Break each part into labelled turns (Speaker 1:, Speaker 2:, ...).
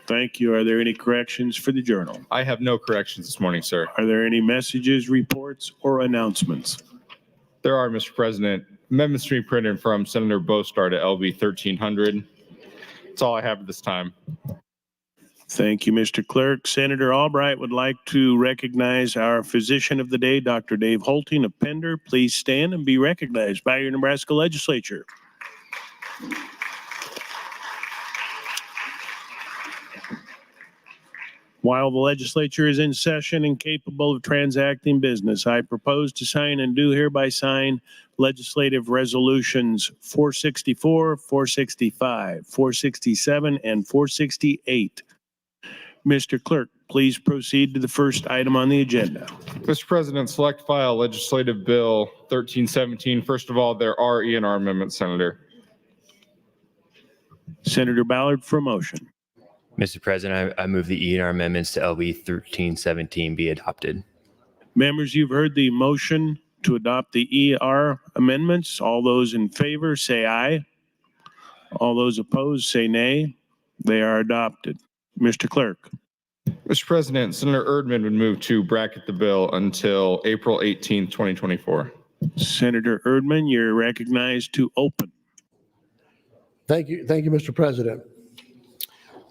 Speaker 1: Thank you. Are there any corrections for the journal?
Speaker 2: I have no corrections this morning, sir.
Speaker 1: Are there any messages, reports, or announcements?
Speaker 2: There are, Mr. President. Amendments to be printed from Senator Bostard to LB 1300. That's all I have at this time.
Speaker 1: Thank you, Mr. Clerk. Senator Albright would like to recognize our physician of the day, Dr. Dave Holting of Pender. Please stand and be recognized by your Nebraska Legislature. While the legislature is in session and capable of transacting business, I propose to sign and do hereby sign legislative resolutions 464, 465, 467, and 468. Mr. Clerk, please proceed to the first item on the agenda.
Speaker 2: Mr. President, select file Legislative Bill 1317. First of all, there are E&R amendments, Senator.
Speaker 1: Senator Ballard for motion.
Speaker 3: Mr. President, I move the E&R amendments to LB 1317 be adopted.
Speaker 1: Members, you've heard the motion to adopt the ER amendments. All those in favor say aye. All those opposed say nay. They are adopted. Mr. Clerk.
Speaker 2: Mr. President, Senator Erdman would move to bracket the bill until April 18th, 2024.
Speaker 1: Senator Erdman, you're recognized to open.
Speaker 4: Thank you, Mr. President.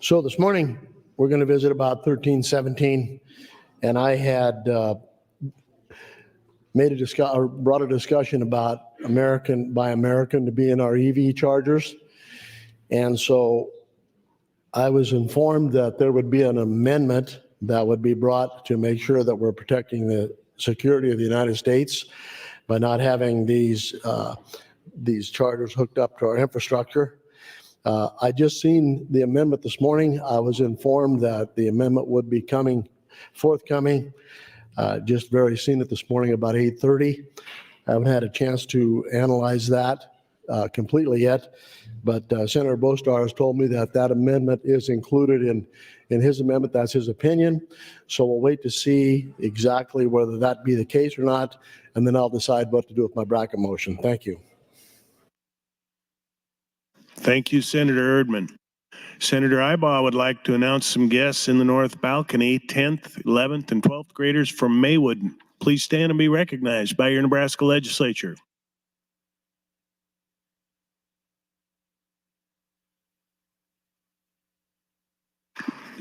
Speaker 4: So this morning, we're going to visit about 1317, and I had brought a discussion about American Buy American to be in our EV chargers. And so I was informed that there would be an amendment that would be brought to make sure that we're protecting the security of the United States by not having these chargers hooked up to our infrastructure. I just seen the amendment this morning. I was informed that the amendment would be forthcoming. Just very seen it this morning about 8:30. I haven't had a chance to analyze that completely yet, but Senator Bostar has told me that that amendment is included in his amendment. That's his opinion. So we'll wait to see exactly whether that be the case or not, and then I'll decide what to do with my bracket motion. Thank you.
Speaker 1: Thank you, Senator Erdman. Senator Ibaugh would like to announce some guests in the North Balcony, 10th, 11th, and 12th graders from Maywood. Please stand and be recognized by your Nebraska Legislature.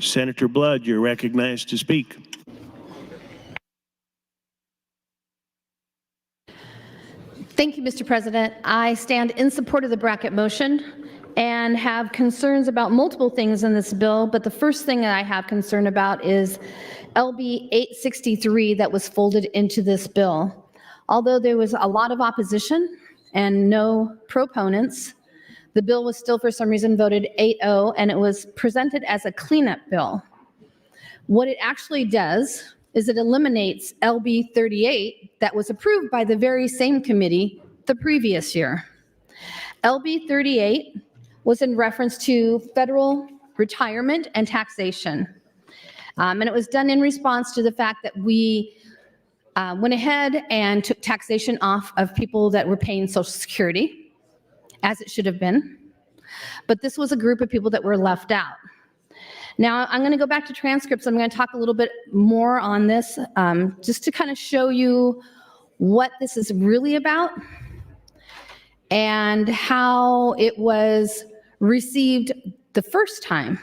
Speaker 1: Senator Blood, you're recognized to speak.
Speaker 5: Thank you, Mr. President. I stand in support of the bracket motion and have concerns about multiple things in this bill, but the first thing that I have concern about is LB 863 that was folded into this bill. Although there was a lot of opposition and no proponents, the bill was still for some reason voted 8-0, and it was presented as a cleanup bill. What it actually does is it eliminates LB 38 that was approved by the very same committee the previous year. LB 38 was in reference to federal retirement and taxation. And it was done in response to the fact that we went ahead and took taxation off of people that were paying Social Security, as it should have been. But this was a group of people that were left out. Now, I'm going to go back to transcripts. I'm going to talk a little bit more on this, just to kind of show you what this is really about and how it was received the first time.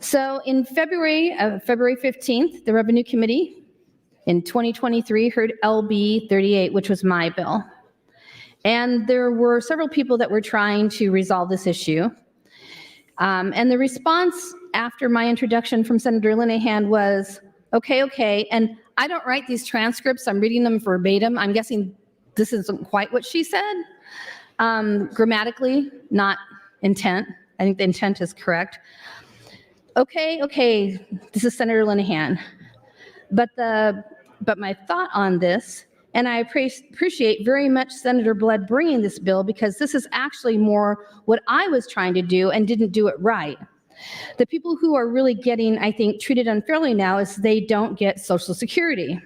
Speaker 5: So in February 15th, the Revenue Committee in 2023 heard LB 38, which was my bill. And there were several people that were trying to resolve this issue. And the response after my introduction from Senator Linehan was, okay, and I don't write these transcripts, I'm reading them verbatim. I'm guessing this isn't quite what she said. Grammatically, not intent. I think the intent is correct. Okay, this is Senator Linehan. But my thought on this, and I appreciate very much Senator Blood bringing this bill, because this is actually more what I was trying to do and didn't do it right. The people who are really getting, I think, treated unfairly now is they don't get Social Security.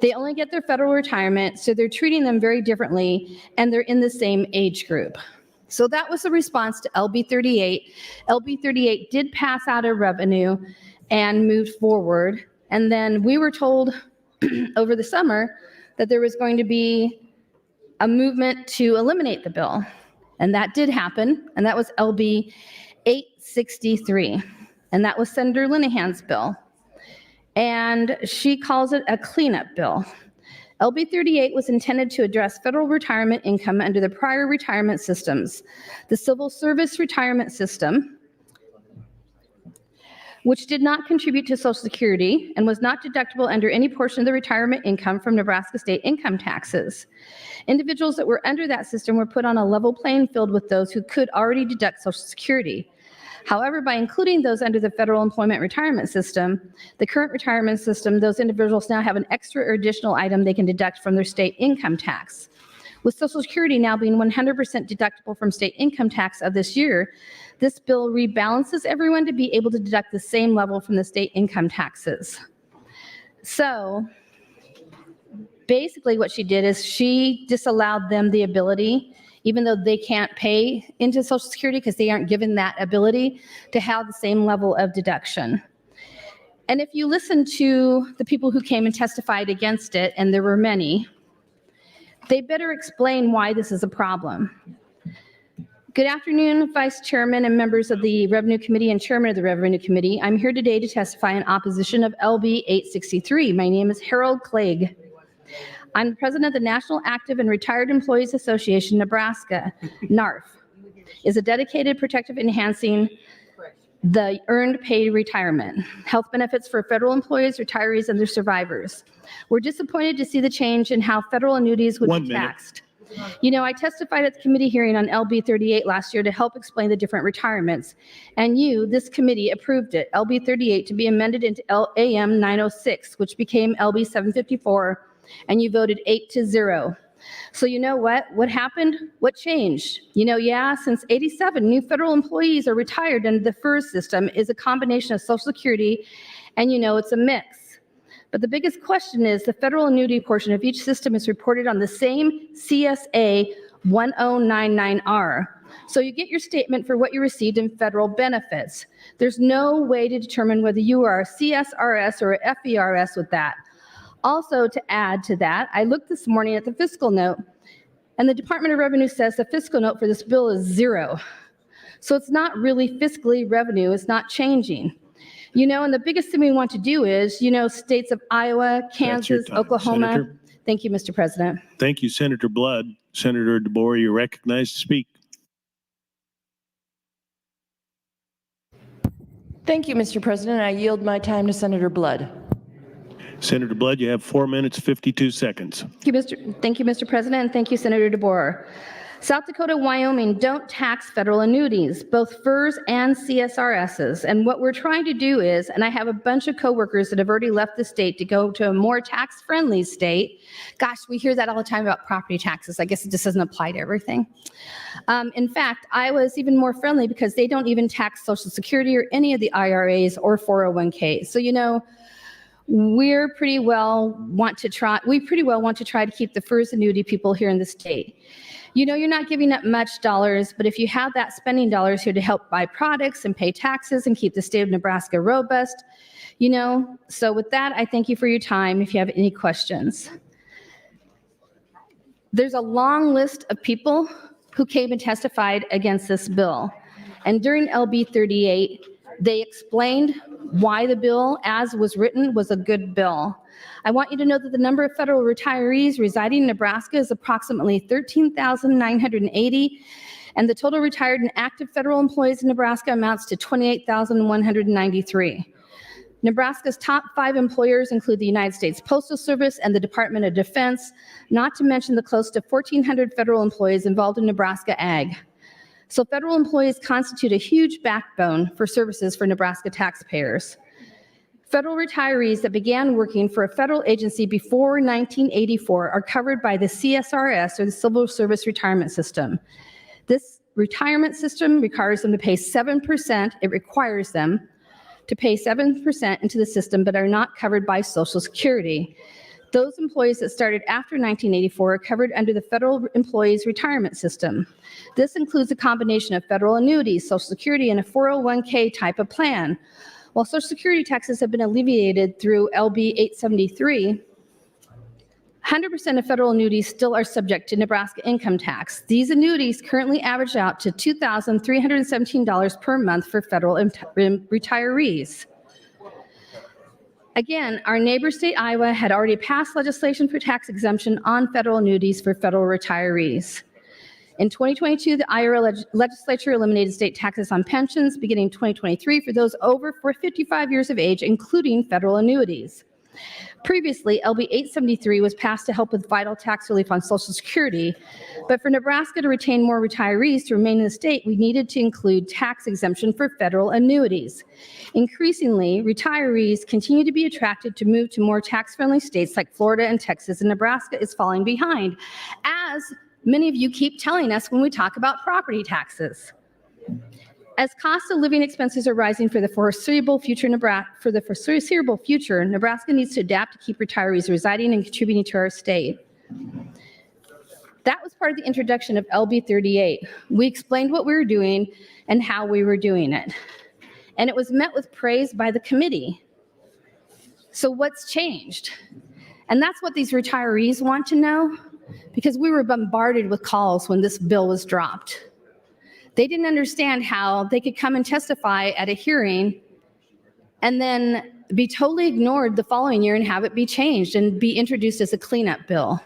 Speaker 5: They only get their federal retirement, so they're treating them very differently, and they're in the same age group. So that was the response to LB 38. LB 38 did pass out of revenue and moved forward, and then we were told over the summer that there was going to be a movement to eliminate the bill, and that did happen, and that was LB 863, and that was Senator Linehan's bill, and she calls it a cleanup bill. LB 38 was intended to address federal retirement income under the prior retirement systems, the Civil Service Retirement System, which did not contribute to Social Security and was not deductible under any portion of the retirement income from Nebraska state income taxes. Individuals that were under that system were put on a level playing field with those who could already deduct Social Security. However, by including those under the federal employment retirement system, the current retirement system, those individuals now have an extra or additional item they can deduct from their state income tax. With Social Security now being 100% deductible from state income tax of this year, this bill rebalances everyone to be able to deduct the same level from the state income taxes. So basically what she did is she disallowed them the ability, even though they can't pay into Social Security because they aren't given that ability, to have the same level of deduction. And if you listen to the people who came and testified against it, and there were many, they better explain why this is a problem. Good afternoon, Vice Chairman and members of the Revenue Committee and Chairman of the Revenue Committee. I'm here today to testify in opposition of LB 863. My name is Harold Clegg. I'm the president of the National Active and Retired Employees Association, Nebraska. NARF is a dedicated protective enhancing the earned pay retirement, health benefits for federal employees, retirees, and their survivors. We're disappointed to see the change in how federal annuities would be taxed. You know, I testified at the committee hearing on LB 38 last year to help explain the different retirements, and you, this committee, approved it, LB 38, to be amended into AM 906, which became LB 754, and you voted 8-0. So you know what? What happened? What changed? You know, yeah, since '87, new federal employees are retired under the FERS system is a combination of Social Security, and you know, it's a mix. But the biggest question is the federal annuity portion of each system is reported on the same CSA 1099R. So you get your statement for what you received in federal benefits. There's no way to determine whether you are a CSRS or a FERS with that. Also, to add to that, I looked this morning at the fiscal note, and the Department of Revenue says the fiscal note for this bill is 0. So it's not really fiscally revenue, it's not changing. You know, and the biggest thing we want to do is, you know, states of Iowa, Kansas, Oklahoma.
Speaker 1: Senator.
Speaker 5: Thank you, Mr. President.
Speaker 1: Thank you, Senator Blood. Senator DeBoer, you're recognized to speak.
Speaker 6: Thank you, Mr. President. I yield my time to Senator Blood.
Speaker 1: Senator Blood, you have 4 minutes, 52 seconds.
Speaker 5: Thank you, Mr. President, and thank you, Senator DeBoer. South Dakota, Wyoming don't tax federal annuities, both FERS and CSRSs. And what we're trying to do is, and I have a bunch of coworkers that have already left the state to go to a more tax-friendly state. Gosh, we hear that all the time about property taxes. I guess it just doesn't apply to everything. In fact, Iowa is even more friendly because they don't even tax Social Security or any of the IRAs or 401ks. So, you know, we pretty well want to try to keep the FERS annuity people here in the state. You know, you're not giving up much dollars, but if you have that spending dollars here to help buy products and pay taxes and keep the state of Nebraska robust, you know, so with that, I thank you for your time. If you have any questions. There's a long list of people who came and testified against this bill. And during LB 38, they explained why the bill, as was written, was a good bill. I want you to know that the number of federal retirees residing in Nebraska is approximately 13,980, and the total retired and active federal employees in Nebraska amounts to 28,193. Nebraska's top 5 employers include the United States Postal Service and the Department of Defense, not to mention the close to 1,400 federal employees involved in Nebraska Ag. So federal employees constitute a huge backbone for services for Nebraska taxpayers. Federal retirees that began working for a federal agency before 1984 are covered by the CSRS, or the Civil Service Retirement System. This retirement system requires them to pay 7%. It requires them to pay 7% into the system, but are not covered by Social Security. Those employees that started after 1984 are covered under the Federal Employees Retirement System. This includes a combination of federal annuities, Social Security, and a 401k type of plan. While Social Security taxes have been alleviated through LB 873, 100% of federal annuities still are subject to Nebraska income tax. These annuities currently average out to $2,317 per month for federal retirees. Again, our neighbor state, Iowa, had already passed legislation for tax exemption on federal annuities for federal retirees. In 2022, the IRA legislature eliminated state taxes on pensions beginning 2023 for those over 55 years of age, including federal annuities. Previously, LB 873 was passed to help with vital tax relief on Social Security, but for Nebraska to retain more retirees to remain in the state, we needed to include tax exemption for federal annuities. Increasingly, retirees continue to be attracted to move to more tax-friendly states like Florida and Texas, and Nebraska is falling behind, as many of you keep telling us when we talk about property taxes. As cost of living expenses are rising for the foreseeable future, Nebraska needs to adapt to keep retirees residing and contributing to our state. That was part of the introduction of LB 38. We explained what we were doing and how we were doing it. And it was met with praise by the committee. So what's changed? And that's what these retirees want to know, because we were bombarded with calls when this bill was dropped. They didn't understand how they could come and testify at a hearing and then be totally ignored the following year and have it be changed and be introduced as a cleanup bill.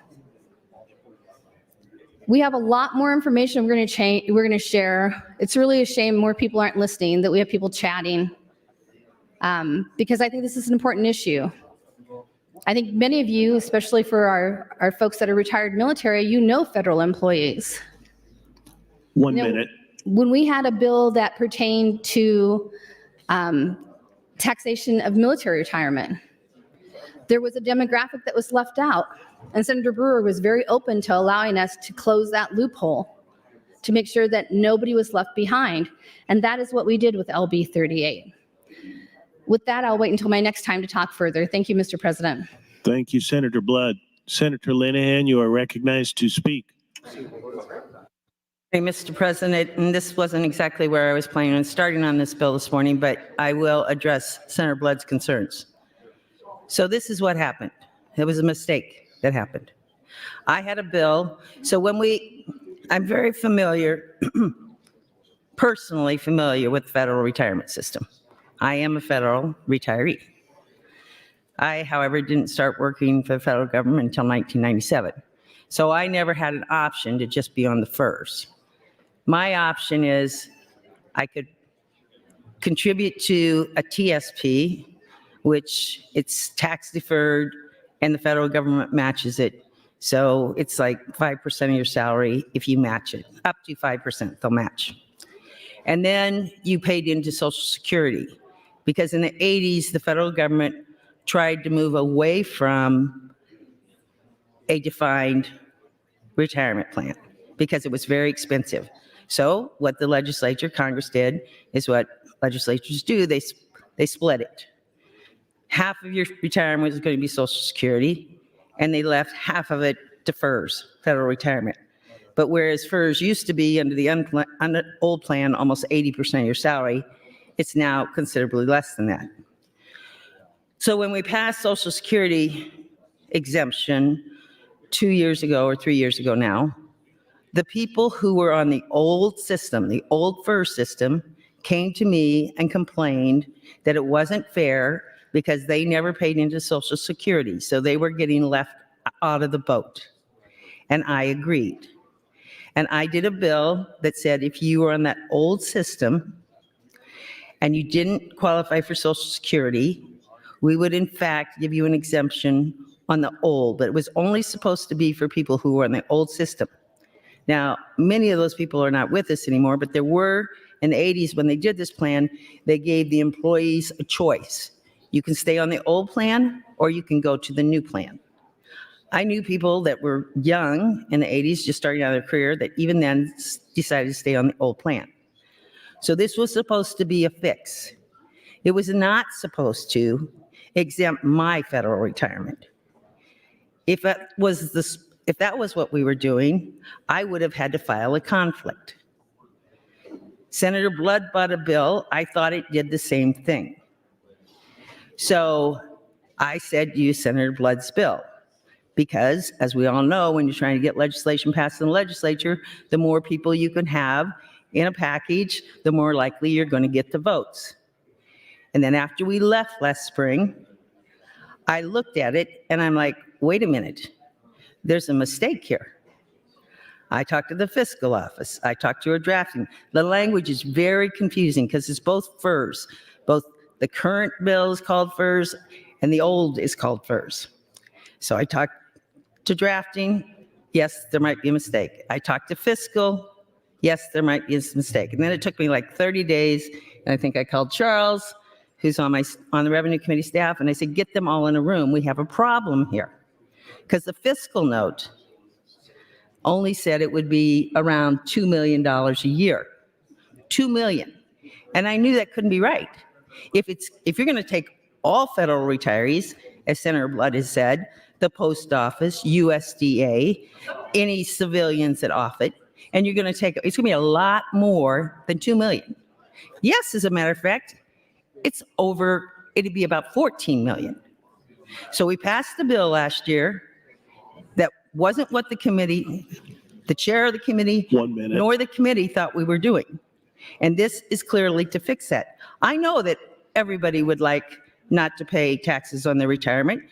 Speaker 5: We have a lot more information we're going to share. It's really a shame more people aren't listening, that we have people chatting, because I think this is an important issue. I think many of you, especially for our folks that are retired military, you know federal employees.
Speaker 1: 1 minute.
Speaker 5: When we had a bill that pertained to taxation of military retirement, there was a demographic that was left out. And Senator Brewer was very open to allowing us to close that loophole to make sure that nobody was left behind. And that is what we did with LB 38. With that, I'll wait until my next time to talk further. Thank you, Mr. President.
Speaker 1: Thank you, Senator Blood. Senator Linehan, you are recognized to speak.
Speaker 7: Hey, Mr. President, and this wasn't exactly where I was planning on starting on this bill this morning, but I will address Senator Blood's concerns. So this is what happened. It was a mistake that happened. I had a bill, so I'm very familiar, personally familiar with the federal retirement system. I am a federal retiree. I, however, didn't start working for the federal government until 1997. So I never had an option to just be on the FERS. My option is I could contribute to a TSP, which it's tax deferred and the federal government matches it. So it's like 5% of your salary if you match it, up to 5% they'll match. And then you paid into Social Security, because in the 80s, the federal government tried to move away from a defined retirement plan because it was very expensive. So what the legislature, Congress did is what legislatures do, they split it. Half of your retirement was going to be Social Security, and they left half of it to FERS, federal retirement. But whereas FERS used to be under the old plan almost 80% of your salary, it's now considerably less than that. So when we passed Social Security exemption 2 years ago or 3 years ago now, the people who were on the old system, the old FERS system, came to me and complained that it wasn't fair because they never paid into Social Security, so they were getting left out of the boat. And I agreed. And I did a bill that said if you were on that old system and you didn't qualify for Social Security, we would in fact give you an exemption on the old, but it was only supposed to be for people who were on the old system. Now, many of those people are not with us anymore, but there were in the 80s when they did this plan, they gave the employees a choice. You can stay on the old plan or you can go to the new plan. I knew people that were young in the 80s, just starting out their career, that even then decided to stay on the old plan. So this was supposed to be a fix. It was not supposed to exempt my federal retirement. If that was what we were doing, I would have had to file a conflict. Senator Blood brought a bill. I thought it did the same thing. So I said, use Senator Blood's bill. Because, as we all know, when you're trying to get legislation passed in the legislature, the more people you can have in a package, the more likely you're going to get the votes. And then after we left last spring, I looked at it and I'm like, wait a minute, there's a mistake here. I talked to the fiscal office. I talked to a drafting. The language is very confusing because it's both FERS. Both the current bill is called FERS and the old is called FERS. So I talked to drafting. Yes, there might be a mistake. I talked to fiscal. Yes, there might be a mistake. And then it took me like 30 days. And I think I called Charles, who's on the Revenue Committee staff. And I said, get them all in a room. We have a problem here. Because the fiscal note only said it would be around $2 million a year. $2 million. And I knew that couldn't be right. If you're going to take all federal retirees, as Senator Blood has said, the post office, USDA, any civilians that offer it, and you're going to take, it's going to be a lot more than 2 million. Yes, as a matter of fact, it'd be about 14 million. So we passed the bill last year that wasn't what the chair of the committee,
Speaker 1: 1 minute.
Speaker 7: nor the committee thought we were doing. And this is clearly to fix that. I know that everybody would like not to pay taxes on their retirement,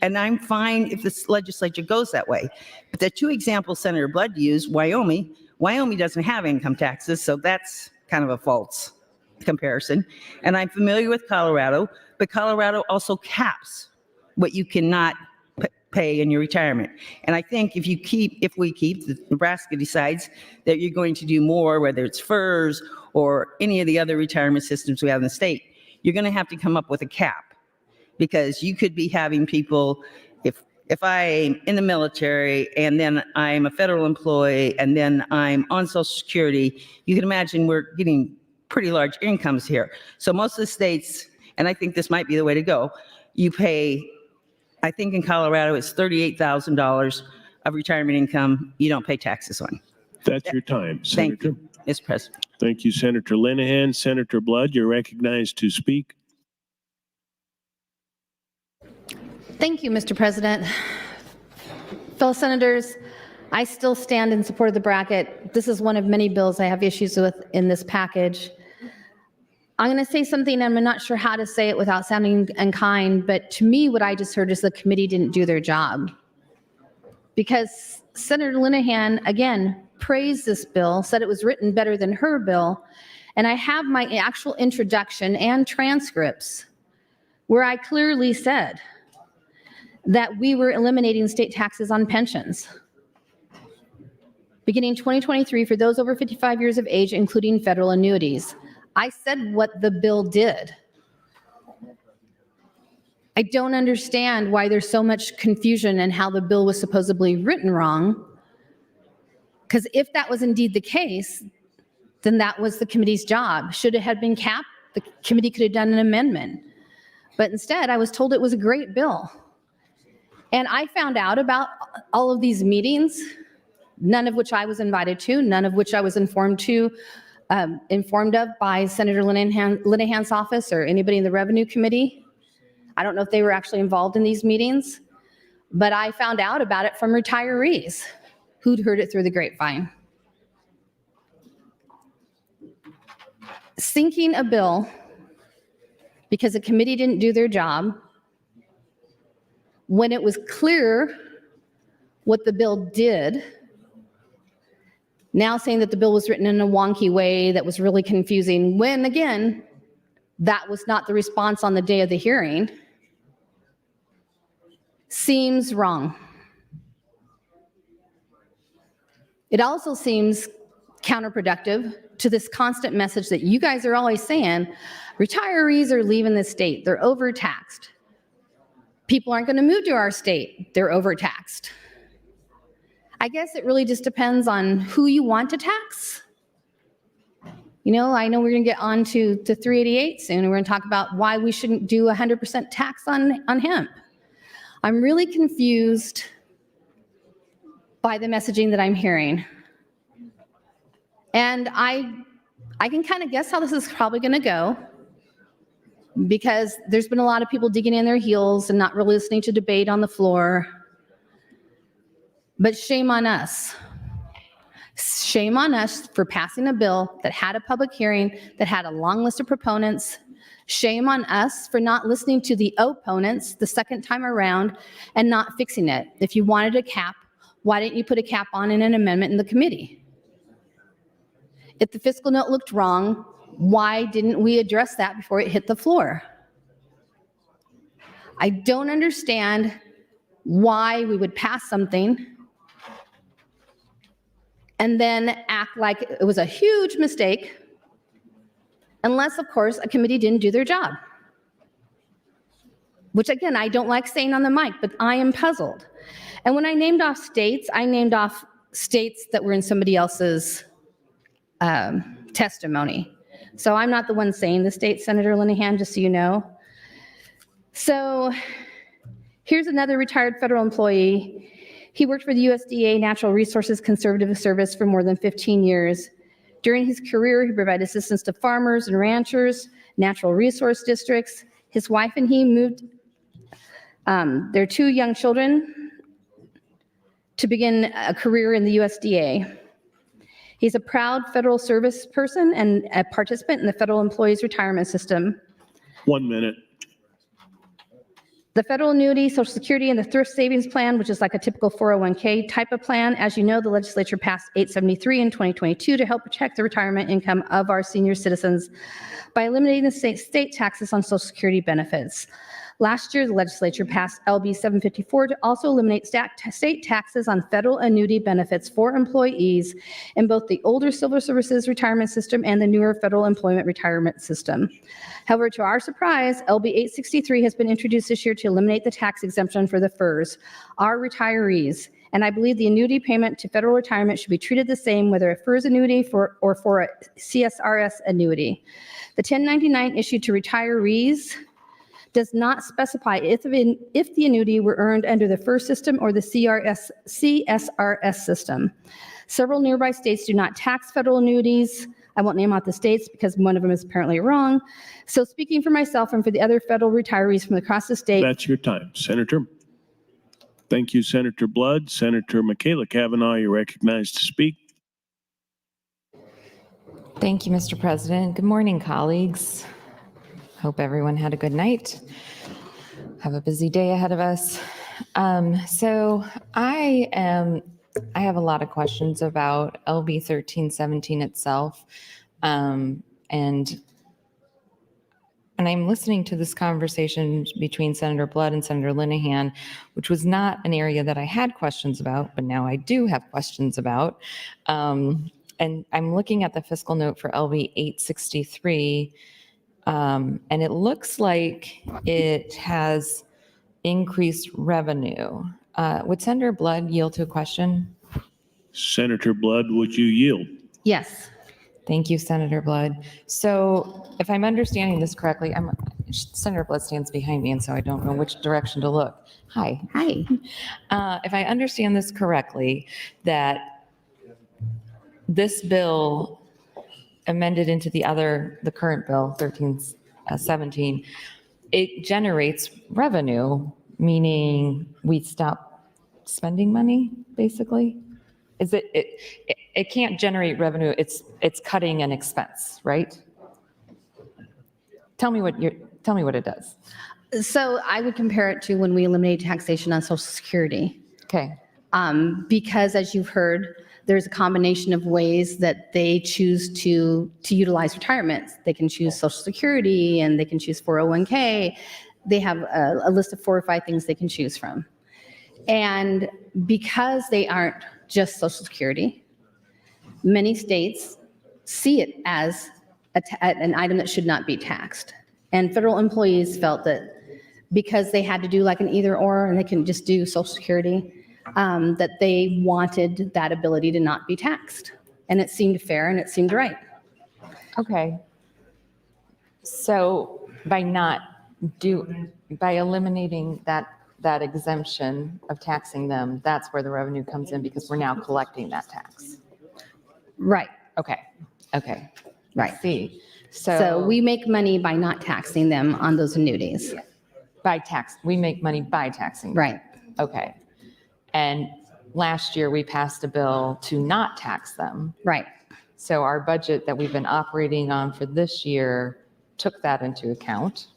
Speaker 7: and I'm fine if this legislature goes that way. But the two examples Senator Blood used, Wyoming doesn't have income taxes, so that's kind of a false comparison. And I'm familiar with Colorado, but Colorado also caps what you cannot pay in your retirement. And I think if Nebraska decides that you're going to do more, whether it's FERS or any of the other retirement systems we have in the state, you're going to have to come up with a cap. Because you could be having people, if I'm in the military and then I'm a federal employee and then I'm on Social Security, you can imagine we're getting pretty large incomes here. So most of the states, and I think this might be the way to go, you pay, I think in Colorado it's $38,000 of retirement income you don't pay taxes on.
Speaker 1: That's your time,
Speaker 7: Thank
Speaker 1: Senator.
Speaker 7: you, Mr. President.
Speaker 1: Thank you, Senator Linehan. Senator Blood, you're recognized to speak.
Speaker 5: Thank you, Mr. President. Fellow senators, I still stand in support of the bracket. This is one of many bills I have issues with in this package. I'm going to say something, I'm not sure how to say it without sounding unkind, but to me, what I just heard is the committee didn't do their job. Because Senator Linehan, again, praised this bill, said it was written better than her bill, and I have my actual introduction and transcripts where I clearly said that we were eliminating state taxes on pensions. Beginning 2023 for those over 55 years of age, including federal annuities. I said what the bill did. I don't understand why there's so much confusion and how the bill was supposedly written wrong. Because if that was indeed the case, then that was the committee's job. Should it have been capped, the committee could have done an amendment. But instead, I was told it was a great bill. And I found out about all of these meetings, none of which I was invited to, none of which I was informed of by Senator Linehan's office or anybody in the Revenue Committee. I don't know if they were actually involved in these meetings, but I found out about it from retirees who'd heard it through the grapevine. Sinking a bill because the committee didn't do their job when it was clear what the bill did, now saying that the bill was written in a wonky way that was really confusing, when again, that was not the response on the day of the hearing, seems wrong. It also seems counterproductive to this constant message that you guys are always saying, retirees are leaving the state, they're overtaxed. People aren't going to move to our state, they're overtaxed. I guess it really just depends on who you want to tax. You know, I know we're going to get on to 388 soon, and we're going to talk about why we shouldn't do 100% tax on hemp. I'm really confused by the messaging that I'm hearing. And I can kind of guess how this is probably going to go, because there's been a lot of people digging in their heels and not really listening to debate on the floor. But shame on us. Shame on us for passing a bill that had a public hearing, that had a long list of proponents. Shame on us for not listening to the opponents the second time around and not fixing it. If you wanted a cap, Why didn't you put a cap on in an amendment in the committee? If the fiscal note looked wrong, why didn't we address that before it hit the floor? I don't understand why we would pass something and then act like it was a huge mistake, unless, of course, a committee didn't do their job. Which, again, I don't like saying on the mic, but I am puzzled. And when I named off states, I named off states that were in somebody else's testimony. So I'm not the one saying the state, Senator Linehan, just so you know. So here's another retired federal employee. He worked for the USDA Natural Resources Conservative Service for more than 15 years. During his career, he provided assistance to farmers and ranchers, natural resource districts. His wife and he moved their 2 young children to begin a career in the USDA. He's a proud federal service person and a participant in the federal employees retirement system.
Speaker 1: 1 minute.
Speaker 5: The federal annuity, Social Security, and the thrift savings plan, which is like a typical 401k type of plan. As you know, the legislature passed 873 in 2022 to help protect the retirement income of our senior citizens by eliminating the state taxes on Social Security benefits. Last year, the legislature passed LB 754 to also eliminate state taxes on federal annuity benefits for employees in both the older civil services retirement system and the newer federal employment retirement system. However, to our surprise, LB 863 has been introduced this year to eliminate the tax exemption for the FERS, our retirees. And I believe the annuity payment to federal retirement should be treated the same, whether a FERS annuity or for a CSRS annuity. The 1099 issued to retirees does not specify if the annuity were earned under the FERS system or the CSRS system. Several nearby states do not tax federal annuities. I won't name out the states because one of them is apparently wrong. So speaking for myself and for the other federal retirees from across the state.
Speaker 1: That's your time, Senator. Thank you, Senator Blood. Senator Michaela Cavanaugh, you're recognized to speak.
Speaker 8: Thank you, Mr. President. Good morning, colleagues. Hope everyone had a good night. Have a busy day ahead of us. So I have a lot of questions about LB 1317 itself. And I'm listening to this conversation between Senator Blood and Senator Linehan, which was not an area that I had questions about, but now I do have questions about. And I'm looking at the fiscal note for LB 863, and it looks like it has increased revenue. Would Senator Blood yield to a question?
Speaker 1: Senator Blood, would you yield?
Speaker 5: Yes.
Speaker 8: Thank you, Senator Blood. So if I'm understanding this correctly, Senator Blood stands behind me, and so I don't know which direction to look. Hi.
Speaker 5: Hi.
Speaker 8: If I understand this correctly, that this bill amended into the current bill, 1317, it generates revenue, meaning we stop spending money, basically? Is it can't generate revenue, it's cutting an expense, right? Tell me what it does.
Speaker 5: So I would compare it to when we eliminated taxation on Social Security.
Speaker 8: Okay.
Speaker 5: Because as you've heard, there's a combination of ways that they choose to utilize retirement. They can choose Social Security and they can choose 401k. They have a list of 4 or 5 things they can choose from. And because they aren't just Social Security, many states see it as an item that should not be taxed. And federal employees felt that because they had to do like an either or and they can just do Social Security, that they wanted that ability to not be taxed. And it seemed fair and it seemed right.
Speaker 8: Okay. So by eliminating that exemption of taxing them, that's where the revenue comes in because we're now collecting that tax.
Speaker 5: Right.
Speaker 8: Okay.
Speaker 5: Right.
Speaker 8: I see.
Speaker 5: So we make money by not taxing them on those annuities.
Speaker 8: we make money by taxing them.
Speaker 5: Right.
Speaker 8: Okay. And last year we passed a bill to not tax them.
Speaker 5: Right.
Speaker 8: So our budget that we've been operating on for this year took that into account.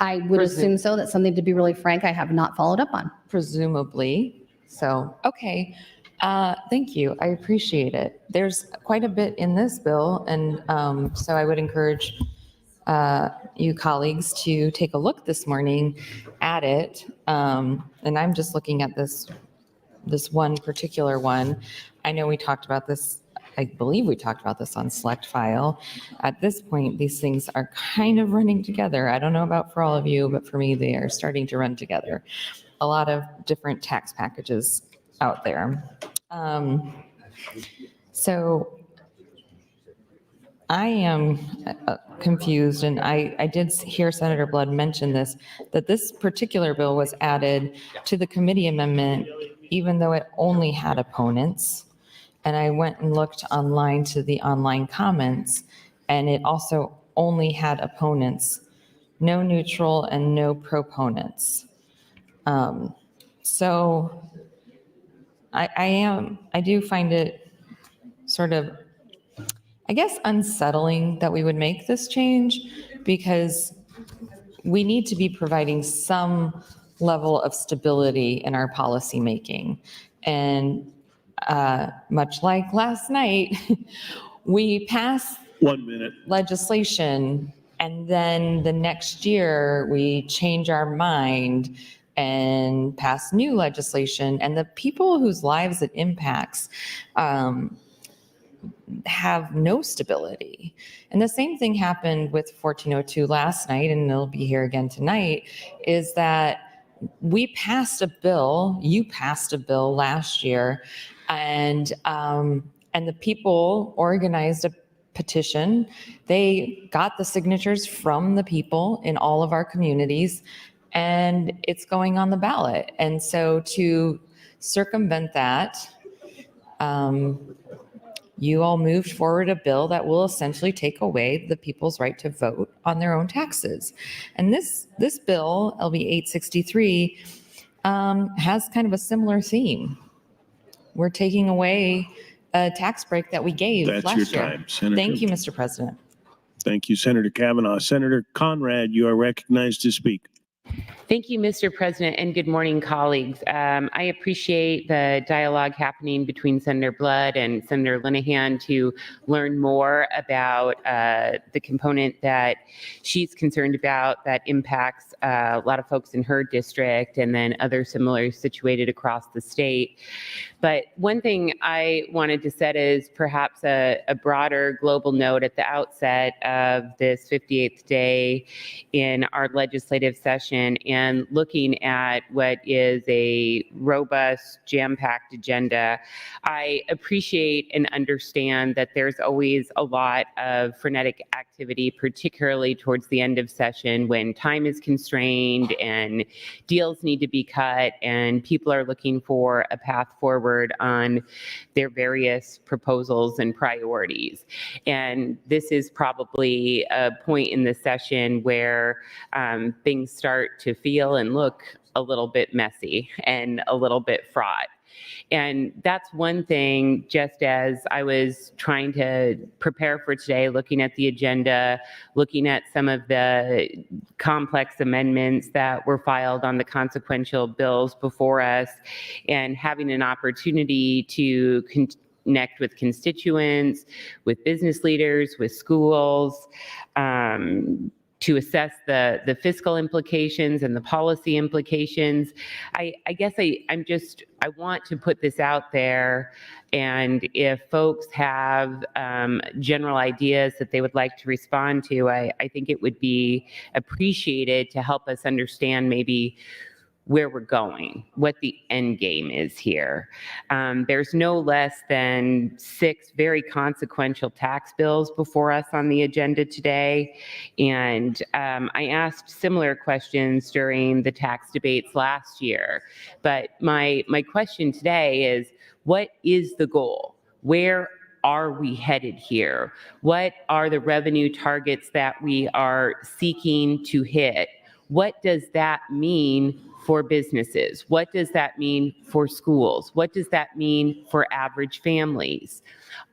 Speaker 5: I would assume so. That's something, to be really frank, I have not followed up on.
Speaker 8: Presumably. So, okay. Thank you. I appreciate it. There's quite a bit in this bill, and so I would encourage you colleagues to take a look this morning at it. And I'm just looking at this one particular one. I know we talked about this, I believe we talked about this on Select File. At this point, these things are kind of running together. I don't know about for all of you, but for me, they are starting to run together. A lot of different tax packages out there. So I am confused, and I did hear Senator Blood mention this, that this particular bill was added to the committee amendment, even though it only had opponents. And I went and looked online to the online comments, and it also only had opponents, no neutral and no proponents. So I do find it sort of, I guess, unsettling that we would make this change, because we need to be providing some level of stability in our policy making. And much like last night, we passed
Speaker 1: 1 minute.
Speaker 8: legislation, and then the next year we change our mind and pass new legislation, and the people whose lives it impacts have no stability. And the same thing happened with 1402 last night, and it'll be here again tonight, is that we passed a bill, you passed a bill last year, and the people organized a petition. They got the signatures from the people in all of our communities, and it's going on the ballot. And so to circumvent that, you all moved forward a bill that will essentially take away the people's right to vote on their own taxes. And this bill, LB 863, has kind of a similar theme. We're taking away a tax break that we gave
Speaker 1: That's
Speaker 8: last
Speaker 1: your
Speaker 8: year.
Speaker 1: time, Senator.
Speaker 8: Thank you, Mr. President.
Speaker 1: Thank you, Senator Kavanaugh. Senator Conrad, you are recognized to speak.
Speaker 9: Thank you, Mr. President, and good morning, colleagues. I appreciate the dialogue happening between Senator Blood and Senator Linehan to learn more about the component that she's concerned about that impacts a lot of folks in her district and then others similarly situated across the state. But one thing I wanted to set is perhaps a broader global note at the outset of this 58th day in our legislative session, and looking at what is a robust, jam-packed agenda. I appreciate and understand that there's always a lot of frenetic activity, particularly towards the end of session when time is constrained and deals need to be cut and people are looking for a path forward on their various proposals and priorities. And this is probably a point in the session where things start to feel and look a little bit messy and a little bit fraught. And that's one thing, just as I was trying to prepare for today, looking at the agenda, looking at some of the complex amendments that were filed on the consequential bills before us, and having an opportunity to connect with constituents, with business leaders, with schools, to assess the fiscal implications and the policy implications. I guess I want to put this out there, and if folks have general ideas that they would like to respond to, I think it would be appreciated to help us understand maybe where we're going, what the end game is here. There's no less than 6 very consequential tax bills before us on the agenda today. And I asked similar questions during the tax debates last year. But my question today is, what is the goal? Where are we headed here? What are the revenue targets that we are seeking to hit? What does that mean for businesses? What does that mean for schools? What does that mean for average families?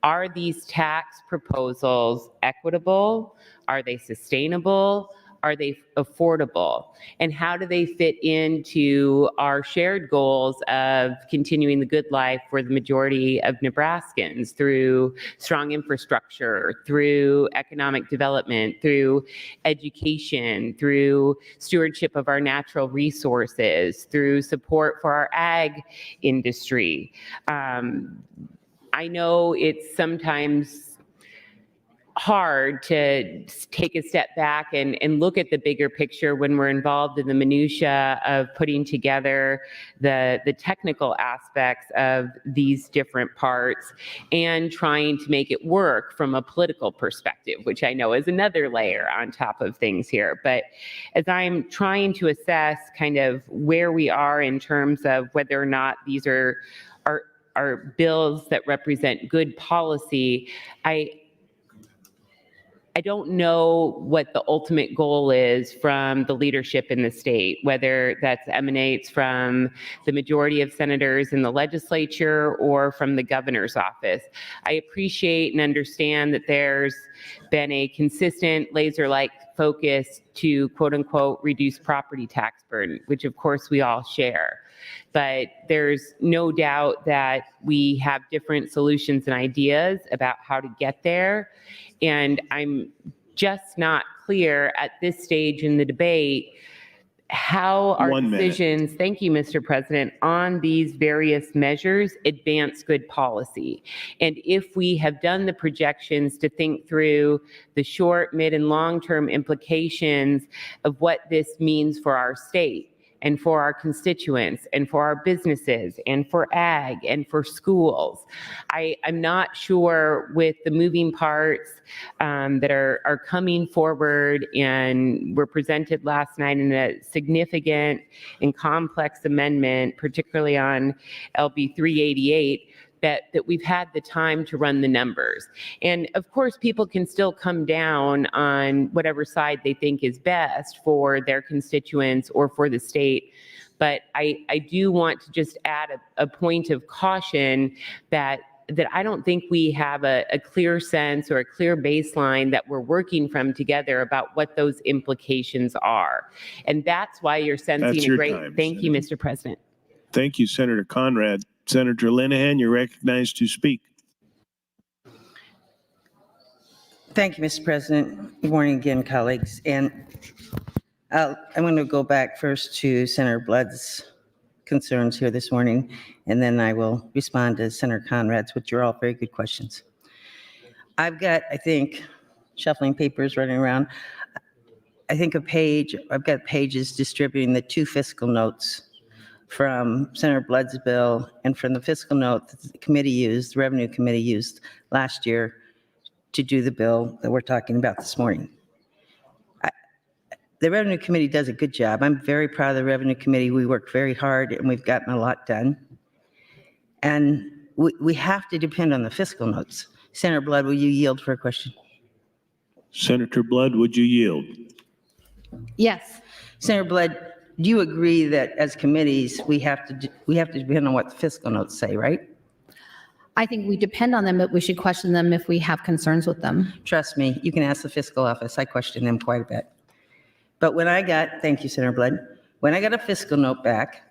Speaker 9: Are these tax proposals equitable? Are they sustainable? Are they affordable? And how do they fit into our shared goals of continuing the good life for the majority of Nebraskans through strong infrastructure, through economic development, through education, through stewardship of our natural resources, through support for our ag industry? I know it's sometimes hard to take a step back and look at the bigger picture when we're involved in the minutia of putting together the technical aspects of these different parts and trying to make it work from a political perspective, which I know is another layer on top of things here. But as I'm trying to assess kind of where we are in terms of whether or not these are bills that represent good policy, I don't know what the ultimate goal is from the leadership in the state, whether that emanates from the majority of senators in the legislature or from the governor's office. I appreciate and understand that there's been a consistent laser-like focus to quote unquote reduce property tax burden, which of course we all share. But there's no doubt that we have different solutions and ideas about how to get there. And I'm just not clear at this stage in the debate how our decisions, thank you, Mr. President, on these various measures advance good policy. And if we have done the projections to think through the short, mid, and long-term implications of what this means for our state, and for our constituents, and for our businesses, and for ag, and for schools. I'm not sure with the moving parts that are coming forward and were presented last night in a significant and complex amendment, particularly on LB 388, that we've had the time to run the numbers. And of course, people can still come down on whatever side they think is best for their constituents or for the state. But I do want to just add a point of caution that I don't think we have a clear sense or a clear baseline that we're working from together about what those implications are. And that's why you're sensing a great, thank you, Mr. President.
Speaker 1: Thank you, Senator Conrad. Senator Linehan, you're recognized to speak.
Speaker 7: Thank you, Mr. President. Good morning again, colleagues. And I'm going to go back first to Senator Blood's concerns here this morning, and then I will respond to Senator Conrad's, which are all very good questions. I've got, I think, shuffling papers running around. I think I've got pages distributing the two fiscal notes from Senator Blood's bill and from the fiscal note that the committee used, the Revenue Committee used last year to do the bill that we're talking about this morning. The Revenue Committee does a good job. I'm very proud of the Revenue Committee. We worked very hard and we've gotten a lot done. And we have to depend on the fiscal notes. Senator Blood, will you yield for a question?
Speaker 1: Senator Blood, would you yield?
Speaker 5: Yes.
Speaker 7: Senator Blood, do you agree that as committees, we have to depend on what the fiscal notes say, right?
Speaker 5: I think we depend on them, but we should question them if we have concerns with them.
Speaker 7: Trust me, you can ask the fiscal office. I question them quite a bit. But thank you, Senator Blood, when I got a fiscal note back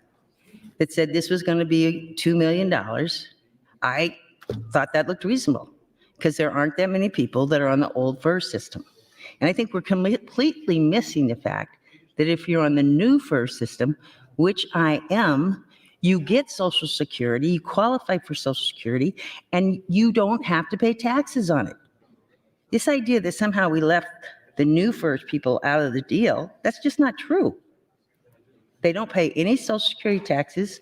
Speaker 7: that said this was going to be $2 million, I thought that looked reasonable because there aren't that many people that are on the old FERS system. And I think we're completely missing the fact that if you're on the new FERS system, which I am, you get Social Security, you qualify for Social Security, and you don't have to pay taxes on it. This idea that somehow we left the new FERS people out of the deal, that's just not true. They don't pay any Social Security taxes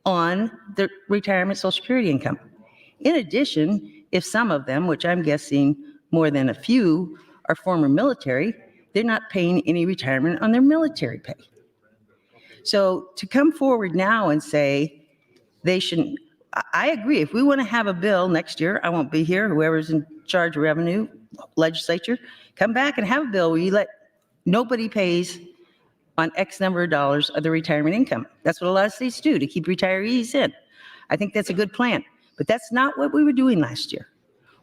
Speaker 7: on their retirement Social Security income. In addition, if some of them, which I'm guessing more than a few, are former military, they're not paying any retirement on their military pay. So to come forward now and say they shouldn't, I agree. If we want to have a bill next year, I won't be here, whoever's in charge of revenue, legislature, come back and have a bill where you let nobody pays on X number of dollars of the retirement income. That's what a lot of states do to keep retirees in. I think that's a good plan, but that's not what we were doing last year.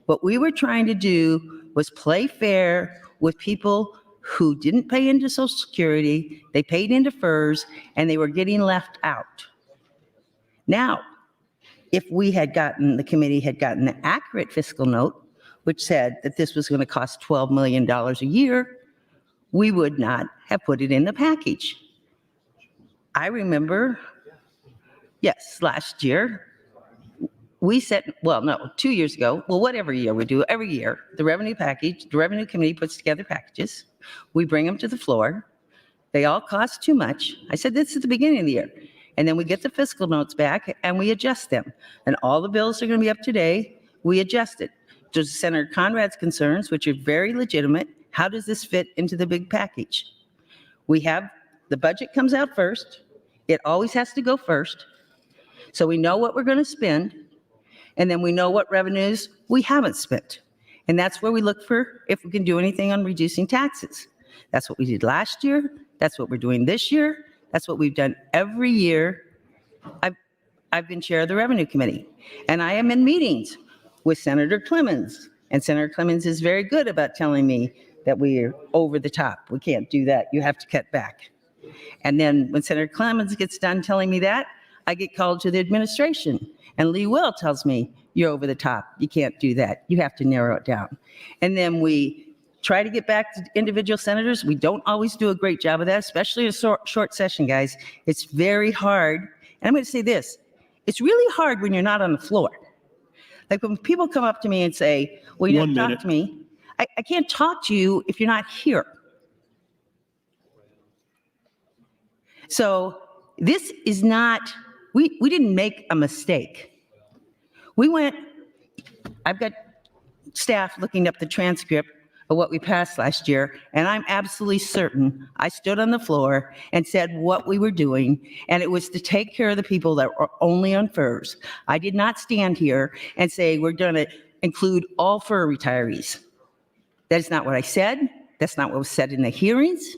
Speaker 7: What we were trying to do was play fair with people who didn't pay into Social Security, they paid into FERS, and they were getting left out. Now, if the committee had gotten an accurate fiscal note, which said that this was going to cost $12 million a year, we would not have put it in the package. I remember, yes, last year, we said, 2 years ago, whatever year we do, every year, the revenue committee puts together packages. We bring them to the floor. They all cost too much. I said this at the beginning of the year. And then we get the fiscal notes back and we adjust them. And all the bills are going to be up to date. We adjust it. To Senator Conrad's concerns, which are very legitimate, how does this fit into the big package? The budget comes out first. It always has to go first. So we know what we're going to spend. And then we know what revenues we haven't spent. And that's where we look for if we can do anything on reducing taxes. That's what we did last year. That's what we're doing this year. That's what we've done every year. I've been chair of the Revenue Committee, and I am in meetings with Senator Clemens. And Senator Clemens is very good about telling me that we are over the top. We can't do that. You have to cut back. And then when Senator Clemens gets done telling me that, I get called to the administration. And Lee Will tells me, you're over the top. You can't do that. You have to narrow it down. And then we try to get back to individual senators. We don't always do a great job of that, especially in a short session, guys. It's very hard. And I'm going to say this. It's really hard when you're not on the floor. Like when people come up to me and say, well, you didn't talk to me. I can't talk to you if you're not here. So this is not, we didn't make a mistake. I've got staff looking up the transcript of what we passed last year, and I'm absolutely certain I stood on the floor and said what we were doing, and it was to take care of the people that were only on FERS. I did not stand here and say we're going to include all FER retirees. That is not what I said. That's not what was said in the hearings.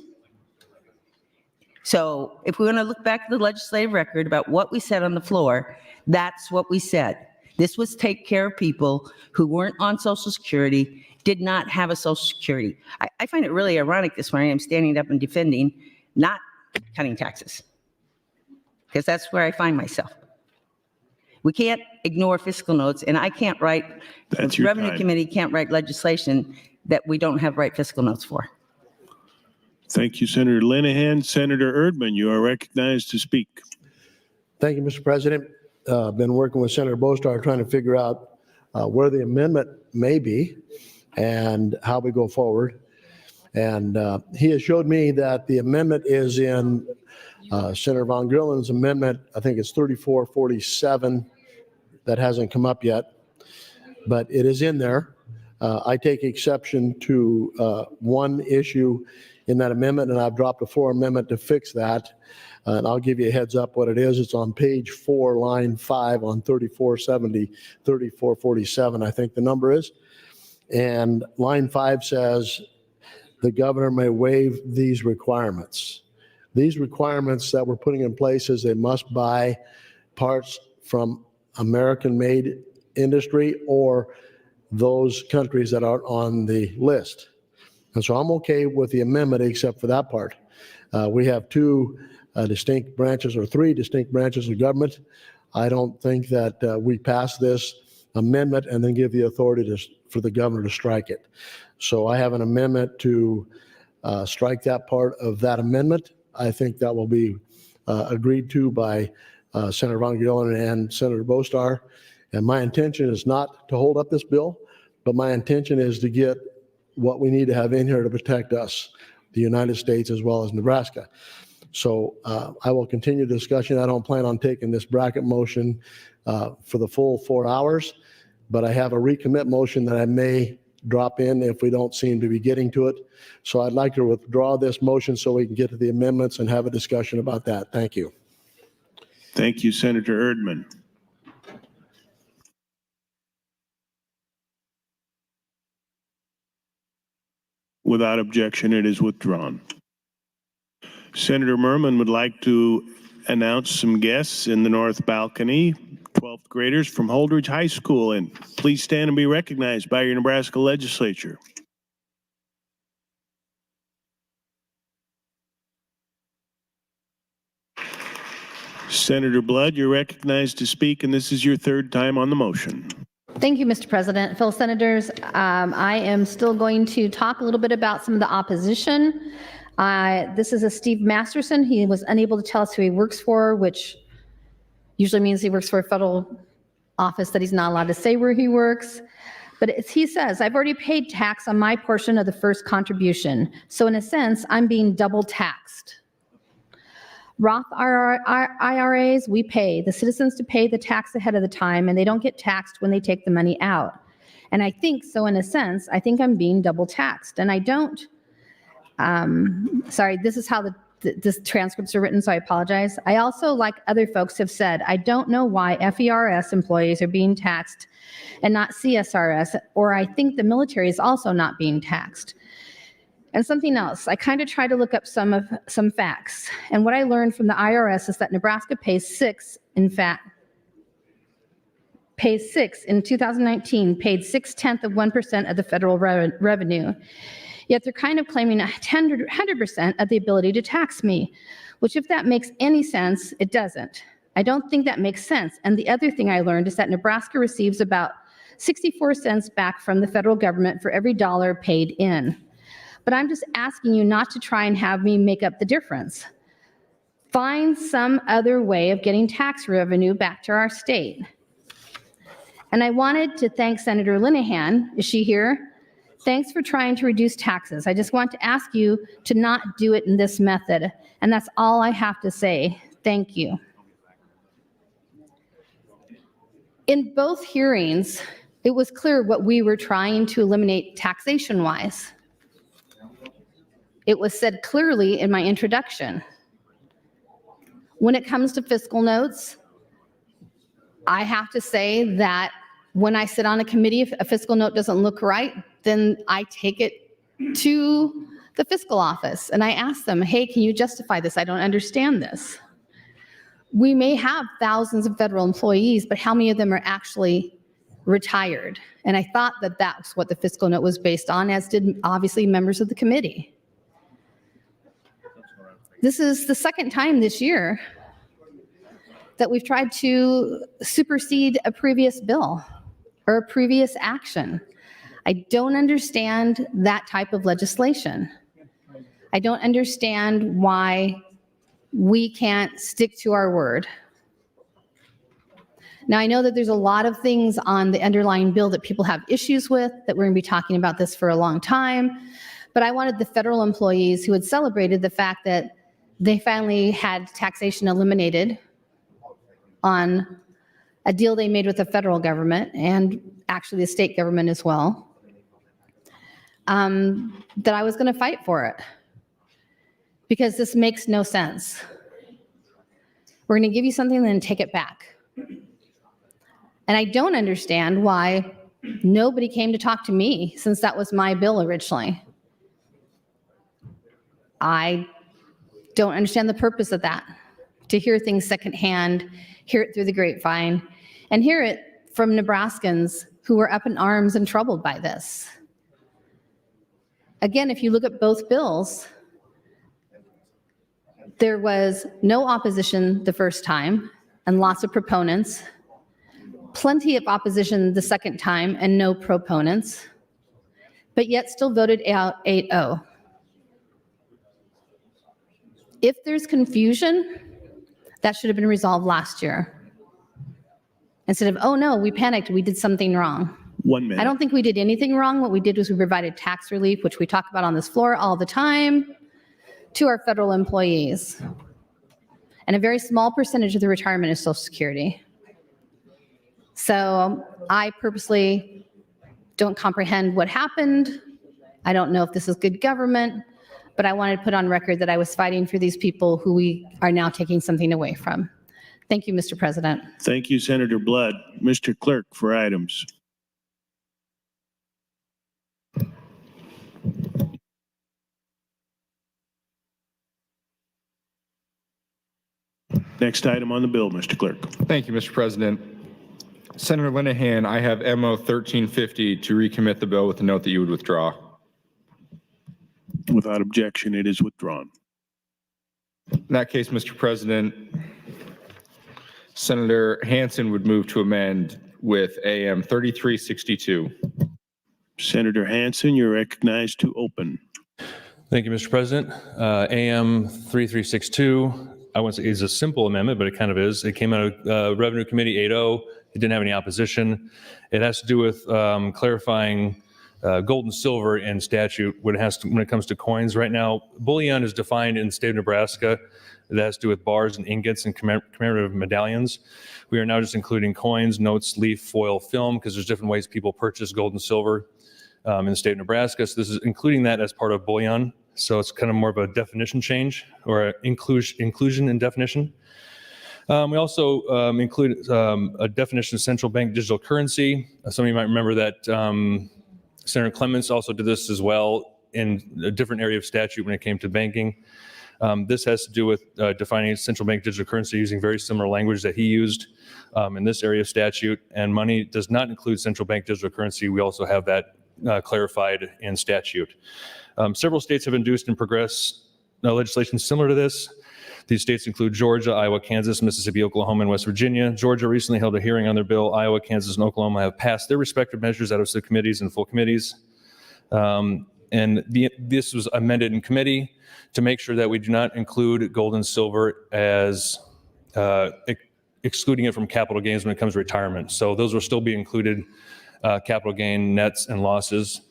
Speaker 7: So if we're going to look back at the legislative record about what we said on the floor, that's what we said. This was take care of people who weren't on Social Security, did not have a Social Security. I find it really ironic this morning I'm standing up and defending not cutting taxes, because that's where I find myself. We can't ignore fiscal notes, and I can't write, the Revenue Committee can't write legislation that we don't have right fiscal notes for.
Speaker 1: Thank you, Senator Linehan. Senator Erdman, you are recognized to speak.
Speaker 4: Thank you, Mr. President. I've been working with Senator Bostar trying to figure out where the amendment may be and how we go forward. And he has showed me that the amendment is in Senator Von Grillen's amendment. I think it's 3447. That hasn't come up yet, but it is in there. I take exception to one issue in that amendment, and I've dropped a floor amendment to fix that. And I'll give you a heads up what it is. It's on page 4, line 5 on 3470, 3447, I think the number is. And line 5 says, the governor may waive these requirements. These requirements that we're putting in place is they must buy parts from American-made industry or those countries that are on the list. And so I'm okay with the amendment except for that part. We have two distinct branches or three distinct branches of government. I don't think that we pass this amendment and then give the authority for the governor to strike it. So I have an amendment to strike that part of that amendment. I think that will be agreed to by Senator Von Grillen and Senator Bostar. And my intention is not to hold up this bill, but my intention is to get what we need to have in here to protect us, the United States as well as Nebraska. So I will continue the discussion. I don't plan on taking this bracket motion for the full 4 hours, but I have a recommit motion that I may drop in if we don't seem to be getting to it. So I'd like to withdraw this motion so we can get to the amendments and have a discussion about that. Thank you.
Speaker 1: Thank you, Senator Erdman. Without objection, it is withdrawn. Senator Merman would like to announce some guests in the north balcony, 12th graders from Holdridge High School, and please stand and be recognized by your Nebraska Legislature. Senator Blood, you're recognized to speak, and this is your third time on the motion.
Speaker 5: Thank you, Mr. President. Fellow senators, I am still going to talk a little bit about some of the opposition. This is a Steve Masterson. He was unable to tell us who he works for, which usually means he works for a federal office that he's not allowed to say where he works. But he says, I've already paid tax on my portion of the first contribution. So in a sense, I'm being double taxed. Roth IRAs, we pay the citizens to pay the tax ahead of the time, and they don't get taxed when they take the money out. And I think, so in a sense, I think I'm being double taxed. And I don't, sorry, this is how the transcripts are written, so I apologize. I also, like other folks have said, I don't know why FERS employees are being taxed and not CSRS, or I think the military is also not being taxed. And something else, I kind of tried to look up some facts. And what I learned from the IRS is that Nebraska pays 6 in 2019, paid 0.6% of the federal revenue. Yet they're kind of claiming 100% of the ability to tax me, which if that makes any sense, it doesn't. I don't think that makes sense. And the other thing I learned is that Nebraska receives about 64 cents back from the federal government for every dollar paid in. But I'm just asking you not to try and have me make up the difference. Find some other way of getting tax revenue back to our state. And I wanted to thank Senator Linehan. Is she here? Thanks for trying to reduce taxes. I just want to ask you to not do it in this method. And that's all I have to say. Thank you. In both hearings, it was clear what we were trying to eliminate taxation-wise. It was said clearly in my introduction. When it comes to fiscal notes, I have to say that when I sit on a committee, if a fiscal note doesn't look right, then I take it to the fiscal office and I ask them, hey, can you justify this? I don't understand this. We may have thousands of federal employees, but how many of them are actually retired? And I thought that that's what the fiscal note was based on, as did obviously members of the committee. This is the second time this year that we've tried to supersede a previous bill or a previous action. I don't understand that type of legislation. I don't understand why we can't stick to our word. Now, I know that there's a lot of things on the underlying bill that people have issues with, that we're going to be talking about this for a long time, but I wanted the federal employees who had celebrated the fact that they finally had taxation eliminated on a deal they made with the federal government and actually the state government as well, that I was going to fight for it because this makes no sense. We're going to give you something and then take it back. And I don't understand why nobody came to talk to me since that was my bill originally. I don't understand the purpose of that, to hear things secondhand, hear it through the grapevine, and hear it from Nebraskans who were up in arms and troubled by this. Again, if you look at both bills, there was no opposition the first time and lots of proponents, plenty of opposition the second time and no proponents, but yet still voted out 8-0. If there's confusion, that should have been resolved last year. Instead of, oh no, we panicked, we did something wrong.
Speaker 1: 1 minute.
Speaker 5: I don't think we did anything wrong. What we did was we provided tax relief, which we talk about on this floor all the time, to our federal employees. And a very small percentage of the retirement is Social Security. So I purposely don't comprehend what happened. I don't know if this is good government, but I wanted to put on record that I was fighting for these people who we are now taking something away from. Thank you, Mr. President.
Speaker 1: Thank you, Senator Blood. Mr. Clerk, for items. Next item on the bill, Mr. Clerk.
Speaker 2: Thank you, Mr. President. Senator Linehan, I have MO 1350 to recommit the bill with a note that you would withdraw.
Speaker 1: Without objection, it is withdrawn.
Speaker 2: In that case, Mr. President, Senator Hansen would move to amend with AM 3362.
Speaker 1: Senator Hansen, you're recognized to open.
Speaker 10: Thank you, Mr. President. AM 3362, I wouldn't say is a simple amendment, but it kind of is. It came out of Revenue Committee 8-0. It didn't have any opposition. It has to do with clarifying gold and silver in statute when it comes to coins. Right now, bullion is defined in the state of Nebraska. That has to do with bars and ingots and commemorative medallions. We are now just including coins, notes, leaf, foil, film, because there's different ways people purchase gold and silver in the state of Nebraska. So this is including that as part of bullion. So it's kind of more of a definition change or an inclusion in definition. We also include a definition of central bank digital currency. Some of you might remember that Senator Clements also did this as well in a different area of statute when it came to banking. This has to do with defining central bank digital currency using very similar language that he used in this area of statute. And money does not include central bank digital currency. We also have that clarified in statute. Several states have introduced and progressed legislation similar to this. These states include Georgia, Iowa, Kansas, Mississippi, Oklahoma, and West Virginia. Georgia recently held a hearing on their bill. Iowa, Kansas, and Oklahoma have passed their respective measures out of subcommittees and full committees. This was amended in committee to make sure that we do not include gold and silver as excluding it from capital gains when it comes to retirement. So those will still be included, capital gain, nets, and losses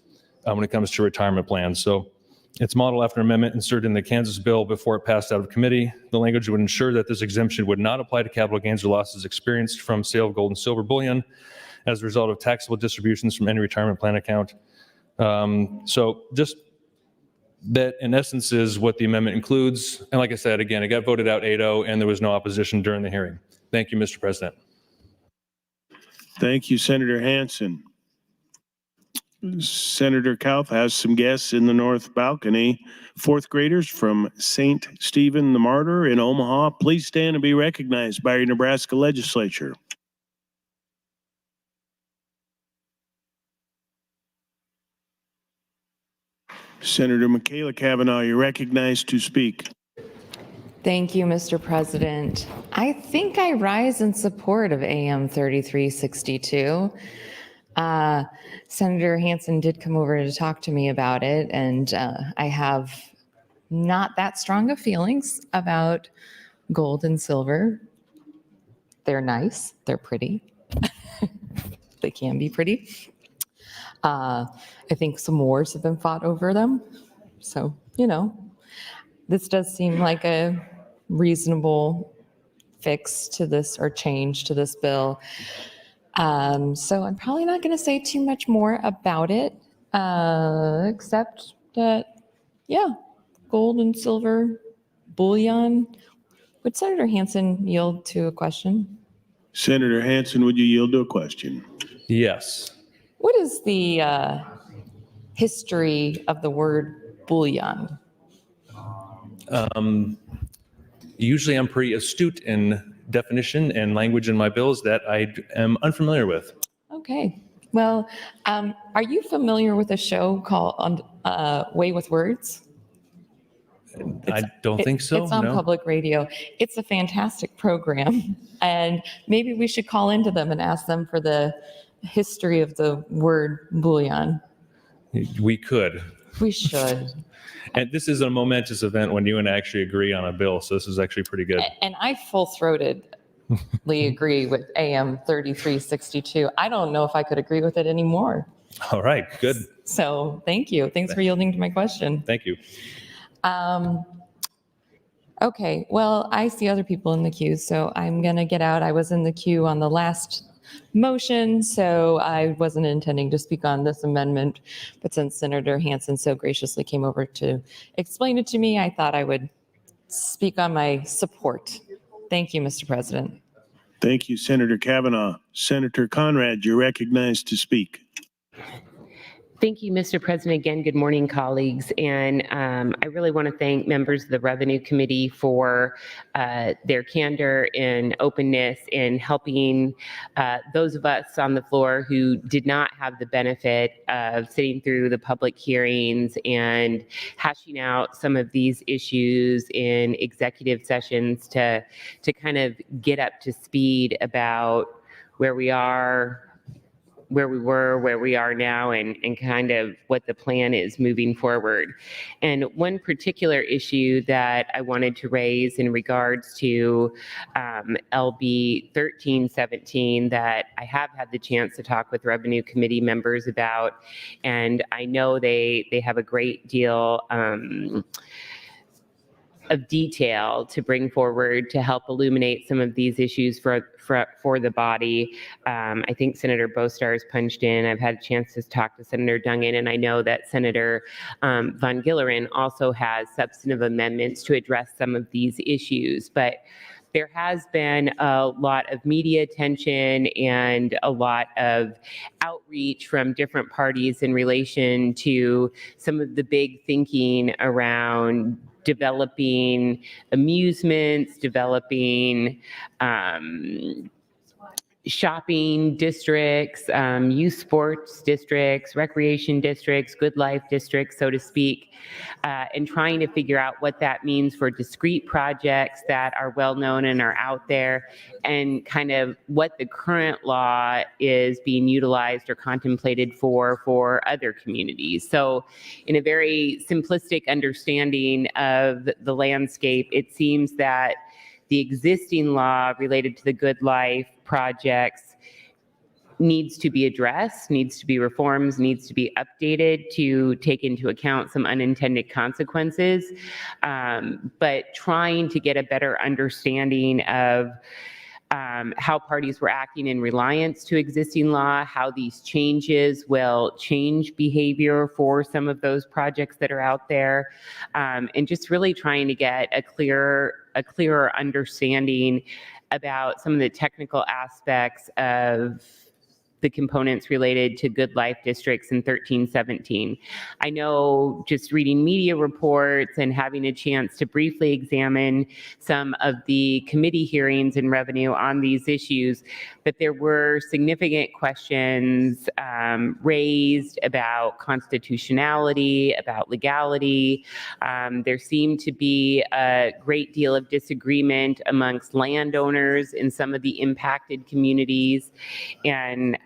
Speaker 10: when it comes to retirement plans. So it's modeled after an amendment inserted in the Kansas bill before it passed out of committee. The language would ensure that this exemption would not apply to capital gains or losses experienced from sale of gold and silver bullion as a result of taxable distributions from any retirement plan account. So just that in essence is what the amendment includes. And like I said, again, it got voted out 8-0 and there was no opposition during the hearing. Thank you, Mr. President.
Speaker 1: Thank you, Senator Hansen. Senator Kauff has some guests in the north balcony. Fourth graders from St. Stephen the Martyr in Omaha. Please stand and be recognized by your Nebraska Legislature. Senator Michaela Cavanaugh, you're recognized to speak.
Speaker 8: Thank you, Mr. President. I think I rise in support of AM 3362. Senator Hansen did come over to talk to me about it, and I have not that strong of feelings about gold and silver. They're nice, they're pretty. They can be pretty. I think some wars have been fought over them. So, you know, this does seem like a reasonable fix to this or change to this bill. So I'm probably not going to say too much more about it, except that, yeah, gold and silver bullion. Would Senator Hansen yield to a question?
Speaker 1: Senator Hansen, would you yield to a question?
Speaker 10: Yes.
Speaker 8: What is the history of the word bullion?
Speaker 10: Usually I'm pretty astute in definition and language in my bills that I am unfamiliar with.
Speaker 8: Okay. Well, are you familiar with a show called Way with Words?
Speaker 10: I don't think so.
Speaker 8: It's on
Speaker 10: no.
Speaker 8: public radio. It's a fantastic program. And maybe we should call into them and ask them for the history of the word bullion.
Speaker 10: We could.
Speaker 8: We should.
Speaker 10: And this is a momentous event when you and I actually agree on a bill. So this is actually pretty good.
Speaker 8: And I full-throatedly agree with AM 3362. I don't know if I could agree with it anymore.
Speaker 10: All right, good.
Speaker 8: So thank you. Thanks for yielding to my question.
Speaker 10: Thank you.
Speaker 8: Okay, well, I see other people in the queue, so I'm going to get out. I was in the queue on the last motion, so I wasn't intending to speak on this amendment. But since Senator Hansen so graciously came over to explain it to me, I thought I would speak on my support. Thank you, Mr. President.
Speaker 1: Thank you, Senator Cavanaugh. Senator Conrad, you're recognized to speak.
Speaker 9: Thank you, Mr. President. Again, good morning, colleagues. And I really want to thank members of the Revenue Committee for their candor and openness in helping those of us on the floor who did not have the benefit of sitting through the public hearings and hashing out some of these issues in executive sessions to kind of get up to speed about where we are, where we were, where we are now, and kind of what the plan is moving forward. And one particular issue that I wanted to raise in regards to LB 1317 that I have had the chance to talk with Revenue Committee members about, and I know they have a great deal of detail to bring forward to help illuminate some of these issues for the body. I think Senator Bostar has punched in. I've had a chance to talk to Senator Dungin, and I know that Senator Von Gillerin also has substantive amendments to address some of these issues. But there has been a lot of media attention and a lot of outreach from different parties in relation to some of the big thinking around developing amusements, developing shopping districts, youth sports districts, recreation districts, good life districts, so to speak, and trying to figure out what that means for discrete projects that are well known and are out there, and kind of what the current law is being utilized or contemplated for other communities. So in a very simplistic understanding of the landscape, it seems that the existing law related to the Good Life projects needs to be addressed, needs to be reformed, needs to be updated to take into account some unintended consequences, but trying to get a better understanding of how parties were acting in reliance to existing law, how these changes will change behavior for some of those projects that are out there, and just really trying to get a clearer understanding about some of the technical aspects of the components related to Good Life districts in 1317. I know just reading media reports and having a chance to briefly examine some of the committee hearings in revenue on these issues, that there were significant questions raised about constitutionality, about legality. There seemed to be a great deal of disagreement amongst landowners in some of the impacted communities, and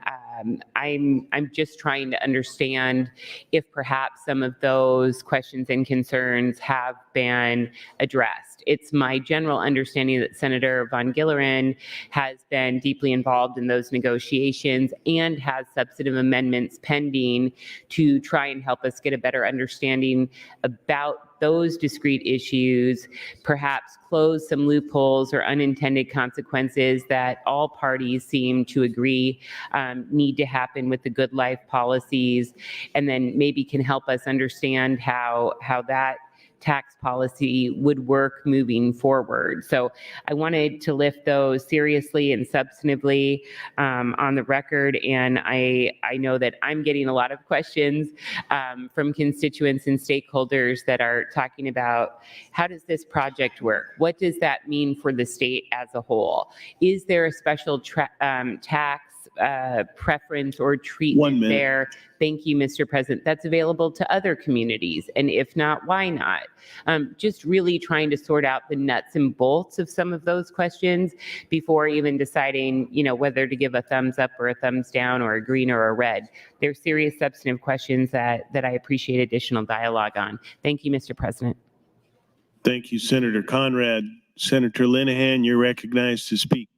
Speaker 9: I'm just trying to understand if perhaps some of those questions and concerns have been addressed. It's my general understanding that Senator Von Gillerin has been deeply involved in those negotiations and has substantive amendments pending to try and help us get a better understanding about those discrete issues, perhaps close some loopholes or unintended consequences that all parties seem to agree need to happen with the Good Life policies, and then maybe can help us understand how that tax policy would work moving forward. So I wanted to lift those seriously and substantively on the record. And I know that I'm getting a lot of questions from constituents and stakeholders that are talking about, how does this project work? What does that mean for the state as a whole? Is there a special tax preference or treatment there? Thank you, Mr. President. That's available to other communities. And if not, why not? Just really trying to sort out the nuts and bolts of some of those questions before even deciding, whether to give a thumbs up or a thumbs down or a green or a red. They're serious substantive questions that I appreciate additional dialogue on. Thank you, Mr. President.
Speaker 1: Thank you, Senator Conrad. Senator Linehan, you're recognized to speak.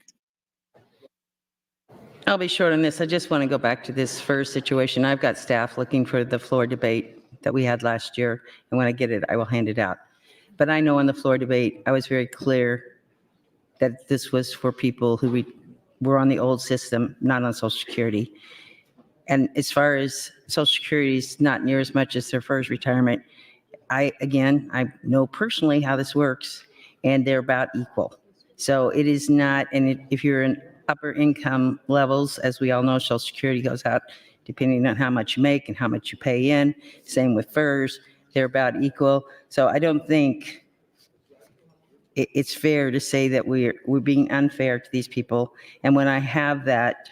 Speaker 7: I'll be short on this. I just want to go back to this first situation. I've got staff looking for the floor debate that we had last year, and when I get it, I will hand it out. But I know on the floor debate, I was very clear that this was for people who were on the old system, not on Social Security. And as far as Social Security is not near as much as their first retirement, I know personally how this works, and they're about equal. So it is not, and if you're in upper income levels, as we all know, Social Security goes out depending on how much you make and how much you pay in. Same with FERS, they're about equal. So I don't think it's fair to say that we're being unfair to these people. And when I have that,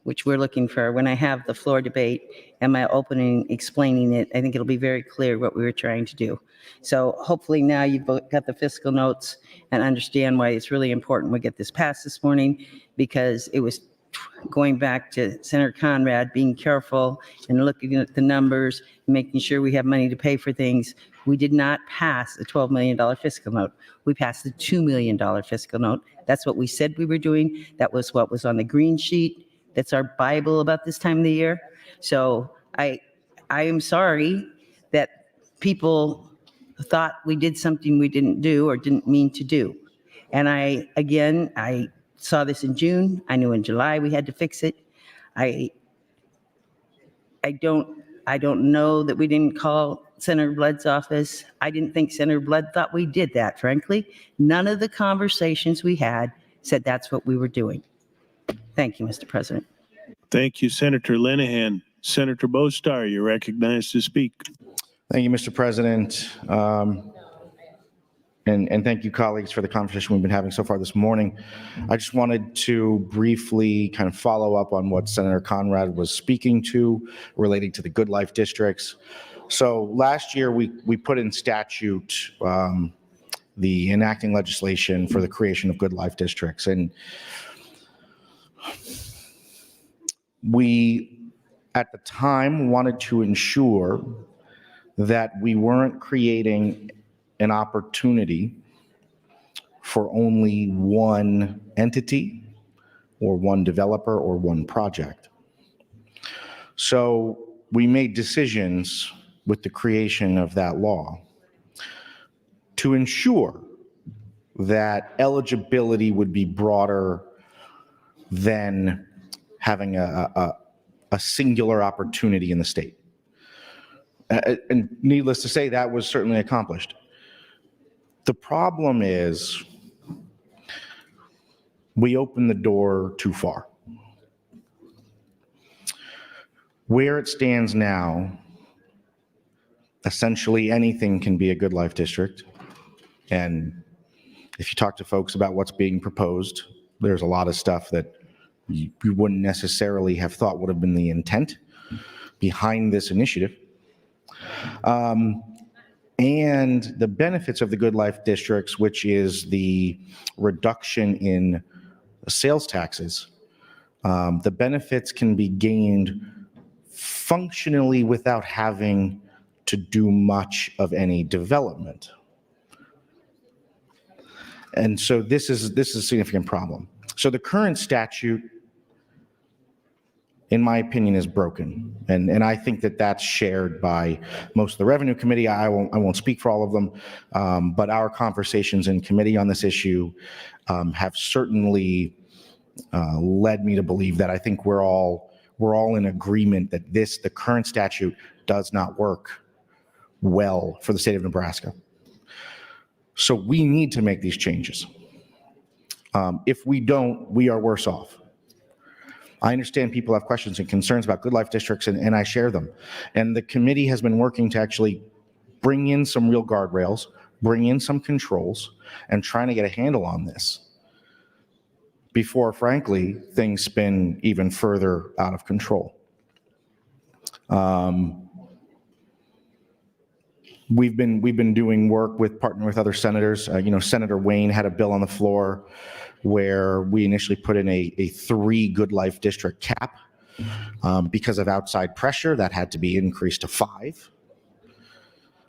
Speaker 7: which we're looking for, when I have the floor debate and my opening explaining it, I think it'll be very clear what we were trying to do. So hopefully now you've got the fiscal notes and understand why it's really important we get this passed this morning, because it was going back to Senator Conrad, being careful and looking at the numbers, making sure we have money to pay for things. We did not pass a $12 million fiscal note. We passed a $2 million fiscal note. That's what we said we were doing. That was what was on the green sheet. That's our Bible about this time of the year. So I am sorry that people thought we did something we didn't do or didn't mean to do. And I saw this in June. I knew in July we had to fix it. I don't know that we didn't call Senator Blood's office. I didn't think Senator Blood thought we did that, frankly. None of the conversations we had said that's what we were doing. Thank you, Mr. President.
Speaker 1: Thank you, Senator Linehan. Senator Bostar, you're recognized to speak.
Speaker 11: Thank you, Mr. President. And thank you, colleagues, for the conversation we've been having so far this morning. I just wanted to briefly kind of follow up on what Senator Conrad was speaking to relating to the Good Life districts. So last year, we put in statute the enacting legislation for the creation of Good Life districts. And we, at the time, wanted to ensure that we weren't creating an opportunity for only one entity or one developer or one project. So we made decisions with the creation of that law to ensure that eligibility would be broader than having a singular opportunity in the state. And needless to say, that was certainly accomplished. The problem is we opened the door too far. Where it stands now, essentially anything can be a Good Life district. And if you talk to folks about what's being proposed, there's a lot of stuff that you wouldn't necessarily have thought would have been the intent behind this initiative. And the benefits of the Good Life districts, which is the reduction in sales taxes, the benefits can be gained functionally without having to do much of any development. And so this is a significant problem. So the current statute, in my opinion, is broken. And I think that that's shared by most of the Revenue Committee. I won't speak for all of them, but our conversations in committee on this issue have certainly led me to believe that I think we're all in agreement that the current statute does not work well for the state of Nebraska. So we need to make these changes. If we don't, we are worse off. I understand people have questions and concerns about Good Life districts, and I share them. And the committee has been working to actually bring in some real guardrails, bring in some controls, and trying to get a handle on this before, frankly, things spin even further out of control. We've been doing work partnering with other senators. Senator Wayne had a bill on the floor where we initially put in a 3 Good Life district cap. Because of outside pressure, that had to be increased to 5.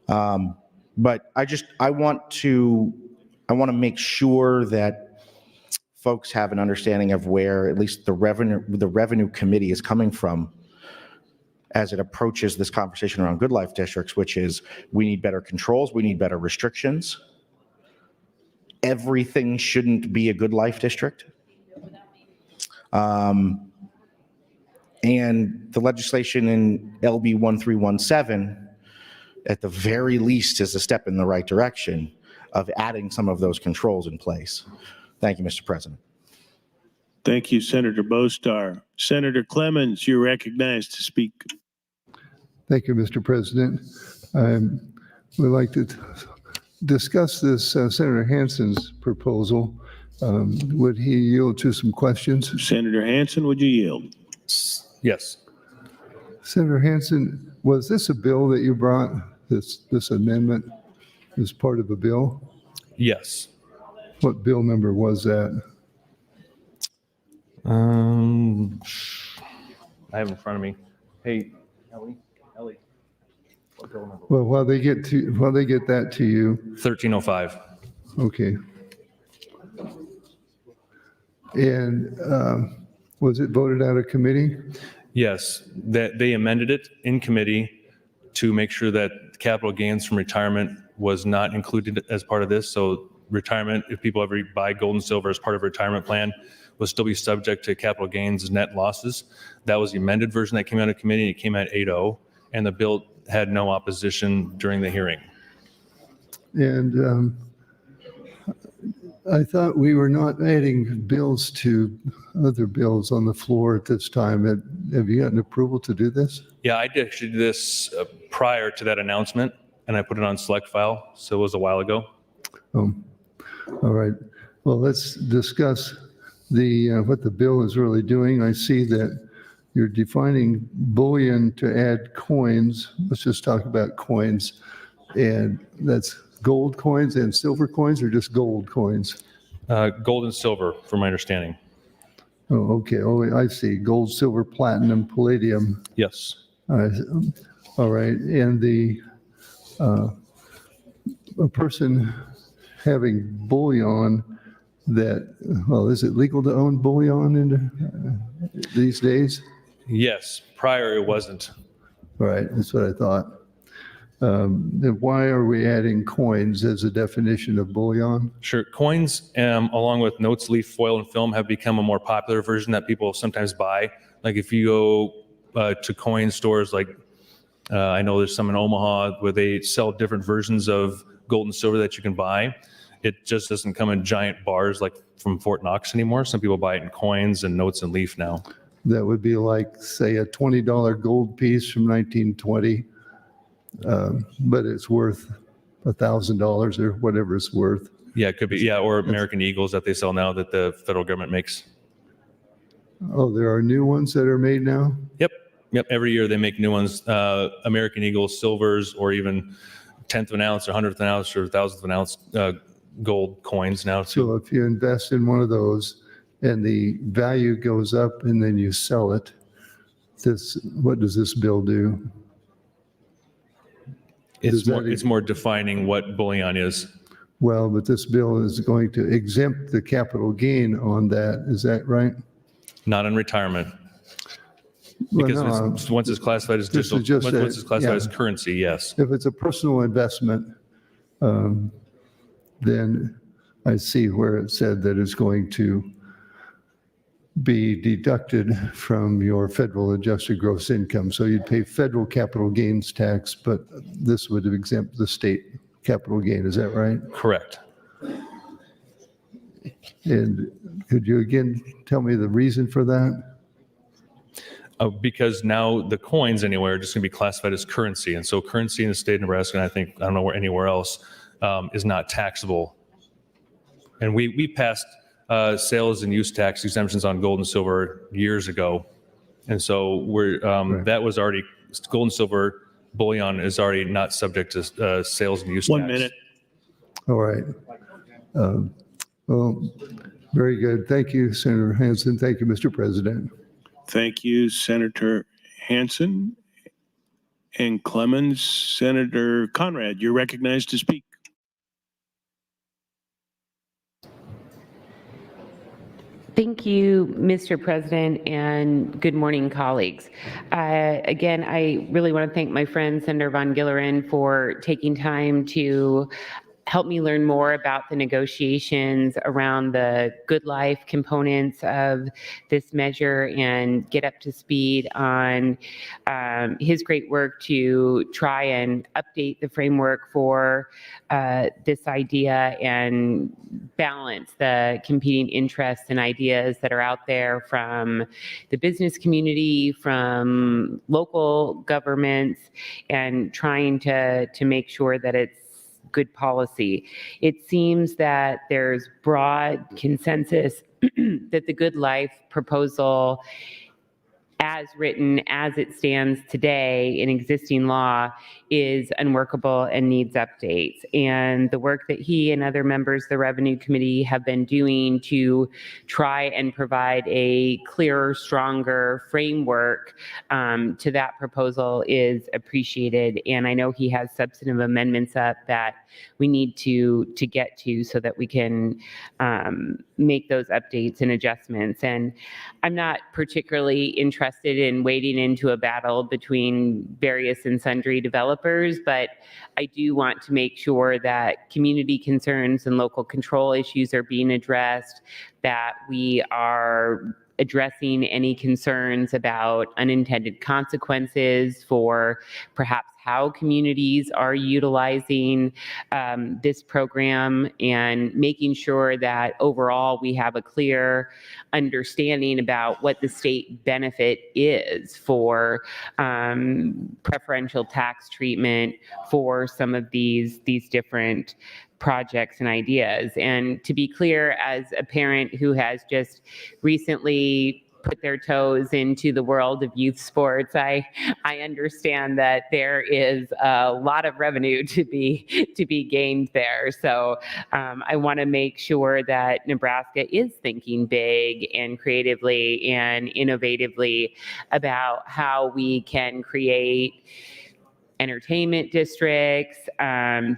Speaker 11: But I want to make sure that folks have an understanding of where at least the revenue committee is coming from as it approaches this conversation around Good Life districts, which is we need better controls, we need better restrictions. Everything shouldn't be a Good Life district. And the legislation in LB 1317, at the very least, is a step in the right direction of adding some of those controls in place. Thank you, Mr. President.
Speaker 1: Thank you, Senator Bostar. Senator Clemens, you're recognized to speak.
Speaker 12: Thank you, Mr. President. I would like to discuss this Senator Hansen's proposal. Would he yield to some questions?
Speaker 1: Senator Hansen, would you yield?
Speaker 10: Yes.
Speaker 12: Senator Hansen, was this a bill that you brought, this amendment, as part of a bill?
Speaker 10: Yes.
Speaker 12: What bill number was that?
Speaker 10: I have it in front of me. Hey, Ellie. What bill number?
Speaker 12: Well, while they get that to you,
Speaker 10: 1305.
Speaker 12: okay. And was it voted out of committee?
Speaker 10: Yes, that they amended it in committee to make sure that capital gains from retirement was not included as part of this. So retirement, if people ever buy gold and silver as part of a retirement plan, will still be subject to capital gains net losses. That was the amended version that came out of committee. It came out 8-0, and the bill had no opposition during the hearing.
Speaker 12: And I thought we were not adding bills to other bills on the floor at this time. Have you gotten approval to do this?
Speaker 10: Yeah, I did actually do this prior to that announcement, and I put it on select file, so it was a while ago.
Speaker 12: All right. Well, let's discuss what the bill is really doing. I see that you're defining bullion to add coins. Let's just talk about coins. And that's gold coins and silver coins, or just gold coins?
Speaker 10: Gold and silver, from my understanding.
Speaker 12: Oh, okay. Oh, I see. Gold, silver, platinum, palladium.
Speaker 10: Yes.
Speaker 12: All right. And a person having bullion that, well, is it legal to own bullion in these days?
Speaker 10: Yes. Prior, it wasn't.
Speaker 12: All right. That's what I thought. Then why are we adding coins as a definition of bullion?
Speaker 10: Sure. Coins, along with notes, leaf, foil, and film, have become a more popular version that people sometimes buy. Like if you go to coin stores, like I know there's some in Omaha where they sell different versions of gold and silver that you can buy. It just doesn't come in giant bars like from Fort Knox anymore. Some people buy it in coins and notes and leaf now.
Speaker 12: That would be like, say, a $20 gold piece from 1920. But it's worth $1,000 or whatever it's worth.
Speaker 10: Yeah, it could be. Yeah, or American Eagles that they sell now that the federal government makes.
Speaker 12: Oh, there are new ones that are made now?
Speaker 10: Yep. Every year they make new ones. American Eagles, silvers, or even 1/10 of an ounce or 100th of an ounce or 1,000th of an ounce gold coins now too.
Speaker 12: So if you invest in one of those and the value goes up and then you sell it, what does this bill do?
Speaker 10: It's more defining what bullion is.
Speaker 12: Well, but this bill is going to exempt the capital gain on that. Is that right?
Speaker 10: Not in retirement.
Speaker 12: Well,
Speaker 10: Because
Speaker 12: no,
Speaker 10: once it's classified as
Speaker 12: this is
Speaker 10: digital,
Speaker 12: just
Speaker 10: once it's classified as currency, yes.
Speaker 12: If it's a personal investment, then I see where it said that it's going to be deducted from your federal adjusted gross income. So you'd pay federal capital gains tax, but this would exempt the state capital gain. Is that right?
Speaker 10: Correct.
Speaker 12: And could you again tell me the reason for that?
Speaker 10: Because now the coins anywhere are just going to be classified as currency. And so currency in the state of Nebraska, and I don't know where anywhere else, is not taxable. And we passed sales and use tax exemptions on gold and silver years ago. And so
Speaker 12: Right.
Speaker 10: that was already, gold and silver bullion is already not subject to sales and use tax.
Speaker 1: 1 minute.
Speaker 12: All right. Well, very good. Thank you, Senator Hansen. Thank you, Mr. President.
Speaker 1: Thank you, Senator Hansen and Clemens. Senator Conrad, you're recognized to speak.
Speaker 9: Thank you, Mr. President, and good morning, colleagues. Again, I really want to thank my friend, Senator Von Gilleren, for taking time to help me learn more about the negotiations around the good life components of this measure and get up to speed on his great work to try and update the framework for this idea and balance the competing interests and ideas that are out there from the business community, from local governments, and trying to make sure that it's good policy. It seems that there's broad consensus that the Good Life proposal, as written, as it stands today in existing law, is unworkable and needs updates. And the work that he and other members of the Revenue Committee have been doing to try and provide a clearer, stronger framework to that proposal is appreciated. And I know he has substantive amendments up that we need to get to so that we can make those updates and adjustments. And I'm not particularly interested in wading into a battle between various and sundry developers, but I do want to make sure that community concerns and local control issues are being addressed, that we are addressing any concerns about unintended consequences for perhaps how communities are utilizing this program, and making sure that overall we have a clear understanding about what the state benefit is for preferential tax treatment for some of these different projects and ideas. And to be clear, as a parent who has just recently put their toes into the world of youth sports, I understand that there is a lot of revenue to be gained there. So I want to make sure that Nebraska is thinking big and creatively and innovatively about how we can create entertainment districts,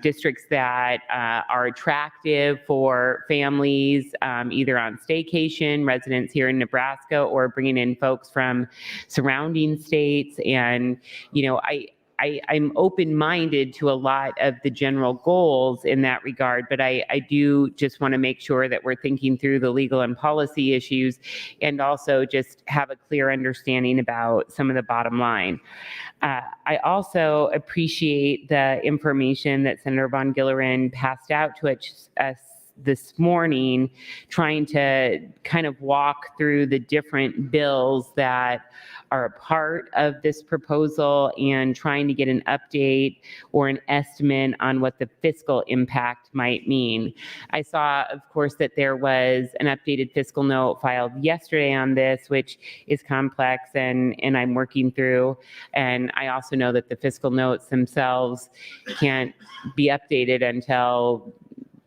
Speaker 9: districts that are attractive for families, either on staycation, residents here in Nebraska, or bringing in folks from surrounding states. And, you know, I'm open-minded to a lot of the general goals in that regard, but I do just want to make sure that we're thinking through the legal and policy issues, and also just have a clear understanding about some of the bottom line. I also appreciate the information that Senator Von Gillerin passed out to us this morning, trying to kind of walk through the different bills that are a part of this proposal and trying to get an update or an estimate on what the fiscal impact might mean. I saw, of course, that there was an updated fiscal note filed yesterday on this, which is complex and I'm working through. And I also know that the fiscal notes themselves can't be updated until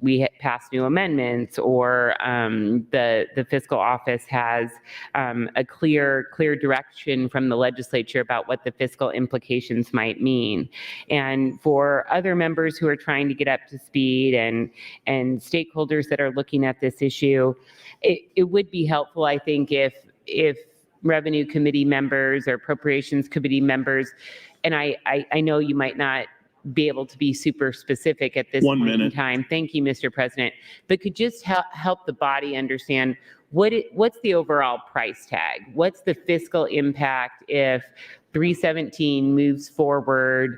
Speaker 9: we pass new amendments, or the fiscal office has a clear direction from the legislature about what the fiscal implications might mean. And for other members who are trying to get up to speed and stakeholders that are looking at this issue, it would be helpful, I think, if Revenue Committee members or Appropriations Committee members, and I know you might not be able to be super specific at this point in time. Thank you, Mr. President. But could just help the body understand what's the overall price tag? What's the fiscal impact if 317 moves forward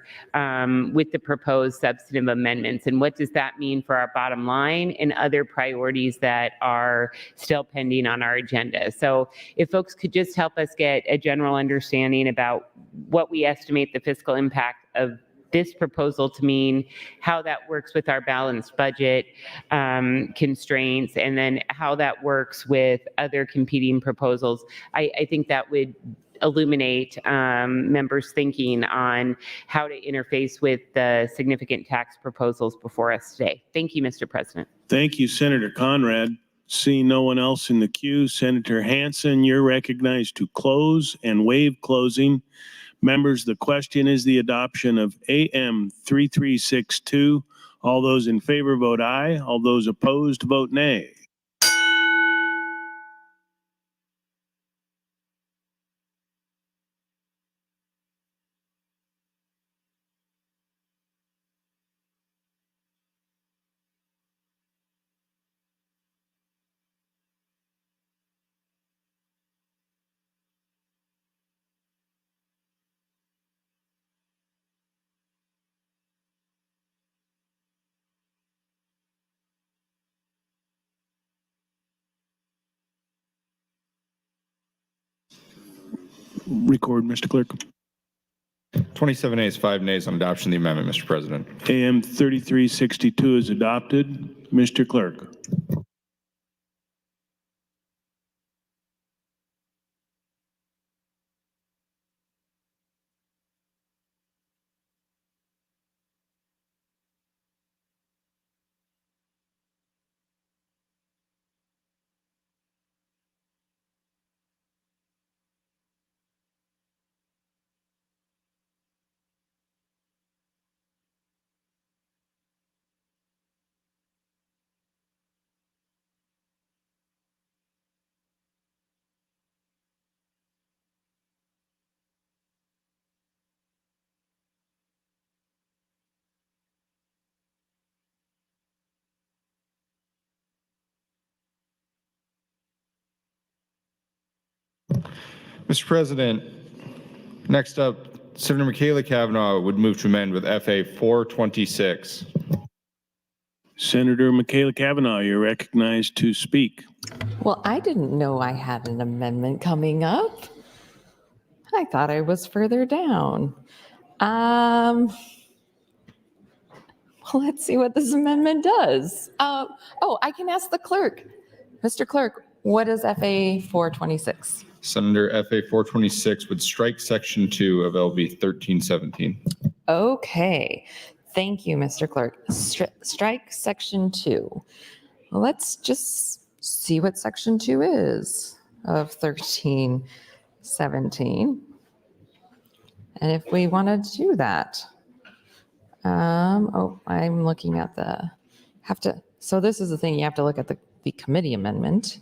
Speaker 9: with the proposed substantive amendments? And what does that mean for our bottom line and other priorities that are still pending on our agenda? So if folks could just help us get a general understanding about what we estimate the fiscal impact of this proposal to mean, how that works with our balanced budget constraints, and then how that works with other competing proposals. I think that would illuminate members' thinking on how to interface with the significant tax proposals before us today. Thank you, Mr. President.
Speaker 1: Thank you, Senator Conrad. Seeing no one else in the queue, Senator Hansen, you're recognized to close and waive closing. Members, the question is the adoption of AM 3362. All those in favor vote aye. All those opposed vote nay. Record, Mr. Clerk.
Speaker 2: 27 ayes, 5 nays on adoption of the amendment, Mr. President.
Speaker 1: AM 3362 is adopted. Mr. Clerk.
Speaker 2: Mr. President, next up, Senator Michaela Cavanaugh would move to amend with FA 426.
Speaker 1: Senator Michaela Cavanaugh, you're recognized to speak.
Speaker 8: Well, I didn't know I had an amendment coming up. I thought I was further down. Well, let's see what this amendment does. Oh, I can ask the clerk. Mr. Clerk, what is FA 426?
Speaker 2: Senator, FA 426 would strike Section 2 of LB 1317.
Speaker 8: Okay. Thank you, Mr. Clerk. Strike Section 2. Well, let's just see what Section 2 is of 1317. And if we want to do that, I'm looking at so this is the thing, you have to look at the committee amendment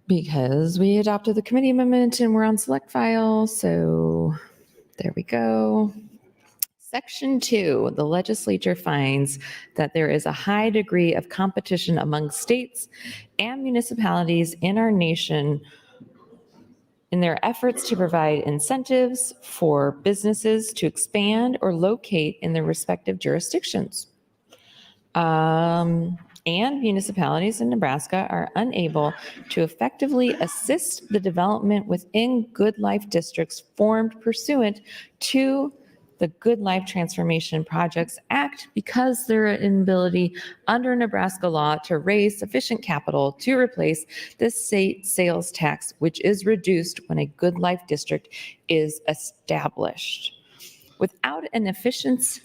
Speaker 8: because we adopted the committee amendment and we're on select file. So there we go. Section 2, the legislature finds that there is a high degree of competition among states and municipalities in our nation in their efforts to provide incentives for businesses to expand or locate in their respective jurisdictions. And municipalities in Nebraska are unable to effectively assist the development within good life districts formed pursuant to the Good Life Transformation Projects Act because their inability under Nebraska law to raise sufficient capital to replace the state sales tax, which is reduced when a good life district is established. Without an efficiency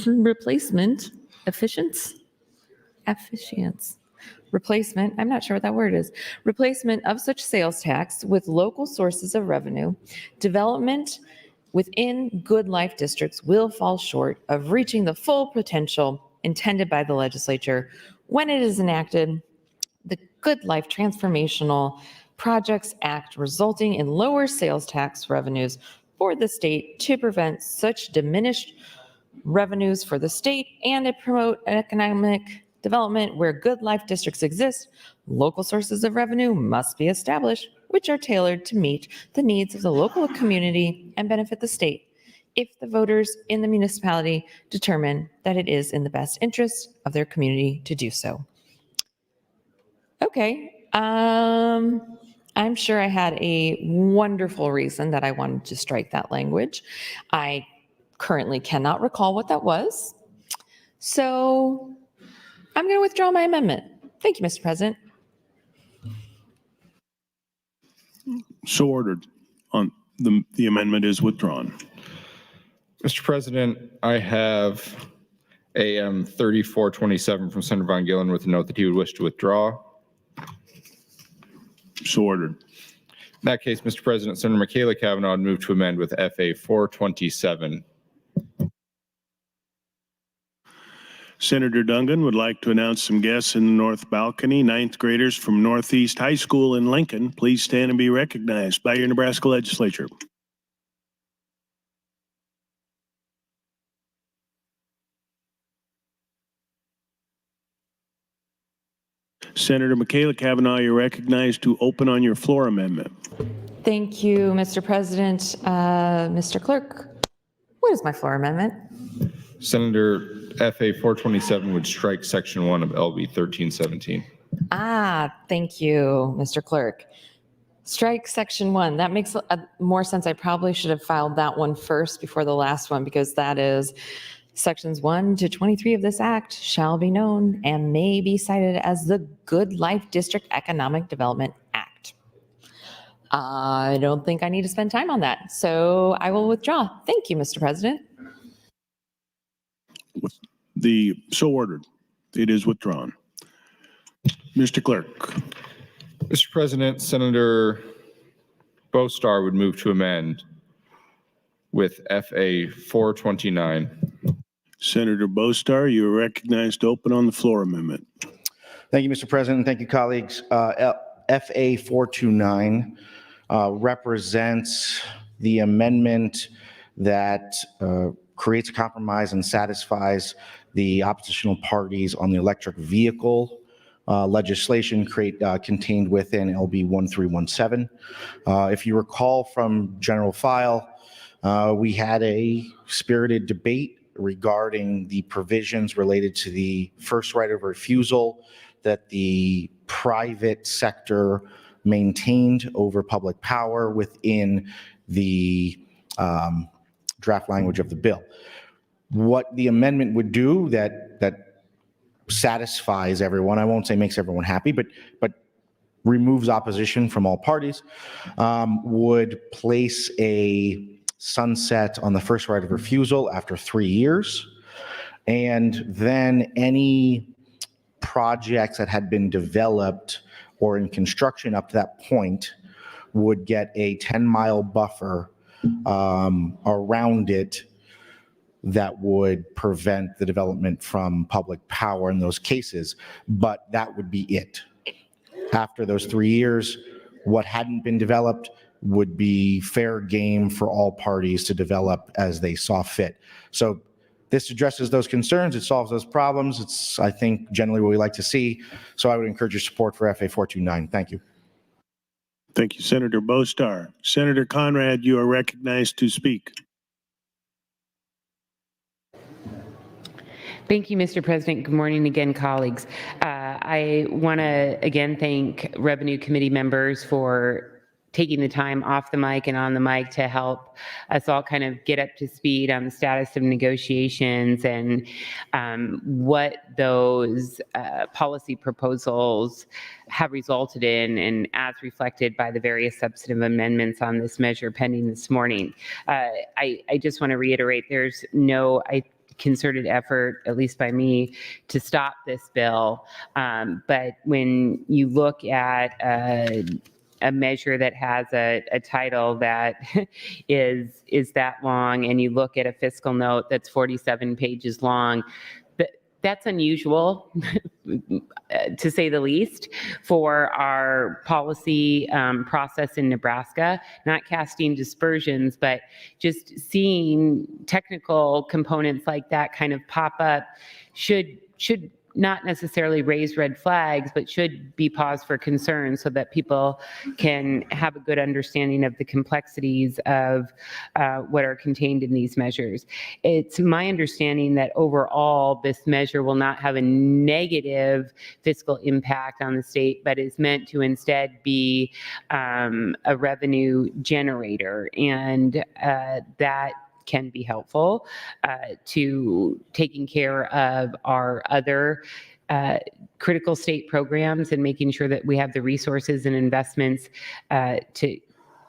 Speaker 8: replacement, replacement, I'm not sure what that word is, replacement of such sales tax with local sources of revenue, development within good life districts will fall short of reaching the full potential intended by the legislature when it is enacted the Good Life Transformational Projects Act, resulting in lower sales tax revenues for the state to prevent such diminished revenues for the state and to promote economic development where good life districts exist. Local sources of revenue must be established, which are tailored to meet the needs of the local community and benefit the state if the voters in the municipality determine that it is in the best interest of their community to do so. Okay, I'm sure I had a wonderful reason that I wanted to strike that language. I currently cannot recall what that was. So I'm going to withdraw my amendment. Thank you, Mr. President.
Speaker 1: So ordered. On the amendment is withdrawn.
Speaker 2: Mr. President, I have AM 3427 from Senator Von Gillen with a note that he would wish to withdraw.
Speaker 1: So ordered.
Speaker 2: In that case, Mr. President, Senator Michaela Cavanaugh would move to amend with FA 427.
Speaker 1: Senator Dungan would like to announce some guests in the north balcony, ninth graders from Northeast High School in Lincoln. Please stand and be recognized by your Nebraska Legislature. Senator Michaela Cavanaugh, you're recognized to open on your floor amendment.
Speaker 8: Thank you, Mr. President. Mr. Clerk, what is my floor amendment?
Speaker 2: Senator, FA 427 would strike Section 1 of LB 1317.
Speaker 8: Thank you, Mr. Clerk. Strike section 1. That makes more sense. I probably should have filed that one first before the last one, because that is sections 1 to 23 of this act shall be known and may be cited as the Good Life District Economic Development Act. I don't think I need to spend time on that, so I will withdraw. Thank you, Mr. President.
Speaker 1: So ordered. It is withdrawn. Mr. Clerk.
Speaker 2: Mr. President, Senator Bostar would move to amend with FA 429.
Speaker 1: Senator Bostar, you are recognized to open on the floor amendment.
Speaker 11: Thank you, Mr. President. Thank you, colleagues. FA 429 represents the amendment that creates a compromise and satisfies the oppositional parties on the electric vehicle legislation contained within LB 1317. If you recall from general file, we had a spirited debate regarding the provisions related to the first right of refusal that the private sector maintained over public power within the draft language of the bill. What the amendment would do that satisfies everyone, I won't say makes everyone happy, but removes opposition from all parties, would place a sunset on the first right of refusal after 3 years, and then any projects that had been developed or in construction up to that point would get a 10-mile buffer around it that would prevent the development from public power in those cases, but that would be it. After those 3 years, what hadn't been developed would be fair game for all parties to develop as they saw fit. So this addresses those concerns. It solves those problems. It's, I think, generally what we like to see. So I would encourage your support for FA 429. Thank you.
Speaker 1: Thank you, Senator Bostar. Senator Conrad, you are recognized to speak.
Speaker 9: Thank you, Mr. President. Good morning again, colleagues. I want to again thank Revenue Committee members for taking the time off the mic and on the mic to help us all kind of get up to speed on the status of negotiations and what those policy proposals have resulted in, and as reflected by the various substantive amendments on this measure pending this morning. I just want to reiterate, there's no concerted effort, at least by me, to stop this bill. But when you look at a measure that has a title that is that long, and you look at a fiscal note that's 47 pages long, that's unusual, to say the least, for our policy process in Nebraska. Not casting dispersions, but just seeing technical components like that kind of pop up should not necessarily raise red flags, but should be pause for concern so that people can have a good understanding of the complexities of what are contained in these measures. It's my understanding that overall this measure will not have a negative fiscal impact on the state, but is meant to instead be a revenue generator, and that can be helpful to taking care of our other critical state programs and making sure that we have the resources and investments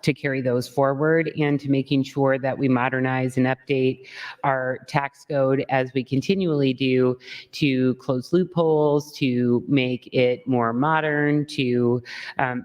Speaker 9: to carry those forward, and to making sure that we modernize and update our tax code as we continually do, to close loopholes, to make it more modern, to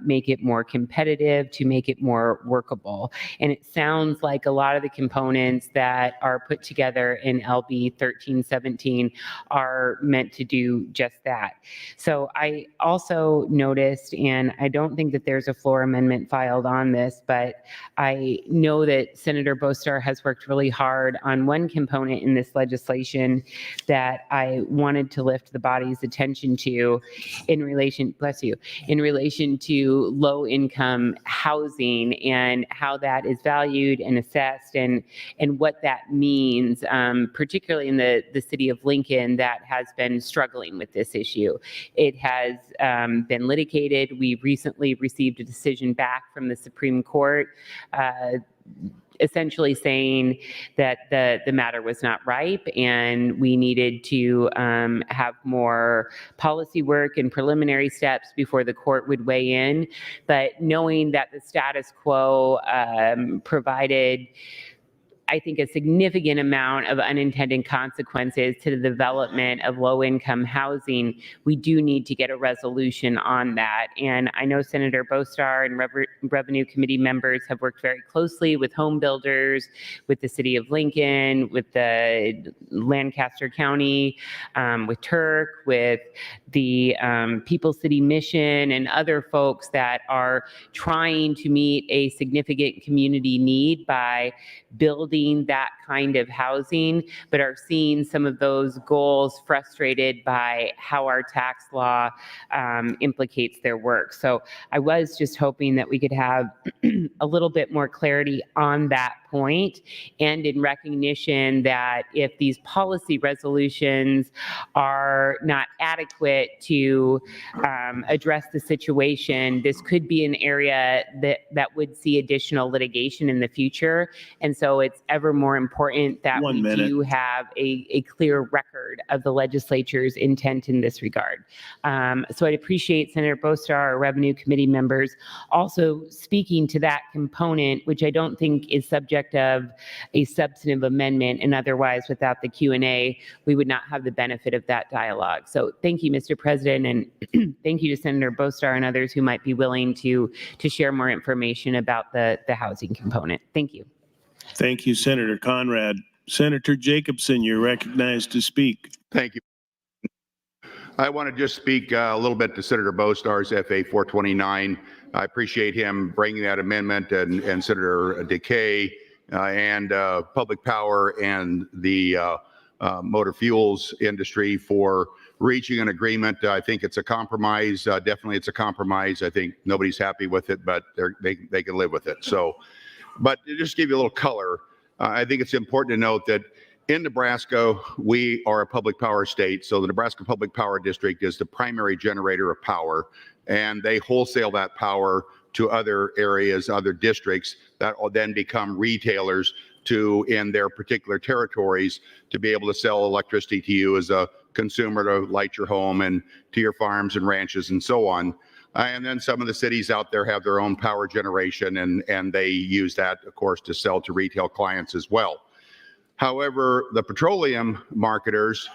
Speaker 9: make it more competitive, to make it more workable. And it sounds like a lot of the components that are put together in LB 1317 are meant to do just that. So I also noticed, and I don't think that there's a floor amendment filed on this, but I know that Senator Bostar has worked really hard on one component in this legislation that I wanted to lift the body's attention to in relation, bless you, in relation to low-income housing and how that is valued and assessed and what that means, particularly in the city of Lincoln that has been struggling with this issue. It has been litigated. We recently received a decision back from the Supreme Court essentially saying that the matter was not ripe and we needed to have more policy work and preliminary steps before the court would weigh in. But knowing that the status quo provided, I think, a significant amount of unintended consequences to the development of low-income housing, we do need to get a resolution on that. And I know Senator Bostar and Revenue Committee members have worked very closely with home builders, with the City of Lincoln, with the Lancaster County, with Turk, with the People City Mission, and other folks that are trying to meet a significant community need by building that kind of housing, but are seeing some of those goals frustrated by how our tax law implicates their work. So I was just hoping that we could have a little bit more clarity on that point, and in recognition that if these policy resolutions are not adequate to address the situation, this could be an area that would see additional litigation in the future. And so it's ever more important that we do have a clear record of the legislature's intent in this regard. So I'd appreciate Senator Bostar, our Revenue Committee members, also speaking to that component, which I don't think is subject of a substantive amendment, and otherwise without the Q&A, we would not have the benefit of that dialogue. So thank you, Mr. President, and thank you to Senator Bostar and others who might be willing to share more information about the housing component. Thank you.
Speaker 1: Thank you, Senator Conrad. Senator Jacobson, you're recognized to speak.
Speaker 13: Thank you. I want to just speak a little bit to Senator Bostar's FA 429. I appreciate him bringing that amendment, and Senator Decay and Public Power and the motor fuels industry for reaching an agreement. I think it's a compromise. Definitely it's a compromise. I think nobody's happy with it, but they can live with it. So, but to just give you a little color, I think it's important to note that in Nebraska, we are a public power state. So the Nebraska Public Power District is the primary generator of power, and they wholesale that power to other areas, other districts that will then become retailers to, in their particular territories, to be able to sell electricity to you as a consumer to light your home and to your farms and ranches and so on. And then some of the cities out there have their own power generation, and they use that, of course, to sell to retail clients as well. However, the petroleum marketers,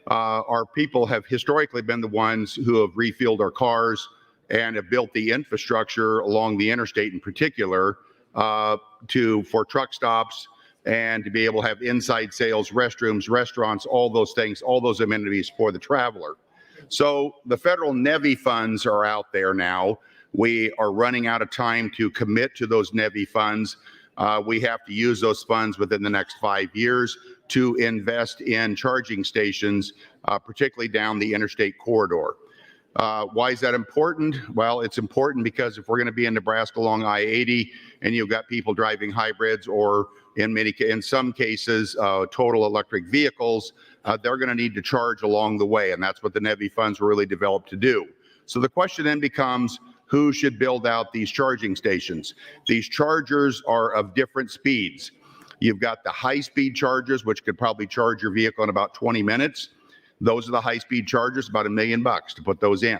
Speaker 13: our people have historically been the ones who have refueled our cars and have built the infrastructure along the interstate in particular for truck stops and to be able to have inside sales, restrooms, restaurants, all those things, all those amenities for the traveler. So the federal NEVI funds are out there now. We are running out of time to commit to those NEVI funds. We have to use those funds within the next 5 years to invest in charging stations, particularly down the interstate corridor. Why is that important? Well, it's important because if we're going to be in Nebraska along I-80 and you've got people driving hybrids or in some cases total electric vehicles, they're going to need to charge along the way, and that's what the NEVI funds were really developed to do. So the question then becomes, who should build out these charging stations? These chargers are of different speeds. You've got the high-speed chargers, which could probably charge your vehicle in about 20 minutes. Those are the high-speed chargers, about $1 million to put those in.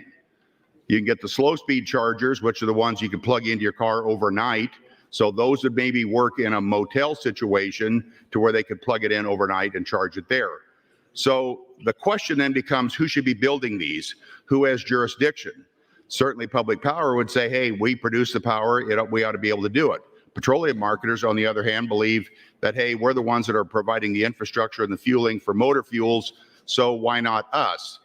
Speaker 13: You can get the slow-speed chargers, which are the ones you can plug into your car overnight. So those would maybe work in a motel situation to where they could plug it in overnight and charge it there. So the question then becomes, who should be building these? Who has jurisdiction? Certainly Public Power would say, hey, we produce the power, we ought to be able to do it. Petroleum marketers, on the other hand, believe that, hey, we're the ones that are providing the infrastructure and the fueling for motor fuels, so why not us?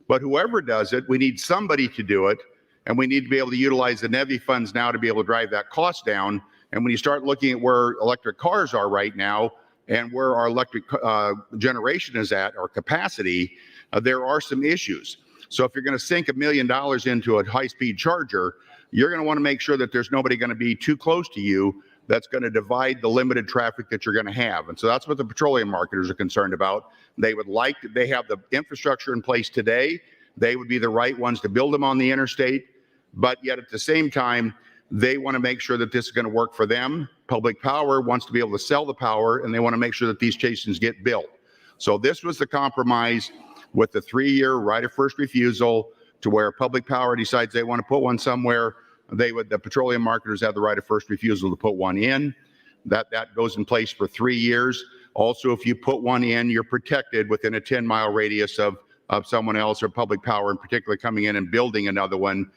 Speaker 13: But whoever does it, we need somebody to do it, and we need to be able to utilize the NEVI funds now to be able to drive that cost down. And when you start looking at where electric cars are right now and where our electric generation is at, or capacity, there are some issues. So if you're going to sink $1 million into a high-speed charger, you're going to want to make sure that there's nobody going to be too close to you that's going to divide the limited traffic that you're going to have. And so that's what the petroleum marketers are concerned about. They would like to, they have the infrastructure in place today. They would be the right ones to build them on the interstate. But yet at the same time, they want to make sure that this is going to work for them. Public Power wants to be able to sell the power, and they want to make sure that these stations get built. So this was the compromise with the 3-year right of first refusal, to where Public Power decides they want to put one somewhere, the petroleum marketers have the right of first refusal to put one in. That goes in place for 3 years. Also, if you put one in, you're protected within a 10-mile radius of someone else, or Public Power in particular, coming in and building another one,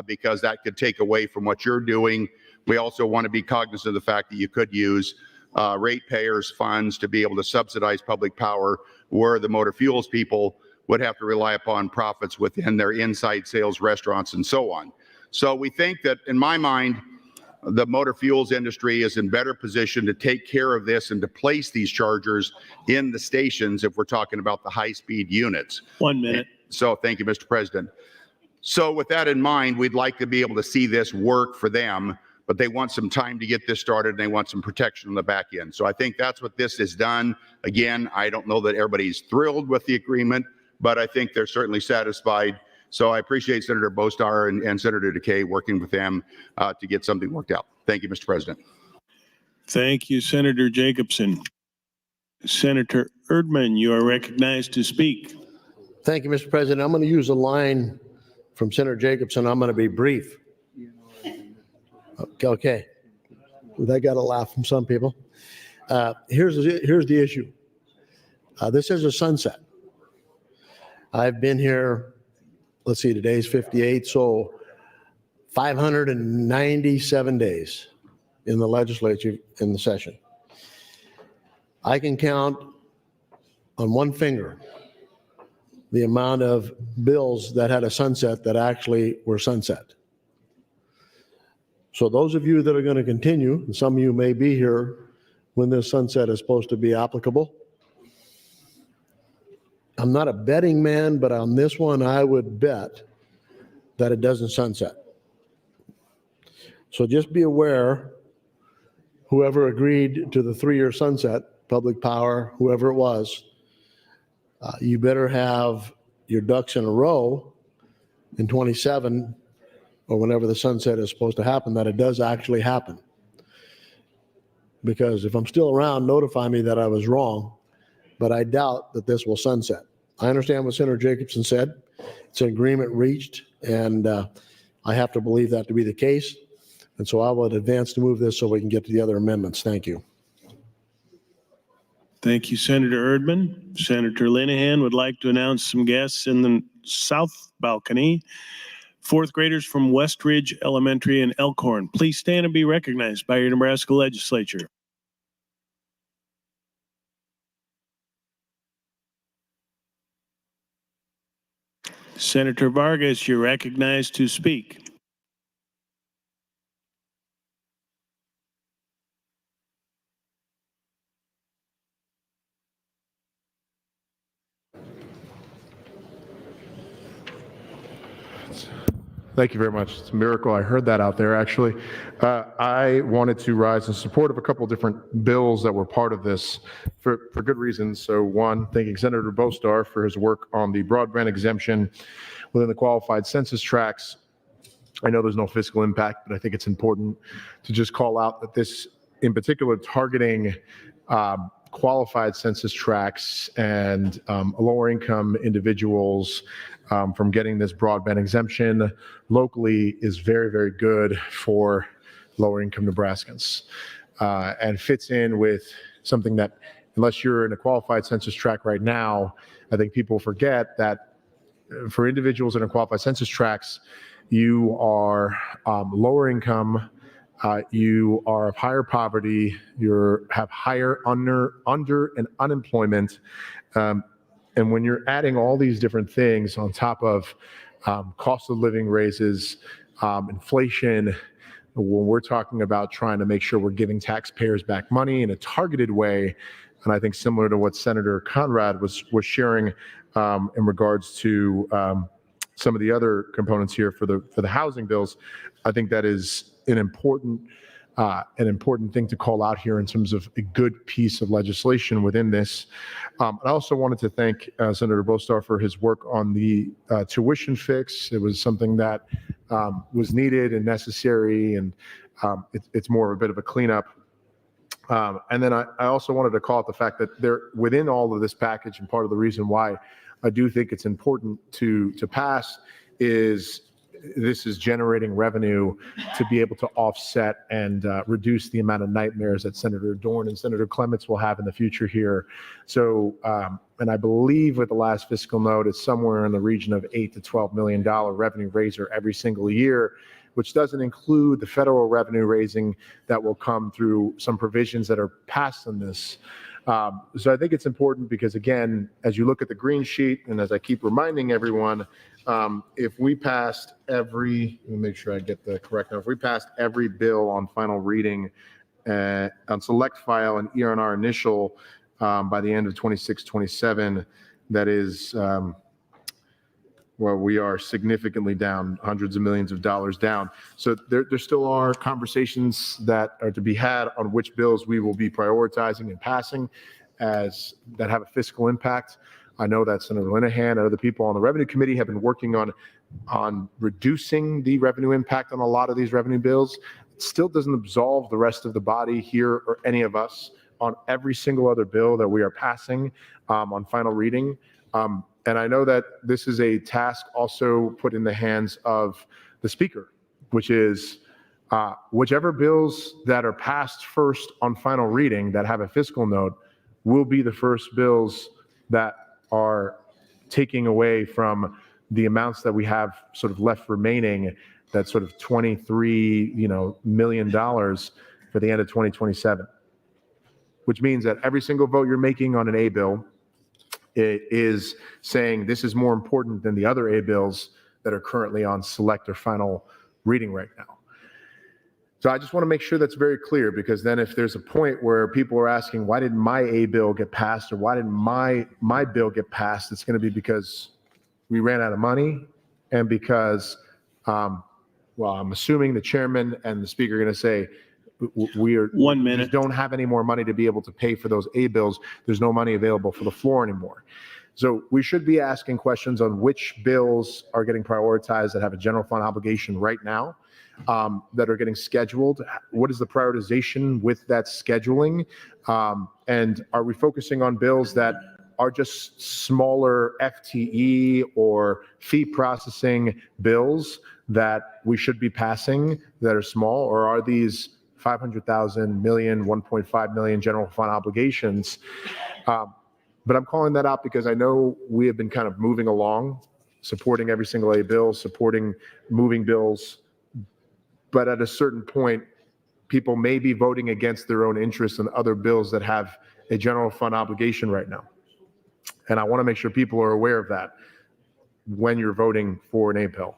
Speaker 13: because that could take away from what you're doing. We also want to be cognizant of the fact that you could use ratepayers' funds to be able to subsidize Public Power, where the motor fuels people would have to rely upon profits within their inside sales restaurants and so on. So we think that, in my mind, the motor fuels industry is in better position to take care of this and to place these chargers in the stations if we're talking about the high-speed units.
Speaker 1: 1 minute.
Speaker 13: So thank you, Mr. President. So with that in mind, we'd like to be able to see this work for them, but they want some time to get this started, and they want some protection on the back end. So I think that's what this has done. Again, I don't know that everybody's thrilled with the agreement, but I think they're certainly satisfied. So I appreciate Senator Bostar and Senator Decay working with them to get something worked out. Thank you, Mr. President.
Speaker 1: Thank you, Senator Jacobson. Senator Erdman, you are recognized to speak.
Speaker 4: Thank you, Mr. President. I'm going to use a line from Senator Jacobson. I'm going to be brief. Okay. That got a laugh from some people. Here's the issue. This is a sunset. I've been here, let's see, today's 58, so 597 days in the legislature in the session. I can count on one finger the amount of bills that had a sunset that actually were sunset. So those of you that are going to continue, and some of you may be here when this sunset is supposed to be applicable, I'm not a betting man, but on this one, I would bet that it doesn't sunset. So just be aware, whoever agreed to the 3-year sunset, Public Power, whoever it was, you better have your ducks in a row in 27, or whenever the sunset is supposed to happen, that it does actually happen. Because if I'm still around, notify me that I was wrong, but I doubt that this will sunset. I understand what Senator Jacobson said. It's an agreement reached, and I have to believe that to be the case. And so I will advance to move this so we can get to the other amendments. Thank you.
Speaker 1: Thank you, Senator Erdman. Senator Linehan would like to announce some guests in the south balcony. 4th graders from West Ridge Elementary in Elkhorn. Please stand and be recognized by your Nebraska Legislature. Senator Vargas, you're recognized to speak.
Speaker 14: Thank you very much. It's a miracle I heard that out there, actually. I wanted to rise in support of a couple of different bills that were part of this for good reasons. So one, thanking Senator Bostar for his work on the broadband exemption within the qualified census tracts. I know there's no fiscal impact, but I think it's important to just call out that this, in particular, targeting qualified census tracts and lower income individuals from getting this broadband exemption locally is very, very good for lower income Nebraskans, and fits in with something that, unless you're in a qualified census tract right now, I think people forget that for individuals in a qualified census tracts, you are lower income, you are of higher poverty, you have higher under and unemployment. And when you're adding all these different things on top of cost of living raises, inflation, when we're talking about trying to make sure we're giving taxpayers back money in a targeted way, and I think similar to what Senator Conrad was sharing in regards to some of the other components here for the housing bills, I think that is an important thing to call out here in terms of a good piece of legislation within this. I also wanted to thank Senator Bostar for his work on the tuition fix. It was something that was needed and necessary, and it's more of a bit of a cleanup. And then I also wanted to call out the fact that within all of this package, and part of the reason why I do think it's important to pass is this is generating revenue to be able to offset and reduce the amount of nightmares that Senator Dorn and Senator Clements will have in the future here. So, and I believe with the last fiscal note, it's somewhere in the region of $8 to $12 million revenue raiser every single year, which doesn't include the federal revenue raising that will come through some provisions that are passed in this. So I think it's important because, again, as you look at the green sheet, and as I keep reminding everyone, if we passed let me make sure I get the correct number, if we passed every bill on final reading on select file and ER&R initial by the end of 26-27, that is, well, we are significantly down, hundreds of millions of dollars down. So there still are conversations that are to be had on which bills we will be prioritizing and passing that have a fiscal impact. I know that Senator Linehan and other people on the Revenue Committee have been working on reducing the revenue impact on a lot of these revenue bills. It still doesn't absolve the rest of the body here or any of us on every single other bill that we are passing on final reading. And I know that this is a task also put in the hands of the Speaker, which is whichever bills that are passed first on final reading that have a fiscal note will be the first bills that are taking away from the amounts that we have sort of left remaining, that sort of $23 million for the end of 2027, which means that every single vote you're making on an A bill is saying this is more important than the other A bills that are currently on select or final reading right now. So I just want to make sure that's very clear, because then if there's a point where people are asking, why did my A bill get passed, or why did my bill get passed, it's going to be because we ran out of money, and because, well, I'm assuming the chairman and the speaker are going to say, we just don't have any more money to be able to pay for those A bills. There's no money available for the floor anymore. So we should be asking questions on which bills are getting prioritized that have a general fund obligation right now, that are getting scheduled. What is the prioritization with that scheduling? And are we focusing on bills that are just smaller FTE or fee processing bills that we should be passing that are small, or are these 500,000, million, 1.5 million general fund obligations? But I'm calling that out because I know we have been kind of moving along, supporting every single A bill, supporting moving bills. But at a certain point, people may be voting against their own interests in other bills that have a general fund obligation right now. And I want to make sure people are aware of that when you're voting for an A bill.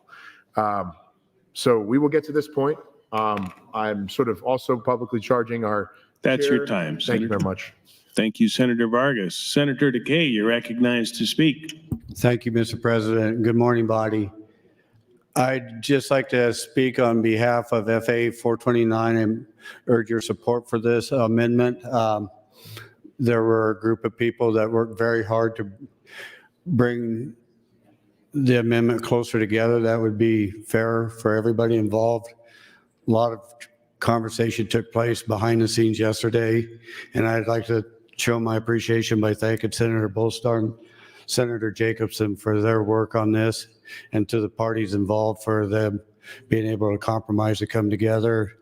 Speaker 14: So we will get to this point. I'm sort of also publicly charging our
Speaker 1: That's
Speaker 14: chair.
Speaker 1: your time,
Speaker 14: Thank
Speaker 1: Senator.
Speaker 14: you very much.
Speaker 1: Thank you, Senator Vargas. Senator Takei, you're recognized to speak.
Speaker 15: Thank you, Mr. President. Good morning, body. I'd just like to speak on behalf of FA 429 and urge your support for this amendment. There were a group of people that worked very hard to bring the amendment closer together. That would be fair for everybody involved. A lot of conversation took place behind the scenes yesterday, and I'd like to show my appreciation by thanking Senator Bostar and Senator Jacobson for their work on this, and to the parties involved for them being able to compromise to come together.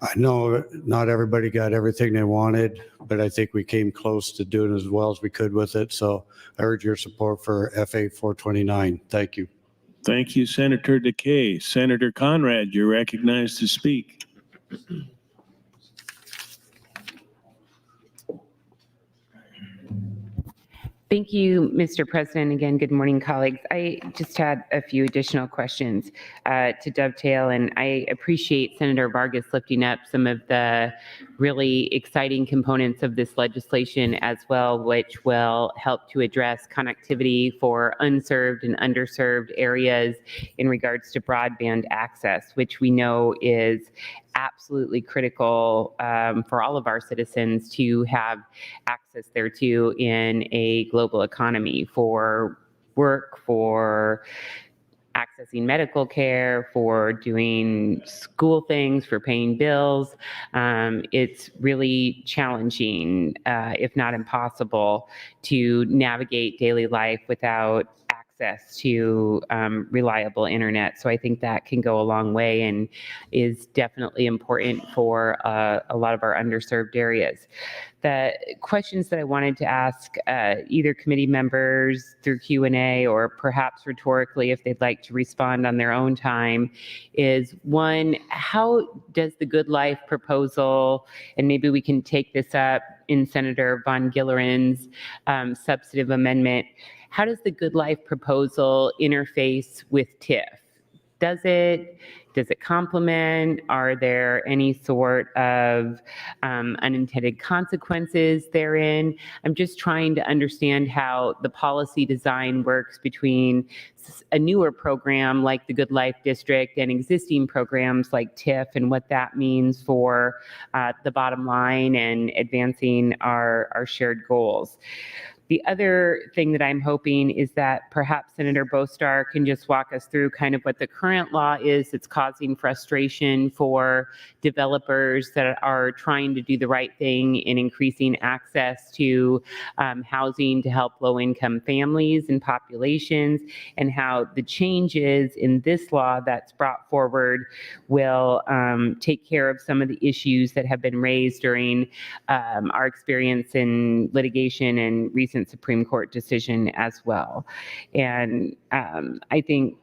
Speaker 15: I know not everybody got everything they wanted, but I think we came close to doing as well as we could with it. So I urge your support for FA 429. Thank you.
Speaker 1: Thank you, Senator Takei. Senator Conrad, you're recognized to speak.
Speaker 9: Thank you, Mr. President. Again, good morning, colleagues. I just had a few additional questions to dovetail, and I appreciate Senator Vargas lifting up some of the really exciting components of this legislation as well, which will help to address connectivity for unserved and underserved areas in regards to broadband access, which we know is absolutely critical for all of our citizens to have access thereto in a global economy for work, for accessing medical care, for doing school things, for paying bills. It's really challenging, if not impossible, to navigate daily life without access to reliable internet. So I think that can go a long way and is definitely important for a lot of our underserved areas. The questions that I wanted to ask either committee members through Q&A or perhaps rhetorically if they'd like to respond on their own time is, one, how does the Good Life proposal, and maybe we can take this up in Senator Von Gilleren's substantive amendment, how does the Good Life proposal interface with TIF? Does it complement? Are there any sort of unintended consequences therein? I'm just trying to understand how the policy design works between a newer program like the Good Life District and existing programs like TIF, and what that means for the bottom line and advancing our shared goals. The other thing that I'm hoping is that perhaps Senator Bostar can just walk us through kind of what the current law is that's causing frustration for developers that are trying to do the right thing in increasing access to housing to help low-income families and populations, and how the changes in this law that's brought forward will take care of some of the issues that have been raised during our experience in litigation and recent Supreme Court decision as well. And I think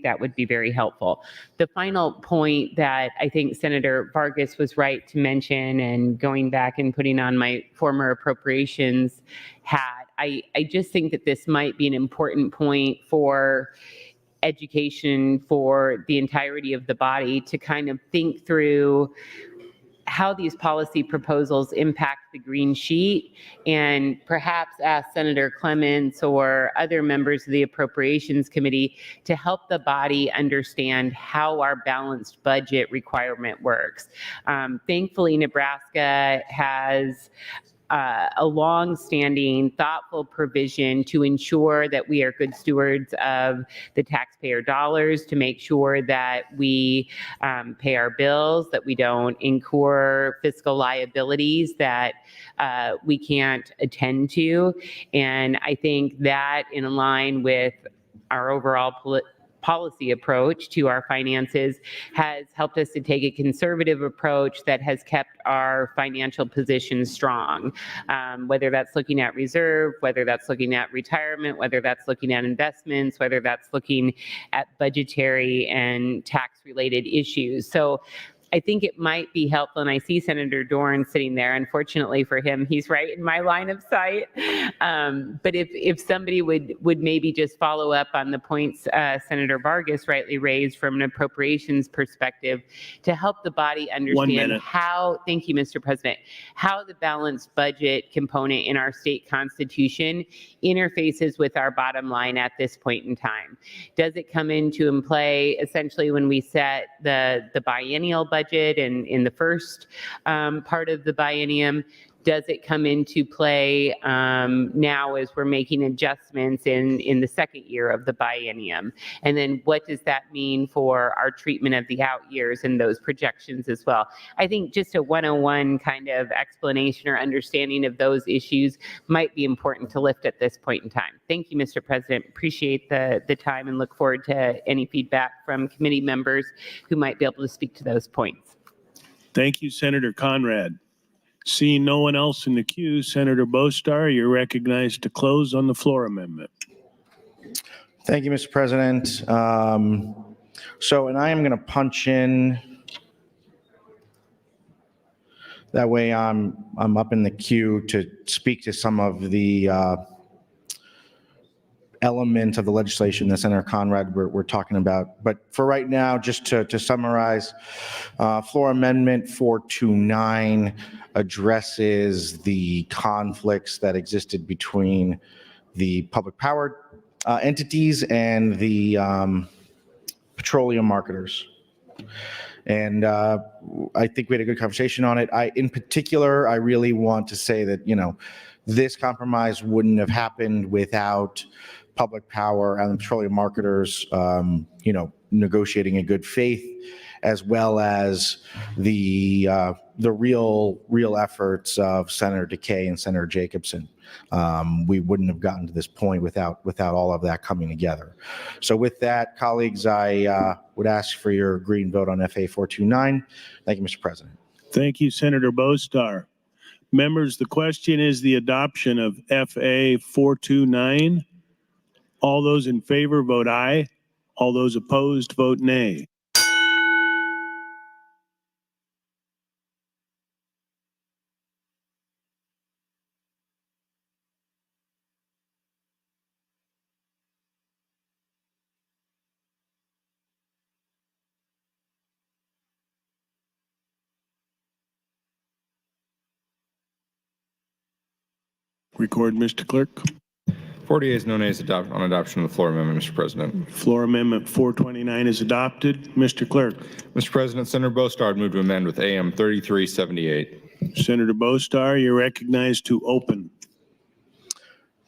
Speaker 9: that would be very helpful. The final point that I think Senator Vargas was right to mention, and going back and putting on my former appropriations hat, I just think that this might be an important point for education for the entirety of the body to kind of think through how these policy proposals impact the green sheet, and perhaps ask Senator Clements or other members of the Appropriations Committee to help the body understand how our balanced budget requirement works. Thankfully, Nebraska has a long-standing, thoughtful provision to ensure that we are good stewards of the taxpayer dollars, to make sure that we pay our bills, that we don't incur fiscal liabilities that we can't attend to. And I think that, in line with our overall policy approach to our finances, has helped us to take a conservative approach that has kept our financial position strong, whether that's looking at reserve, whether that's looking at retirement, whether that's looking at investments, whether that's looking at budgetary and tax-related issues. So I think it might be helpful, and I see Senator Dorn sitting there. Unfortunately for him, he's right in my line of sight. But if somebody would maybe just follow up on the points Senator Vargas rightly raised from an appropriations perspective, to help the body understand how, thank you, Mr. President, how the balanced budget component in our state constitution interfaces with our bottom line at this point in time. Does it come into play essentially when we set the biennial budget and in the first part of the biennium? Does it come into play now as we're making adjustments in the second year of the biennium? And then what does that mean for our treatment of the out years and those projections as well? I think just a 101 kind of explanation or understanding of those issues might be important to lift at this point in time. Thank you, Mr. President. Appreciate the time and look forward to any feedback from committee members who might be able to speak to those points.
Speaker 1: Thank you, Senator Conrad. Seeing no one else in the queue, Senator Bostar, you're recognized to close on the floor amendment.
Speaker 11: Thank you, Mr. President. And I am going to punch in. That way I'm up in the queue to speak to some of the element of the legislation that Senator Conrad we're talking about. But for right now, just to summarize, floor amendment 429 addresses the conflicts that existed between the public power entities and the petroleum marketers. And I think we had a good conversation on it. In particular, I really want to say that, this compromise wouldn't have happened without public power and the petroleum marketers, negotiating in good faith, as well as the real efforts of Senator Decay and Senator Jacobson. We wouldn't have gotten to this point without all of that coming together. So with that, colleagues, I would ask for your green vote on FA 429. Thank you, Mr. President.
Speaker 1: Thank you, Senator Bostar. Members, the question is the adoption of FA 429. All those in favor vote aye. All those opposed vote nay. Record, Mr. Clerk.
Speaker 2: 40 yeas, no nays on adoption of the floor amendment, Mr. President.
Speaker 1: Floor Amendment 429 is adopted. Mr. Clerk.
Speaker 2: Mr. President, Senator Bostar moved to amend with AM 3378.
Speaker 1: Senator Bostar, you're recognized to open.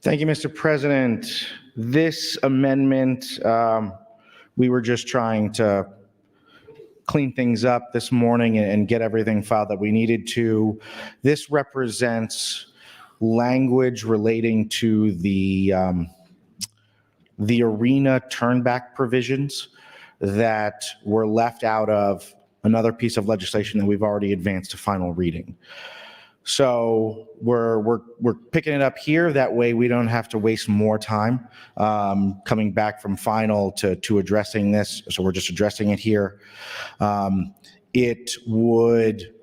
Speaker 11: Thank you, Mr. President. This amendment, we were just trying to clean things up this morning and get everything filed that we needed to. This represents language relating to the arena turnback provisions that were left out of another piece of legislation that we've already advanced to final reading. So we're picking it up here. That way we don't have to waste more time coming back from final to addressing this. So we're just addressing it here. It would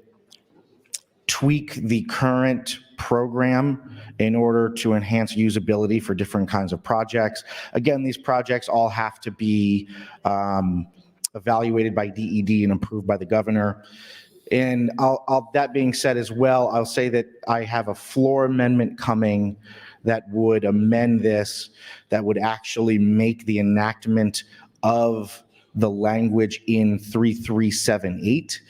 Speaker 11: tweak the current program in order to enhance usability for different kinds of projects. Again, these projects all have to be evaluated by DED and approved by the governor. And that being said as well, I'll say that I have a floor amendment coming that would amend this, that would actually make the enactment of the language in 3378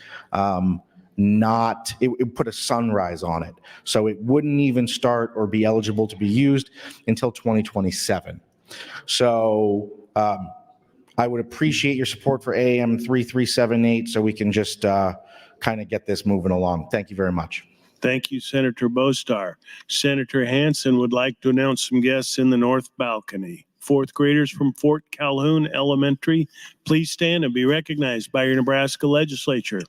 Speaker 11: it would put a sunrise on it. So it wouldn't even start or be eligible to be used until 2027. So I would appreciate your support for AM 3378 so we can just kind of get this moving along. Thank you very much.
Speaker 1: Thank you, Senator Bostar. Senator Hansen would like to announce some guests in the north balcony. Fourth graders from Fort Calhoun Elementary, please stand and be recognized by your Nebraska Legislature.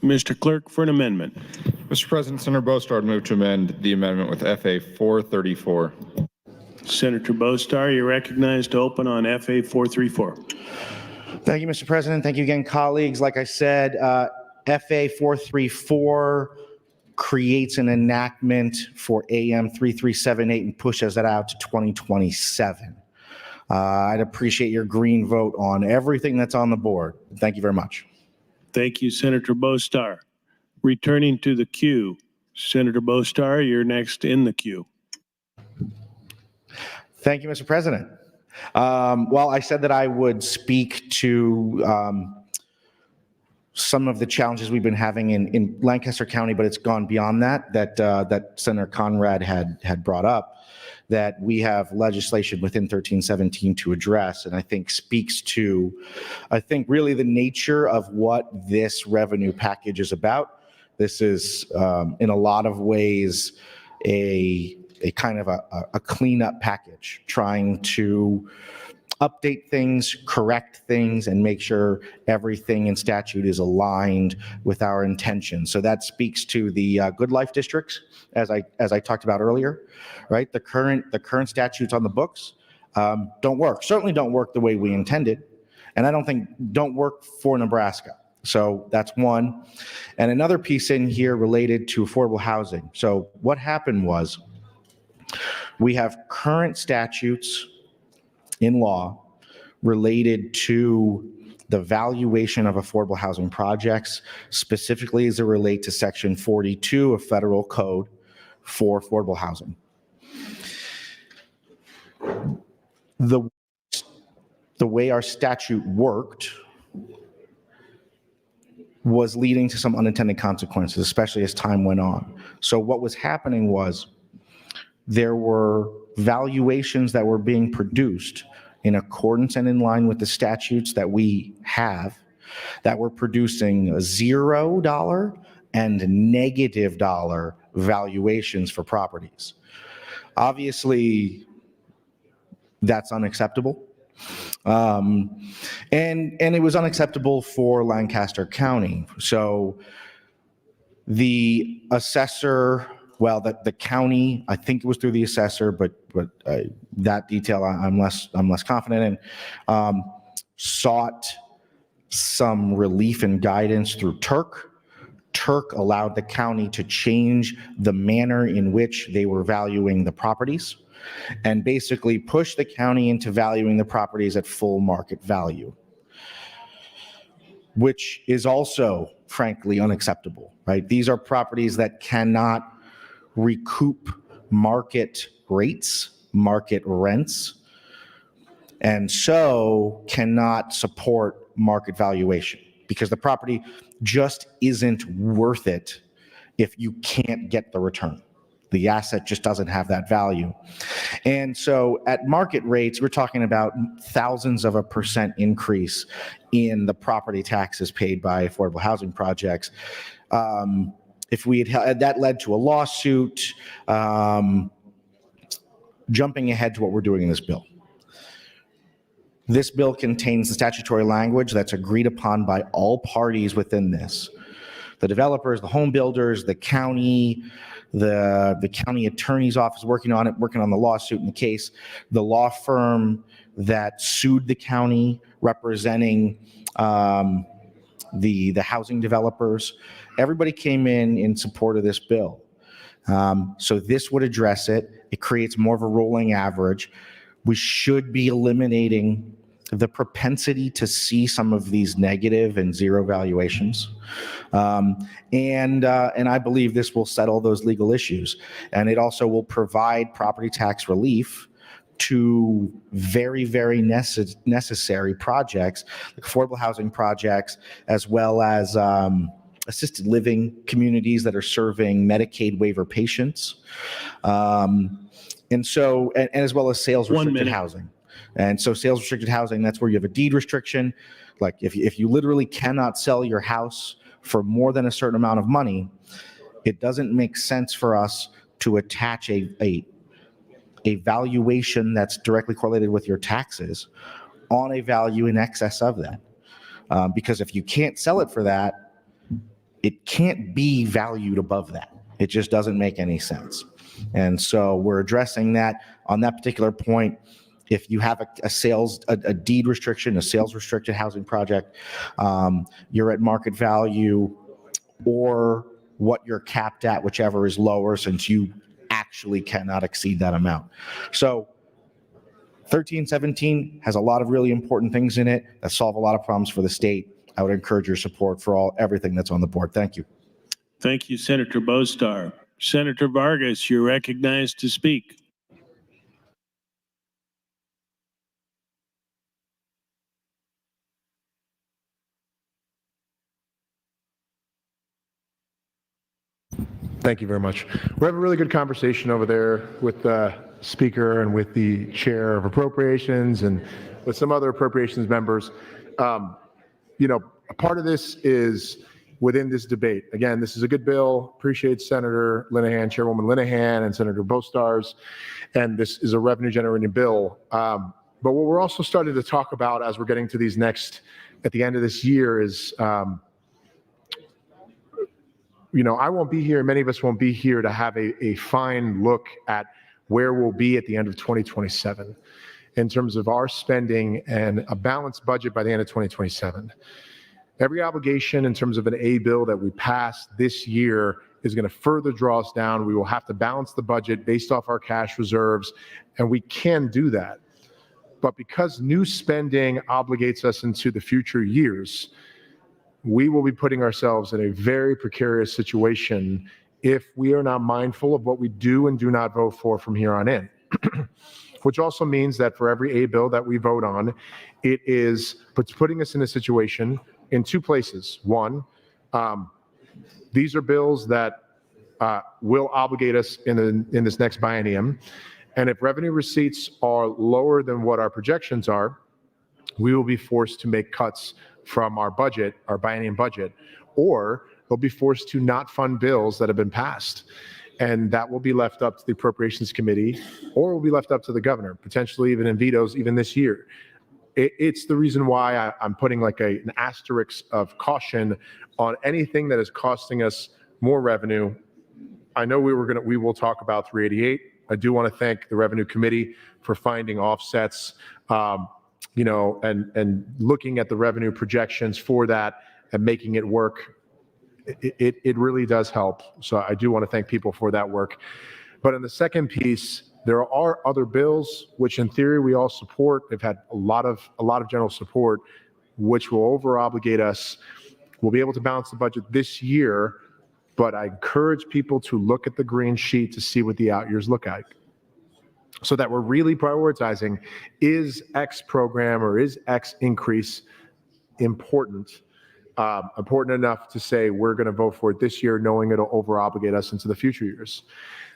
Speaker 1: Mr. Clerk, for an amendment.
Speaker 2: Mr. President, Senator Bostar moved to amend the amendment with FA 434.
Speaker 1: Senator Bostar, you're recognized to open on FA 434.
Speaker 11: Thank you, Mr. President. Thank you again, colleagues. Like I said, FA 434 creates an enactment for AM 3378 and pushes that out to 2027. I'd appreciate your green vote on everything that's on the board. Thank you very much.
Speaker 1: Thank you, Senator Bostar. Returning to the queue, Senator Bostar, you're next in the queue.
Speaker 11: Thank you, Mr. President. Well, I said that I would speak to some of the challenges we've been having in Lancaster County, but it's gone beyond that Senator Conrad had brought up, that we have legislation within 1317 to address, and I think speaks to, really the nature of what this revenue package is about. This is, in a lot of ways, a kind of a cleanup package, trying to update things, correct things, and make sure everything in statute is aligned with our intention. So that speaks to the good life districts, as I talked about earlier, right? The current statutes on the books don't work. Certainly don't work the way we intended, and I don't think don't work for Nebraska. So that's one. And another piece in here related to affordable housing. So what happened was we have current statutes in law related to the valuation of affordable housing projects, specifically as it relates to Section 42 of Federal Code for affordable housing. The way our statute worked was leading to some unintended consequences, especially as time went on. So what was happening was there were valuations that were being produced in accordance and in line with the statutes that we have that were producing $0 and -$, valuations for properties. Obviously, that's unacceptable. And it was unacceptable for Lancaster County. So the assessor, well, the county, I think it was through the assessor, but that detail I'm less confident in, sought some relief and guidance through Turk. Turk allowed the county to change the manner in which they were valuing the properties and basically push the county into valuing the properties at full market value, which is also, frankly, unacceptable, right? These are properties that cannot recoup market rates, market rents, and so cannot support market valuation because the property just isn't worth it if you can't get the return. The asset just doesn't have that value. And so at market rates, we're talking about thousands of a % increase in the property taxes paid by affordable housing projects. If we had, that led to a lawsuit. Jumping ahead to what we're doing in this bill. This bill contains the statutory language that's agreed upon by all parties within this. The developers, the home builders, the county, the county attorney's office working on it, working on the lawsuit in the case, the law firm that sued the county representing the housing developers. Everybody came in support of this bill. So this would address it. It creates more of a rolling average. We should be eliminating the propensity to see some of these negative and zero valuations. And I believe this will settle those legal issues. And it also will provide property tax relief to very, very necessary projects, like affordable housing projects, as well as assisted living communities that are serving Medicaid waiver patients. And so, and as well as sales restricted housing. And so sales restricted housing, that's where you have a deed restriction. Like if you literally cannot sell your house for more than a certain amount of money, it doesn't make sense for us to attach a valuation that's directly correlated with your taxes on a value in excess of that. Because if you can't sell it for that, it can't be valued above that. It just doesn't make any sense. And so we're addressing that on that particular point. If you have a deed restriction, a sales restricted housing project, you're at market value or what you're capped at, whichever is lower, since you actually cannot exceed that amount. So 1317 has a lot of really important things in it that solve a lot of problems for the state. I would encourage your support for everything that's on the board. Thank you.
Speaker 1: Thank you, Senator Bostar. Senator Vargas, you're recognized to speak.
Speaker 14: Thank you very much. We're having a really good conversation over there with the speaker and with the chair of appropriations and with some other appropriations members. You know, a part of this is within this debate. Again, this is a good bill. Appreciate Senator Linehan, Chairwoman Linehan, and Senator Bostar's, and this is a revenue generating bill. But what we're also starting to talk about as we're getting to these next, at the end of this year is, you know, I won't be here, many of us won't be here to have a fine look at where we'll be at the end of 2027 in terms of our spending and a balanced budget by the end of 2027. Every obligation in terms of an A bill that we pass this year is going to further draw us down. We will have to balance the budget based off our cash reserves, and we can do that. But because new spending obligates us into the future years, we will be putting ourselves in a very precarious situation if we are not mindful of what we do and do not vote for from here on in. Which also means that for every A bill that we vote on, it is putting us in a situation in two places. One, these are bills that will obligate us in this next biennium. And if revenue receipts are lower than what our projections are, we will be forced to make cuts from our budget, our biennium budget, or we'll be forced to not fund bills that have been passed. And that will be left up to the Appropriations Committee, or will be left up to the governor, potentially even in vetoes even this year. It's the reason why I'm putting like an asterisk of caution on anything that is costing us more revenue. I know we will talk about 388. I do want to thank the Revenue Committee for finding offsets, and looking at the revenue projections for that and making it work. It really does help. So I do want to thank people for that work. But in the second piece, there are other bills which in theory we all support. They've had a lot of general support, which will over obligate us. We'll be able to balance the budget this year, but I encourage people to look at the green sheet to see what the out years look like, so that we're really prioritizing, is X program or is X increase important enough to say we're going to vote for it this year, knowing it'll over obligate us into the future years.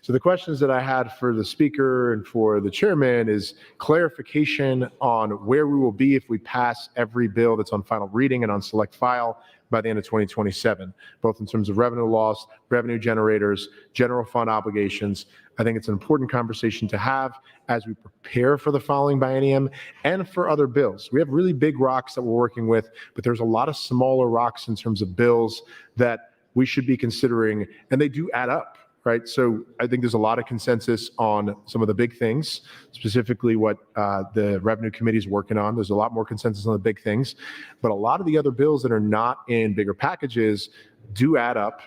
Speaker 14: So the questions that I had for the speaker and for the chairman is clarification on where we will be if we pass every bill that's on final reading and on select file by the end of 2027, both in terms of revenue loss, revenue generators, general fund obligations. I think it's an important conversation to have as we prepare for the following biennium and for other bills. We have really big rocks that we're working with, but there's a lot of smaller rocks in terms of bills that we should be considering, and they do add up, right? So I think there's a lot of consensus on some of the big things, specifically what the Revenue Committee is working on. There's a lot more consensus on the big things, but a lot of the other bills that are not in bigger packages do add up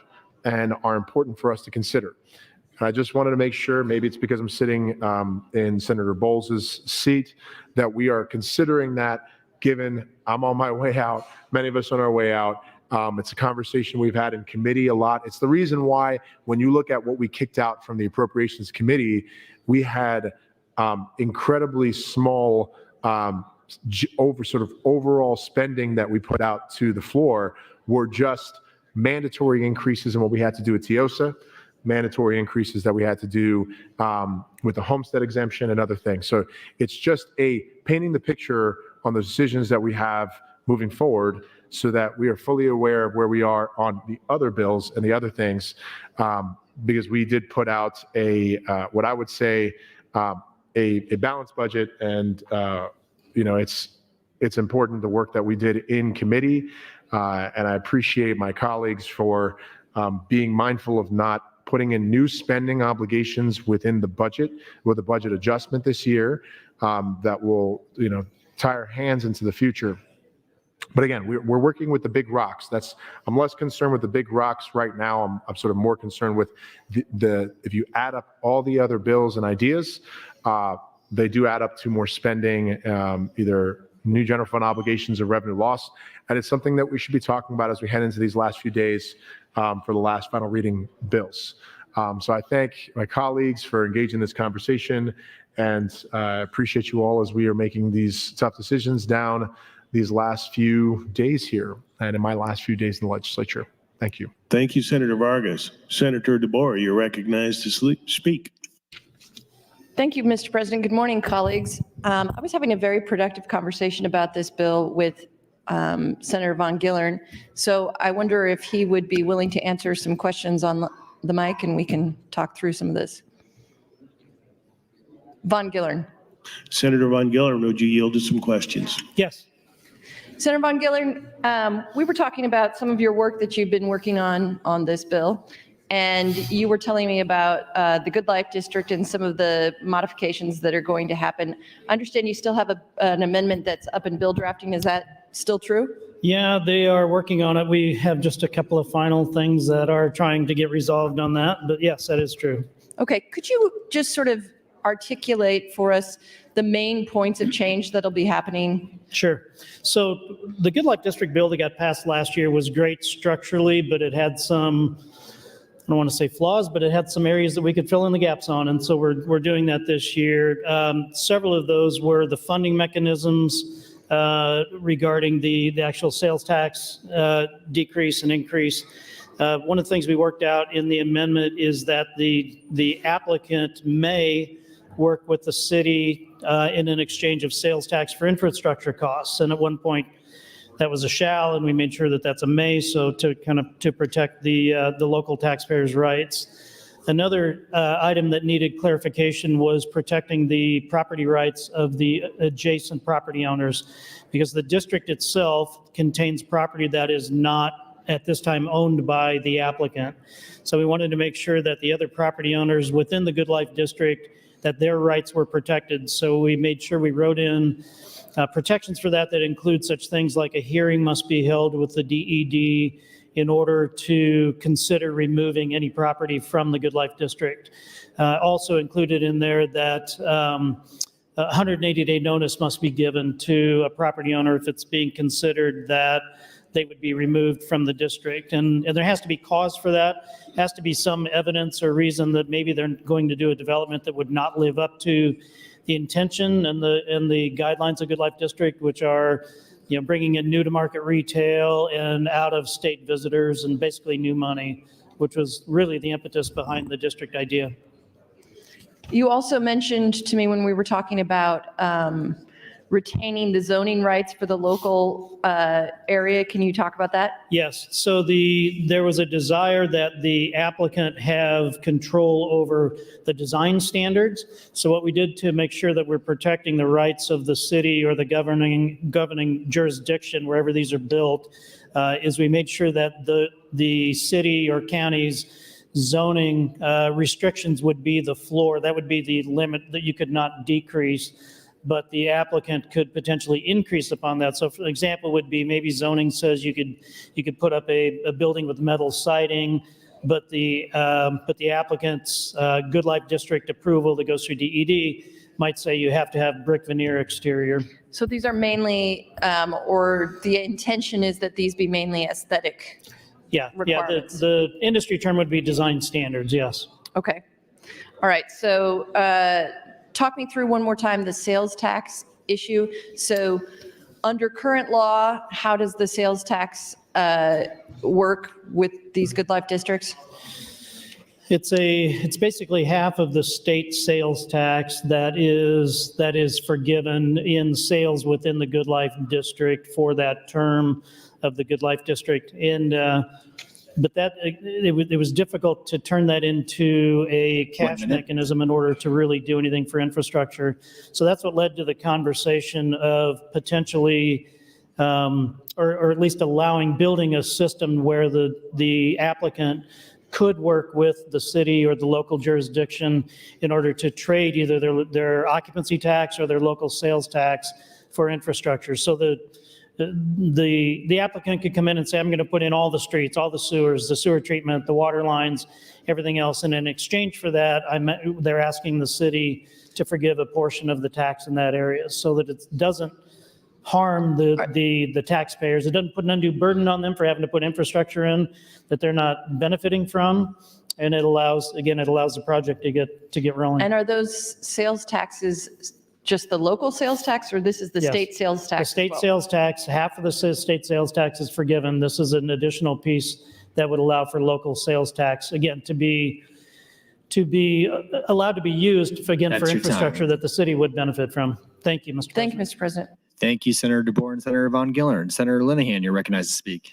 Speaker 14: and are important for us to consider. And I just wanted to make sure, maybe it's because I'm sitting in Senator Bowles' seat, that we are considering that, given I'm on my way out, many of us on our way out. It's a conversation we've had in committee a lot. It's the reason why when you look at what we kicked out from the Appropriations Committee, we had incredibly small overall spending that we put out to the floor were just mandatory increases in what we had to do at TIOSA, mandatory increases that we had to do with the homestead exemption and other things. So it's just painting the picture on the decisions that we have moving forward, so that we are fully aware of where we are on the other bills and the other things, because we did put out what I would say a balanced budget, and it's important the work that we did in committee, and I appreciate my colleagues for being mindful of not putting in new spending obligations within the budget with a budget adjustment this year that will tie our hands into the future. But again, we're working with the big rocks. I'm less concerned with the big rocks right now. I'm sort of more concerned with if you add up all the other bills and ideas, they do add up to more spending, either new general fund obligations or revenue loss. And it's something that we should be talking about as we head into these last few days for the last final reading bills. So I thank my colleagues for engaging in this conversation, and appreciate you all as we are making these tough decisions down these last few days here and in my last few days in the legislature. Thank you.
Speaker 1: Thank you, Senator Vargas. Senator DeBoer, you're recognized to speak.
Speaker 6: Thank you, Mr. President. Good morning, colleagues. I was having a very productive conversation about this bill with Senator Von Gillern. So I wonder if he would be willing to answer some questions on the mic, and we can talk through some of this. Von Gillern.
Speaker 1: Senator Von Gillern, would you yield to some questions?
Speaker 16: Yes.
Speaker 6: Senator Von Gillern, we were talking about some of your work that you've been working on this bill, and you were telling me about the Good Life District and some of the modifications that are going to happen. I understand you still have an amendment that's up in bill drafting. Is that still true?
Speaker 16: Yeah, they are working on it. We have just a couple of final things that are trying to get resolved on that, but yes, that is true.
Speaker 6: Okay, could you just sort of articulate for us the main points of change that'll be happening?
Speaker 16: Sure. So the Good Life District bill that got passed last year was great structurally, but it had some, I don't want to say flaws, but it had some areas that we could fill in the gaps on. And so we're doing that this year. Several of those were the funding mechanisms regarding the actual sales tax decrease and increase. One of the things we worked out in the amendment is that the applicant may work with the city in an exchange of sales tax for infrastructure costs. And at one point, that was a shall, and we made sure that that's a may, so to protect the local taxpayers' rights. Another item that needed clarification was protecting the property rights of the adjacent property owners, because the district itself contains property that is not at this time owned by the applicant. So we wanted to make sure that the other property owners within the Good Life District, that their rights were protected. So we made sure we wrote in protections for that include such things like a hearing must be held with the DED in order to consider removing any property from the Good Life District. Also included in there that 180-day notice must be given to a property owner if it's being considered that they would be removed from the district. And there has to be cause for that. Has to be some evidence or reason that maybe they're going to do a development that would not live up to the intention and the guidelines of Good Life District, which are, bringing in new to market retail and out of state visitors and basically new money, which was really the impetus behind the district idea.
Speaker 6: You also mentioned to me when we were talking about retaining the zoning rights for the local area. Can you talk about that?
Speaker 16: Yes. So there was a desire that the applicant have control over the design standards. So what we did to make sure that we're protecting the rights of the city or the governing jurisdiction wherever these are built is we made sure that the city or county's zoning restrictions would be the floor. That would be the limit that you could not decrease, but the applicant could potentially increase upon that. So for example would be maybe zoning says you could put up a building with metal siding, but the applicant's Good Life District approval that goes through DED might say you have to have brick veneer exterior.
Speaker 6: So these are mainly, or the intention is that these be mainly aesthetic requirements?
Speaker 16: The industry term would be design standards, yes.
Speaker 6: Okay. All right. So talk me through one more time the sales tax issue. So under current law, how does the sales tax work with these Good Life districts?
Speaker 16: It's basically half of the state sales tax that is forgiven in sales within the Good Life District for that term of the Good Life District. And but it was difficult to turn that into a cash mechanism in order to really do anything for infrastructure. So that's what led to the conversation of potentially, or at least building a system where the applicant could work with the city or the local jurisdiction in order to trade either their occupancy tax or their local sales tax for infrastructure. So the applicant could come in and say, I'm going to put in all the streets, all the sewers, the sewer treatment, the water lines, everything else. And in exchange for that, they're asking the city to forgive a portion of the tax in that area so that it doesn't harm the taxpayers. It doesn't put an undue burden on them for having to put infrastructure in that they're not benefiting from. And it allows the project to get rolling.
Speaker 6: And are those sales taxes just the local sales tax, or this is the state sales tax?
Speaker 16: The state sales tax, half of the state sales tax is forgiven. This is an additional piece that would allow for local sales tax, again, to be allowed to be used for infrastructure that the city would benefit from. Thank you, Mr. President.
Speaker 6: Thank you, Mr. President.
Speaker 17: Thank you, Senator DeBoer and Senator Von Gillern. Senator Linehan, you're recognized to speak.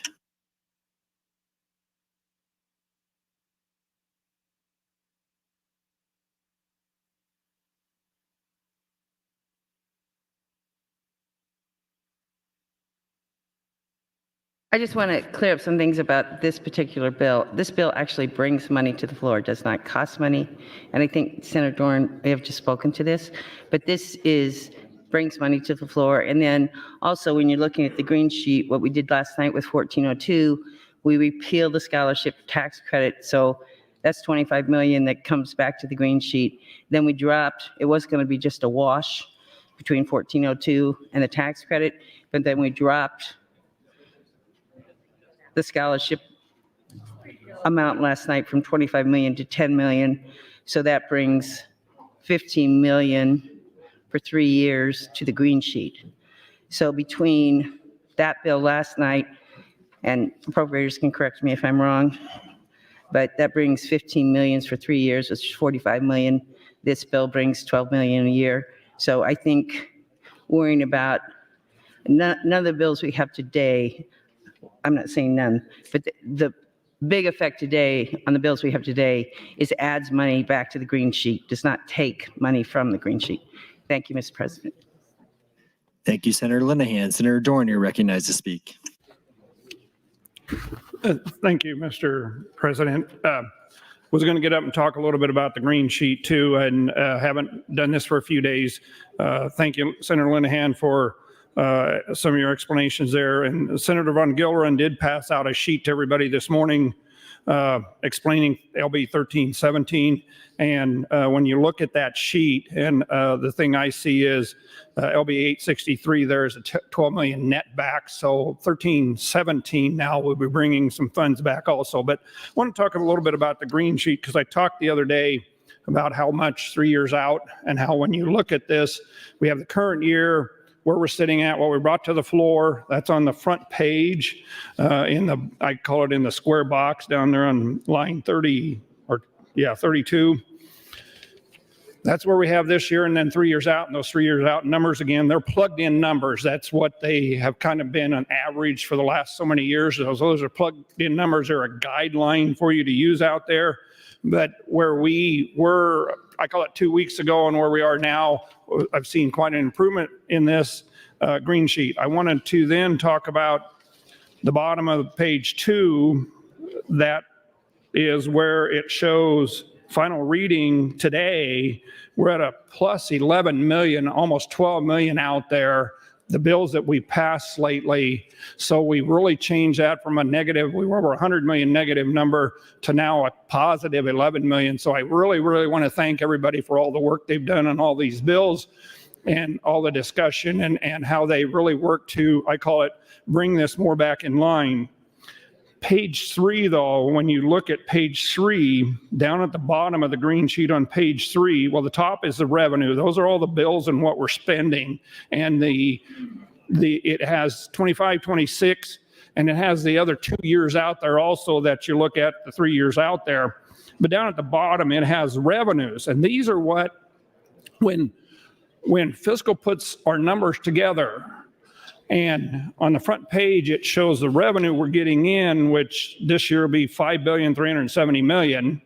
Speaker 7: I just want to clear up some things about this particular bill. This bill actually brings money to the floor. It does not cost money. And I think Senator Dorn may have just spoken to this, but this is brings money to the floor. And then also when you're looking at the green sheet, what we did last night with 1402, we repealed the scholarship tax credit. So that's 25 million that comes back to the green sheet. Then we dropped, it was going to be just a wash between 1402 and the tax credit, but then we dropped the scholarship amount last night from 25 million to 10 million. So that brings 15 million for 3 years to the green sheet. So between that bill last night, and appropriators can correct me if I'm wrong, but that brings 15 million for 3 years, which is 45 million. This bill brings 12 million a year. So I think worrying about none of the bills we have today, I'm not saying none, but the big effect today on the bills we have today is adds money back to the green sheet, does not take money from the green sheet. Thank you, Mr. President.
Speaker 17: Thank you, Senator Linehan. Senator Dorn, you're recognized to speak.
Speaker 18: Thank you, Mr. President. Was going to get up and talk a little bit about the green sheet too, and haven't done this for a few days. Thank you, Senator Linehan, for some of your explanations there. And Senator Von Gilren did pass out a sheet to everybody this morning explaining LB 1317. And when you look at that sheet, and the thing I see is LB 863, there's a 12 million net back. So 1317 now will be bringing some funds back also. But I want to talk a little bit about the green sheet, because I talked the other day about how much 3 years out, and how when you look at this, we have the current year, where we're sitting at, what we brought to the floor. That's on the front page I call it in the square box down there on line 32. That's where we have this year, and then 3 years out, and those 3 years out numbers, again, they're plugged in numbers. That's what they have kind of been an average for the last so many years. Those are plugged in numbers. They're a guideline for you to use out there. But where we were, I call it 2 weeks ago, and where we are now, I've seen quite an improvement in this green sheet. I wanted to then talk about the bottom of page 2. That is where it shows final reading today. We're at a plus 11 million, almost 12 million out there, the bills that we passed lately. So we really changed that from a negative, we were over 100 million negative number, to now a positive 11 million. So I really, really want to thank everybody for all the work they've done on all these bills and all the discussion, and how they really work to, I call it, bring this more back in line. Page 3, though, when you look at page 3, down at the bottom of the green sheet on page 3, well, the top is the revenue. Those are all the bills and what we're spending. And it has 25, 26, and it has the other 2 years out there also that you look at, the 3 years out there. But down at the bottom, it has revenues. And these are what, when Fiscal puts our numbers together, and on the front page, it shows the revenue we're getting in, which this year will be $5,370,000,000.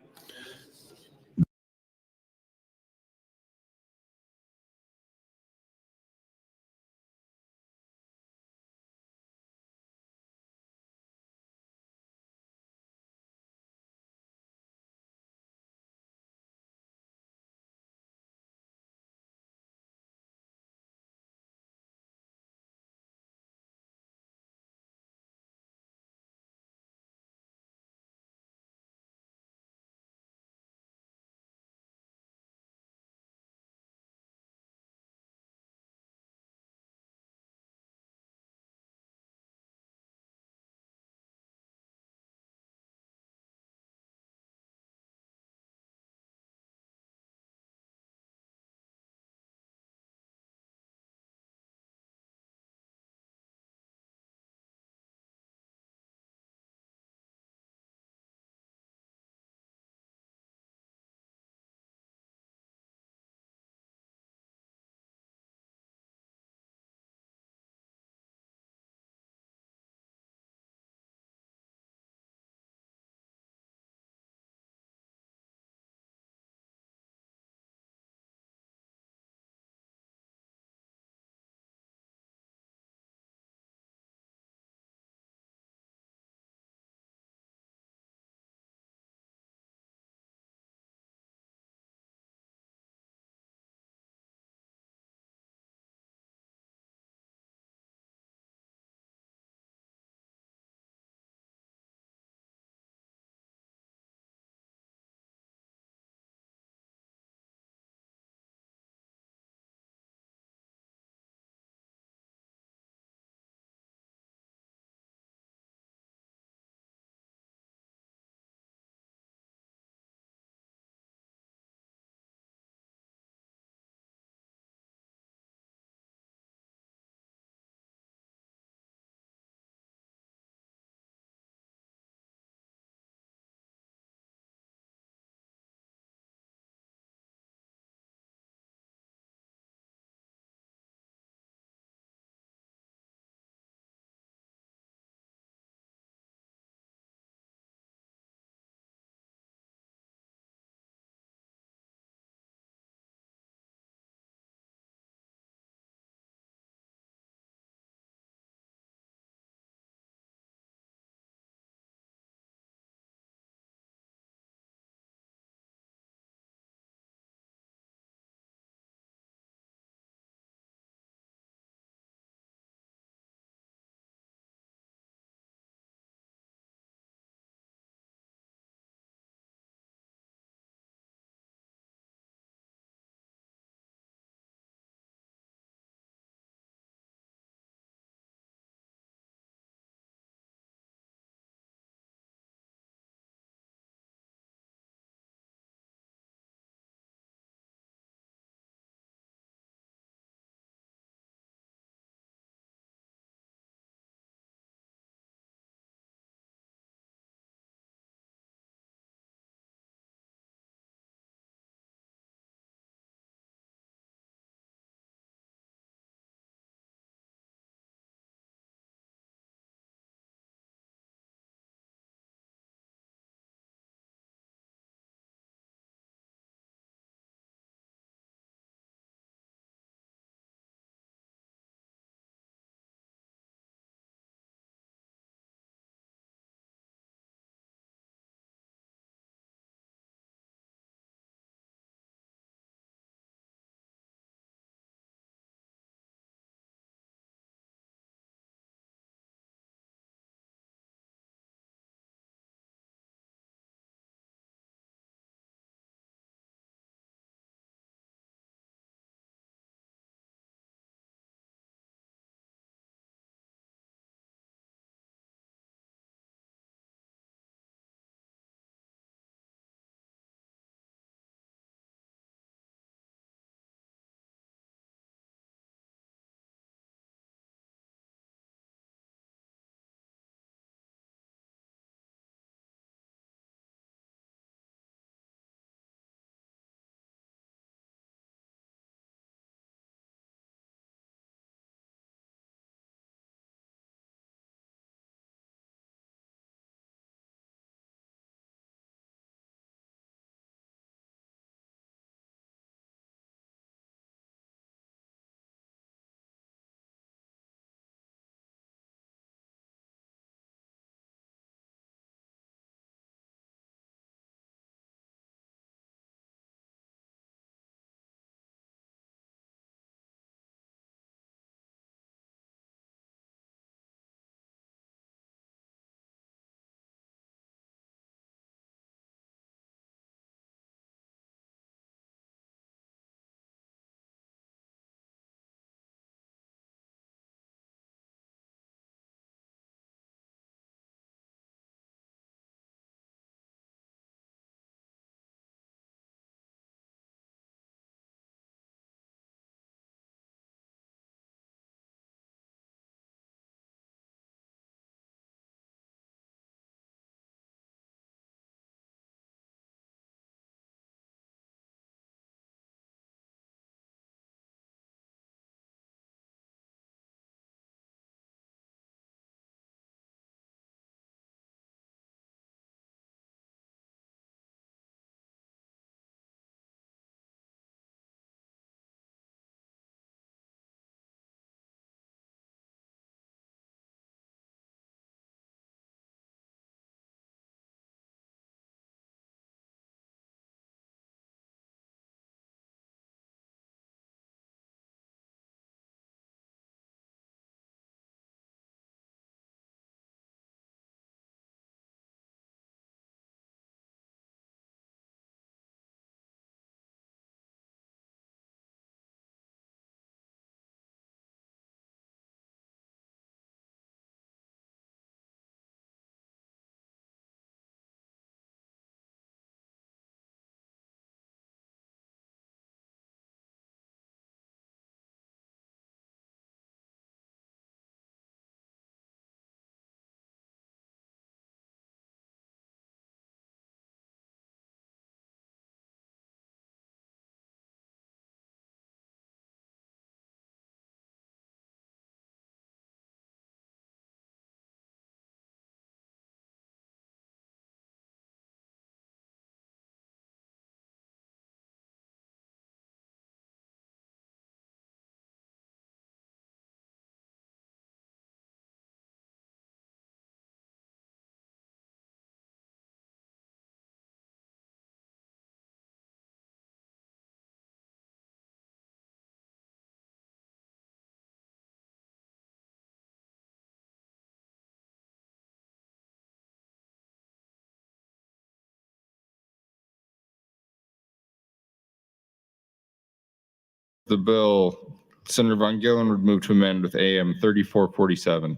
Speaker 2: the bill, Senator Von Gillen would move to amend with AM 3447.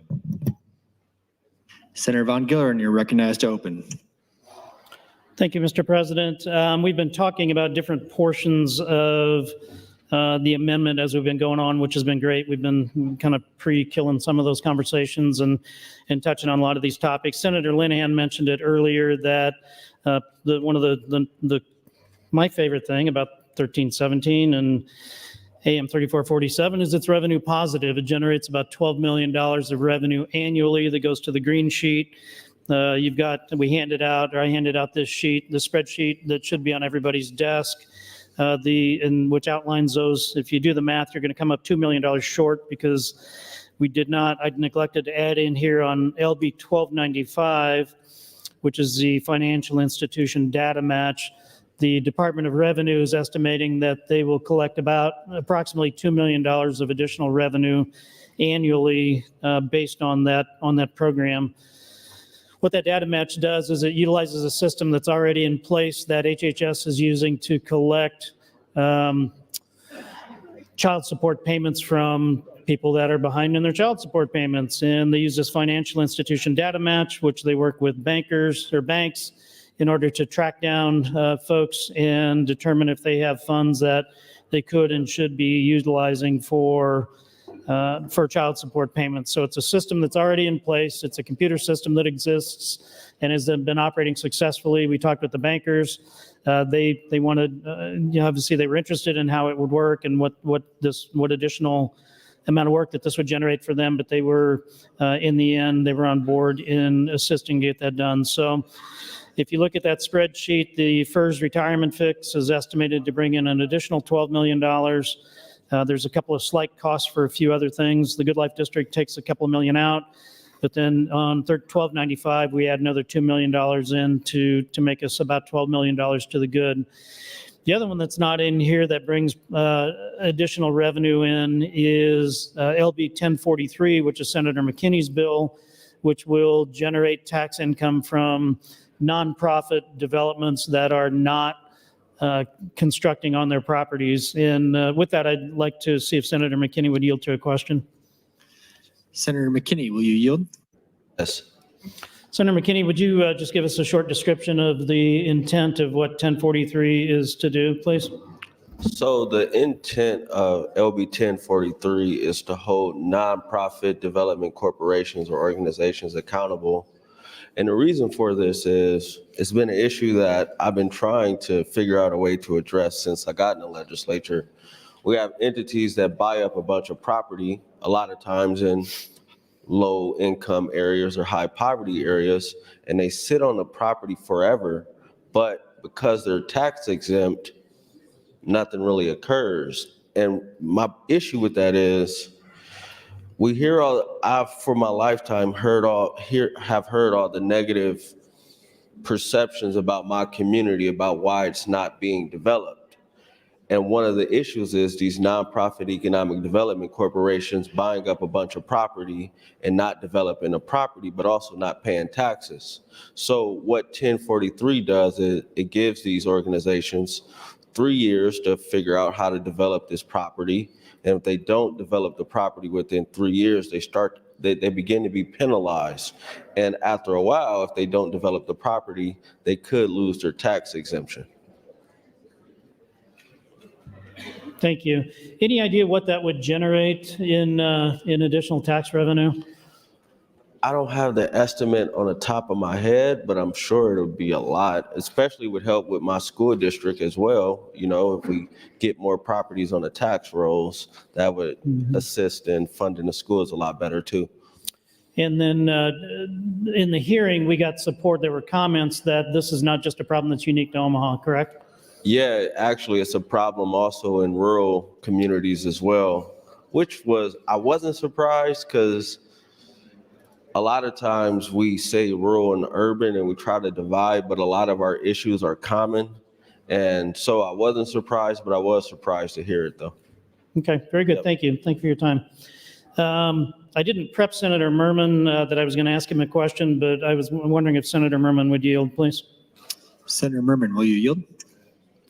Speaker 17: Senator Von Gillern, you're recognized to open.
Speaker 16: Thank you, Mr. President. We've been talking about different portions of the amendment as we've been going on, which has been great. We've been kind of pre-killing some of those conversations and touching on a lot of these topics. Senator Linehan mentioned it earlier that one of my favorite thing about 1317 and AM 3447 is it's revenue positive. It generates about $12 million of revenue annually that goes to the green sheet. I handed out this sheet, the spreadsheet that should be on everybody's desk, which outlines those. If you do the math, you're going to come up $2 million short because I neglected to add in here on LB 1295, which is the financial institution data match. The Department of Revenue is estimating that they will collect approximately $2 million of additional revenue annually based on that program. What that data match does is it utilizes a system that's already in place that HHS is using to collect child support payments from people that are behind in their child support payments. And they use this financial institution data match, which they work with banks in order to track down folks and determine if they have funds that they could and should be utilizing for child support payments. So it's a system that's already in place. It's a computer system that exists and has been operating successfully. We talked with the bankers. They wanted, obviously they were interested in how it would work and what additional amount of work that this would generate for them, but they were, in the end, they were on board in assisting to get that done. So if you look at that spreadsheet, the FERS retirement fix is estimated to bring in an additional $12 million. There's a couple of slight costs for a few other things. The Good Life District takes a couple of million out, but then on 1295, we add another $2 million in to make us about $12 million to the good. The other one that's not in here that brings additional revenue in is LB 1043, which is Senator McKinney's bill, which will generate tax income from nonprofit developments that are not constructing on their properties. And with that, I'd like to see if Senator McKinney would yield to a question.
Speaker 17: Senator McKinney, will you yield?
Speaker 3: Yes.
Speaker 16: Senator McKinney, would you just give us a short description of the intent of what 1043 is to do, please?
Speaker 19: So the intent of LB 1043 is to hold nonprofit development corporations or organizations accountable. And the reason for this is it's been an issue that I've been trying to figure out a way to address since I got in the legislature. We have entities that buy up a bunch of property, a lot of times in low income areas or high poverty areas, and they sit on the property forever, but because they're tax exempt, nothing really occurs. And my issue with that is I've for my lifetime have heard all the negative perceptions about my community, about why it's not being developed. And one of the issues is these nonprofit economic development corporations buying up a bunch of property and not developing the property, but also not paying taxes. So what 1043 does is it gives these organizations 3 years to figure out how to develop this property. And if they don't develop the property within 3 years, they begin to be penalized. And after a while, if they don't develop the property, they could lose their tax exemption.
Speaker 16: Thank you. Any idea what that would generate in additional tax revenue?
Speaker 19: I don't have the estimate on the top of my head, but I'm sure it'll be a lot, especially would help with my school district as well. You know, if we get more properties on the tax rolls, that would assist in funding the schools a lot better too.
Speaker 16: And then in the hearing, we got support. There were comments that this is not just a problem that's unique to Omaha, correct?
Speaker 19: Yeah, actually, it's a problem also in rural communities as well, I wasn't surprised because a lot of times we say rural and urban and we try to divide, but a lot of our issues are common. And so I wasn't surprised, but I was surprised to hear it though.
Speaker 16: Okay, very good. Yep. Thank you. Thank you for your time. I didn't prep Senator Merman that I was going to ask him a question, but I was wondering if Senator Merman would yield, please.
Speaker 17: Senator Merman, will you yield?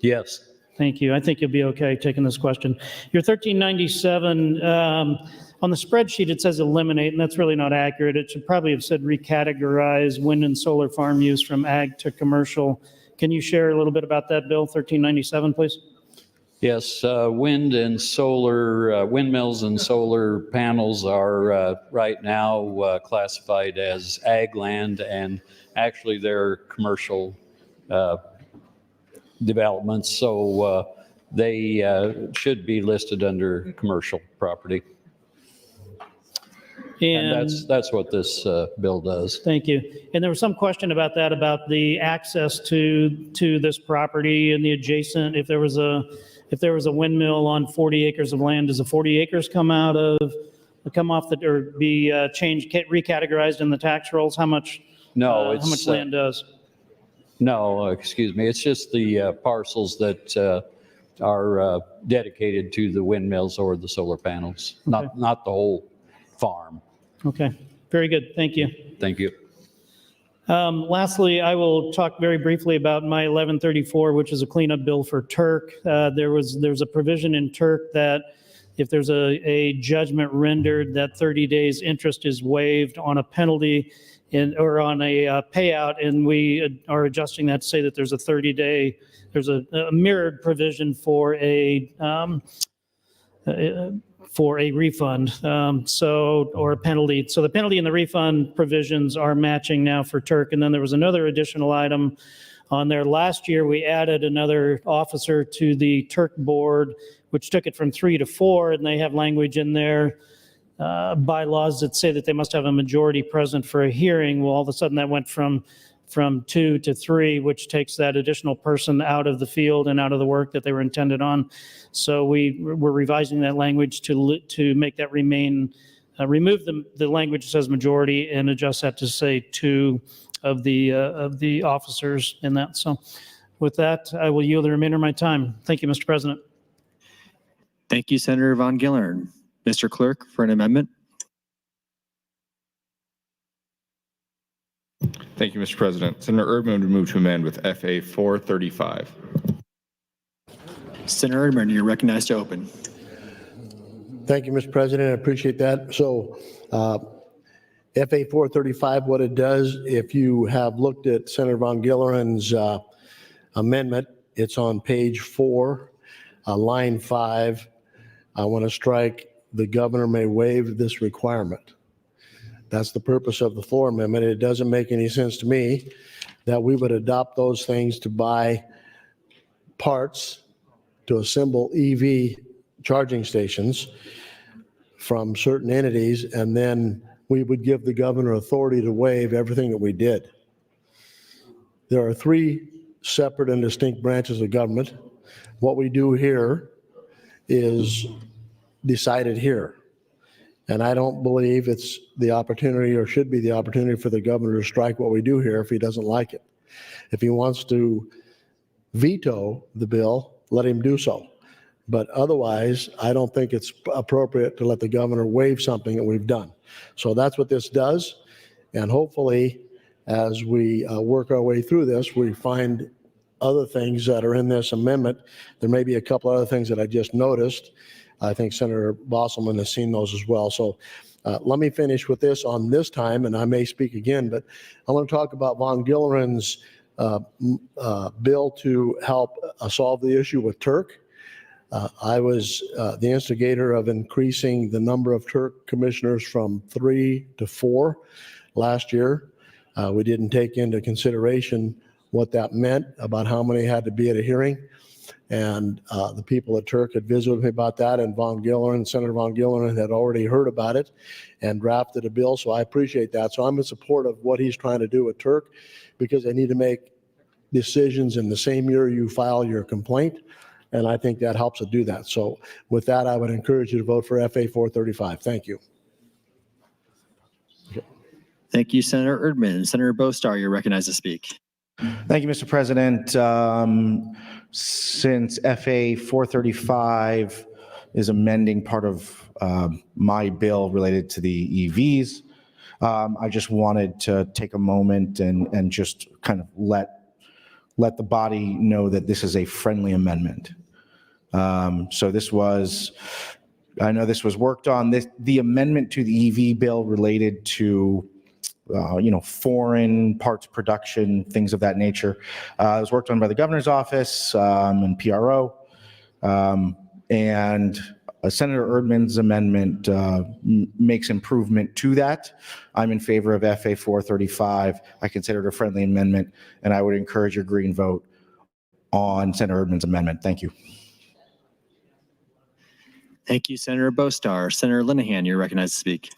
Speaker 3: Yes.
Speaker 16: Thank you. I think you'll be okay taking this question. Your 1397, on the spreadsheet, it says eliminate, and that's really not accurate. It should probably have said recategorize wind and solar farm use from ag to commercial. Can you share a little bit about that, Bill, 1397, please?
Speaker 20: Yes, wind and solar, windmills and solar panels are right now classified as ag land, and actually they're commercial developments, so they should be listed under commercial property. And that's what this bill does.
Speaker 16: Thank you. And there was some question about that, about the access to this property and the adjacent, if there was a windmill on 40 acres of land, does the 40 acres come off or be changed, recategorized in the tax rolls? How much?
Speaker 20: No,
Speaker 16: how much land does?
Speaker 20: No, excuse me. It's just the parcels that are dedicated to the windmills or the solar panels,
Speaker 16: Okay.
Speaker 20: not the whole farm.
Speaker 16: Okay, very good. Thank you.
Speaker 20: Thank you.
Speaker 16: Lastly, I will talk very briefly about my 1134, which is a cleanup bill for Turk. There's a provision in Turk that if there's a judgment rendered, that 30 days interest is waived on a penalty or on a payout, and we are adjusting that to say that there's a 30-day, there's a mirrored provision for a refund, or a penalty. So the penalty and the refund provisions are matching now for Turk. And then there was another additional item on there. Last year, we added another officer to the Turk board, which took it from 3 to 4, and they have language in their bylaws that say that they must have a majority present for a hearing. Well, all of a sudden that went from 2 to 3, which takes that additional person out of the field and out of the work that they were intended on. So we're revising that language to make that remain, remove the language that says majority and adjust that to say 2 of the officers in that. So with that, I will yield the remainder of my time. Thank you, Mr. President.
Speaker 17: Thank you, Senator Von Gillern. Mr. Clerk, for an amendment.
Speaker 2: Thank you, Mr. President. Senator Erdman would move to amend with FA 435.
Speaker 17: Senator Erdman, you're recognized to open.
Speaker 4: Thank you, Mr. President. I appreciate that. So FA 435, what it does, if you have looked at Senator Von Gillern's amendment, it's on page 4, line 5. I want to strike, the governor may waive this requirement. That's the purpose of the floor amendment. It doesn't make any sense to me that we would adopt those things to buy parts to assemble EV charging stations from certain entities, and then we would give the governor authority to waive everything that we did. There are 3 separate and distinct branches of government. What we do here is decided here. And I don't believe it's the opportunity or should be the opportunity for the governor to strike what we do here if he doesn't like it. If he wants to veto the bill, let him do so. But otherwise, I don't think it's appropriate to let the governor waive something that we've done. So that's what this does. And hopefully, as we work our way through this, we find other things that are in this amendment. There may be a couple other things that I just noticed. I think Senator Bosselman has seen those as well. So let me finish with this on this time, and I may speak again, but I want to talk about Von Gillern's bill to help solve the issue with Turk. I was the instigator of increasing the number of Turk commissioners from 3 to 4 last year. We didn't take into consideration what that meant about how many had to be at a hearing. And the people at Turk had visited with me about that, and Senator Von Gillern had already heard about it and drafted a bill, so I appreciate that. So I'm in support of what he's trying to do with Turk, because they need to make decisions in the same year you file your complaint, and I think that helps to do that. So with that, I would encourage you to vote for FA 435. Thank you.
Speaker 17: Thank you, Senator Erdman. Senator Bostar, you're recognized to speak.
Speaker 11: Thank you, Mr. President. Since FA 435 is amending part of my bill related to the EVs, I just wanted to take a moment and just kind of let the body know that this is a friendly amendment. So I know this was worked on. The amendment to the EV bill related to foreign parts production, things of that nature. It was worked on by the governor's office and PRO. And Senator Erdman's amendment makes improvement to that. I'm in favor of FA 435. I consider it a friendly amendment, and I would encourage your green vote on Senator Erdman's amendment. Thank you.
Speaker 17: Thank you, Senator Bostar. Senator Linehan, you're recognized to speak.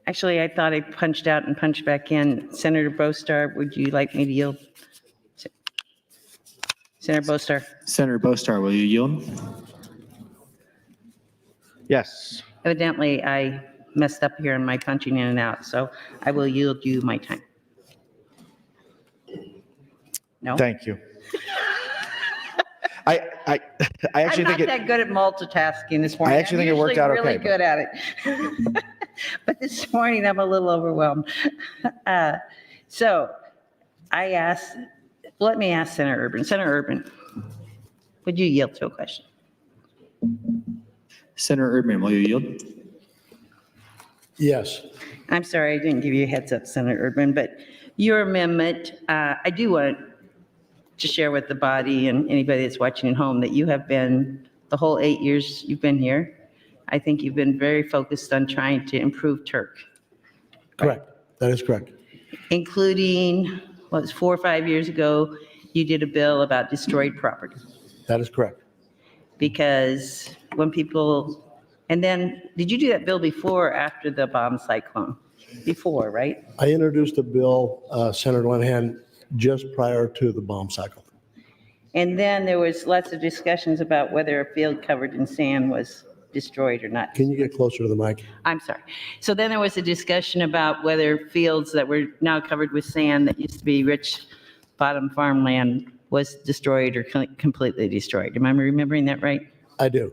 Speaker 7: Actually, I thought I punched out and punched back in. Senator Bostar, would you like me to yield? Senator Bostar.
Speaker 17: Senator Bostar, will you yield?
Speaker 11: Yes.
Speaker 7: Evidently, I messed up here in my punching in and out, so I will yield you my time. No?
Speaker 11: Thank you. I actually think
Speaker 7: I'm not that good at multitasking this morning.
Speaker 11: I actually think it worked out
Speaker 7: I'm usually
Speaker 11: okay,
Speaker 7: really good at it. But this morning, I'm a little overwhelmed. So let me ask Senator Urban. Senator Urban, would you yield to a question?
Speaker 17: Senator Erdman, will you yield?
Speaker 4: Yes.
Speaker 7: I'm sorry, I didn't give you a heads up, Senator Urban, but your amendment, I do want to share with the body and anybody that's watching at home that you have been, the whole 8 years you've been here, I think you've been very focused on trying to improve Turk.
Speaker 4: Correct. That is correct.
Speaker 7: Including, 4 or 5 years ago, you did a bill about destroyed property.
Speaker 4: That is correct.
Speaker 7: Because when people, and then, did you do that bill before or after the bomb cyclone? Before, right?
Speaker 4: I introduced a bill, Senator Linehan, just prior to the bomb cycle.
Speaker 7: And then there was lots of discussions about whether a field covered in sand was destroyed or not.
Speaker 4: Can you get closer to the mic?
Speaker 7: I'm sorry. So then there was a discussion about whether fields that were now covered with sand that used to be rich bottom farmland was destroyed or completely destroyed. Am I remembering that right?
Speaker 4: I do.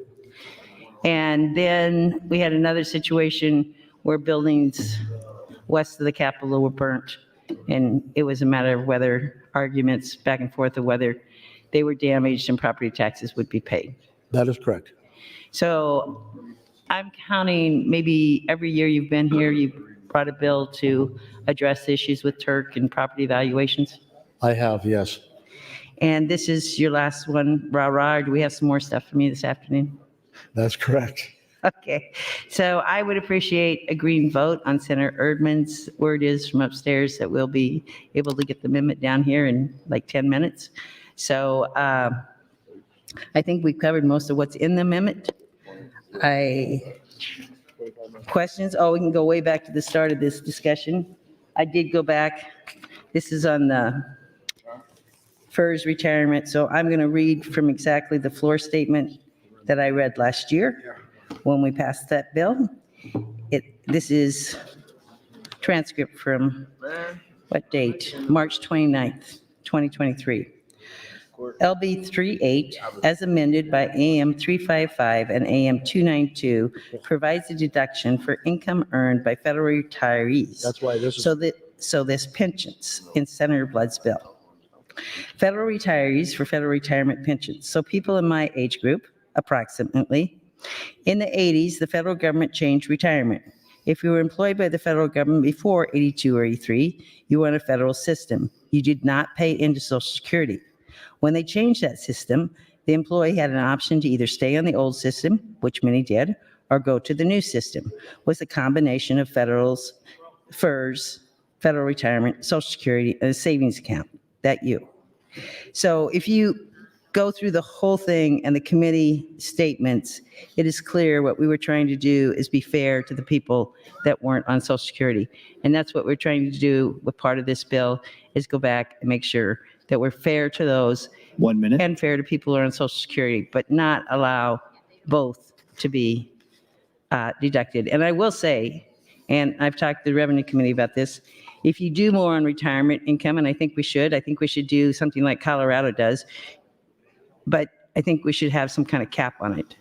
Speaker 7: And then we had another situation where buildings west of the Capitol were burnt. And it was a matter of whether arguments back and forth of whether they were damaged and property taxes would be paid.
Speaker 4: That is correct.
Speaker 7: So I'm counting maybe every year you've been here, you've brought a bill to address issues with Turk and property valuations?
Speaker 4: I have, yes.
Speaker 7: And this is your last one, rah-rah, or do we have some more stuff from you this afternoon?
Speaker 4: That's correct.
Speaker 7: Okay, so I would appreciate a green vote on Senator Erdman's. Word is from upstairs that we'll be able to get the amendment down here in like 10 minutes. So I think we've covered most of what's in the amendment. Questions? Oh, we can go way back to the start of this discussion. I did go back. This is on the FERS retirement. So I'm going to read from exactly the floor statement that I read last year when we passed that bill. This is transcript from what date? March 29th, 2023. LB 38, as amended by AM 355 and AM 292, provides a deduction for income earned by federal retirees.
Speaker 4: That's why this is.
Speaker 7: So this pensions in Senator Blood's bill. Federal retirees for federal retirement pensions. So people in my age group, approximately. In the 80s, the federal government changed retirement. If you were employed by the federal government before 82 or 83, you were in a federal system. You did not pay into Social Security. When they changed that system, the employee had an option to either stay on the old system, which many did, or go to the new system, with a combination of federals, FERS, federal retirement, Social Security, and a savings account. That you. So if you go through the whole thing and the committee statements, it is clear what we were trying to do is be fair to the people that weren't on Social Security. And that's what we're trying to do with part of this bill, is go back and make sure that we're fair to those.
Speaker 17: 1 minute.
Speaker 7: And fair to people who are on Social Security, but not allow both to be deducted. And I will say, and I've talked to the Revenue Committee about this, if you do more on retirement income, and I think we should do something like Colorado does, but I think we should have some kind of cap on it.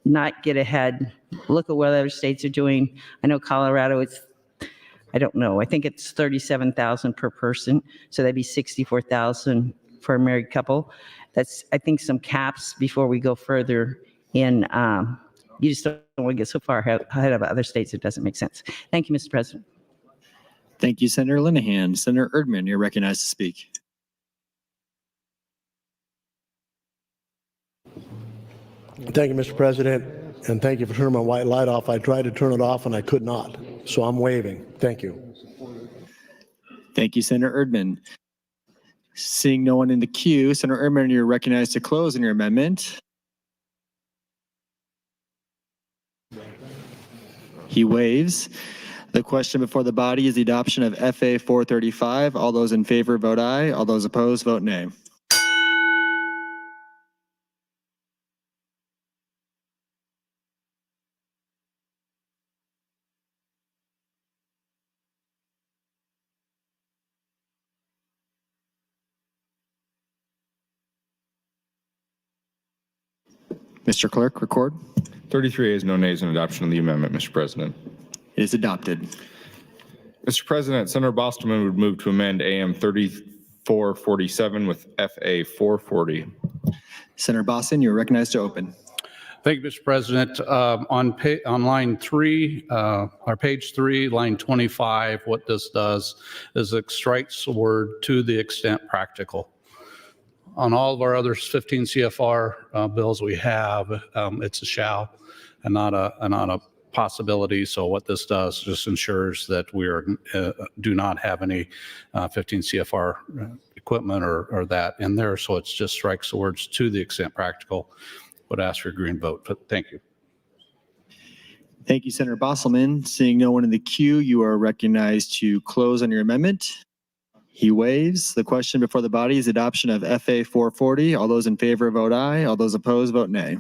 Speaker 7: not get ahead, look at what other states are doing. I know Colorado, I don't know, I think it's 37,000 per person, so that'd be 64,000 for a married couple. That's, I think, some caps before we go further in. You just don't want to get so far ahead of other states, it doesn't make sense. Thank you, Mr. President.
Speaker 17: Thank you, Senator Linehan. Senator Erdman, you're recognized to speak.
Speaker 4: Thank you, Mr. President, and thank you for turning my white light off. I tried to turn it off and I could not, so I'm waving. Thank you.
Speaker 17: Thank you, Senator Erdman. Seeing no one in the queue, Senator Erdman, you're recognized to close on your amendment. He waives. The question before the body is the adoption of FA 435. All those in favor vote aye. All those opposed vote nay. Mr. Clerk, record.
Speaker 2: 33 ayes, no nays on adoption of the amendment, Mr. President.
Speaker 17: It is adopted.
Speaker 2: Mr. President, Senator Bostelman would move to amend AM 3447 with FA 440.
Speaker 17: Senator Boston, you're recognized to open.
Speaker 21: Thank you, Mr. President. On line 3, or page 3, line 25, what this does is it strikes the word "to the extent practical." On all of our other 15 CFR bills we have, it's a shall and not a possibility. So what this does just ensures that we do not have any 15 CFR equipment or that in there. So it just strikes the words "to the extent practical." Would ask for a green vote. But thank you.
Speaker 17: Thank you, Senator Bostelman. Seeing no one in the queue, you are recognized to close on your amendment. He waives. The question before the body is adoption of FA 440. All those in favor vote aye. All those opposed vote nay.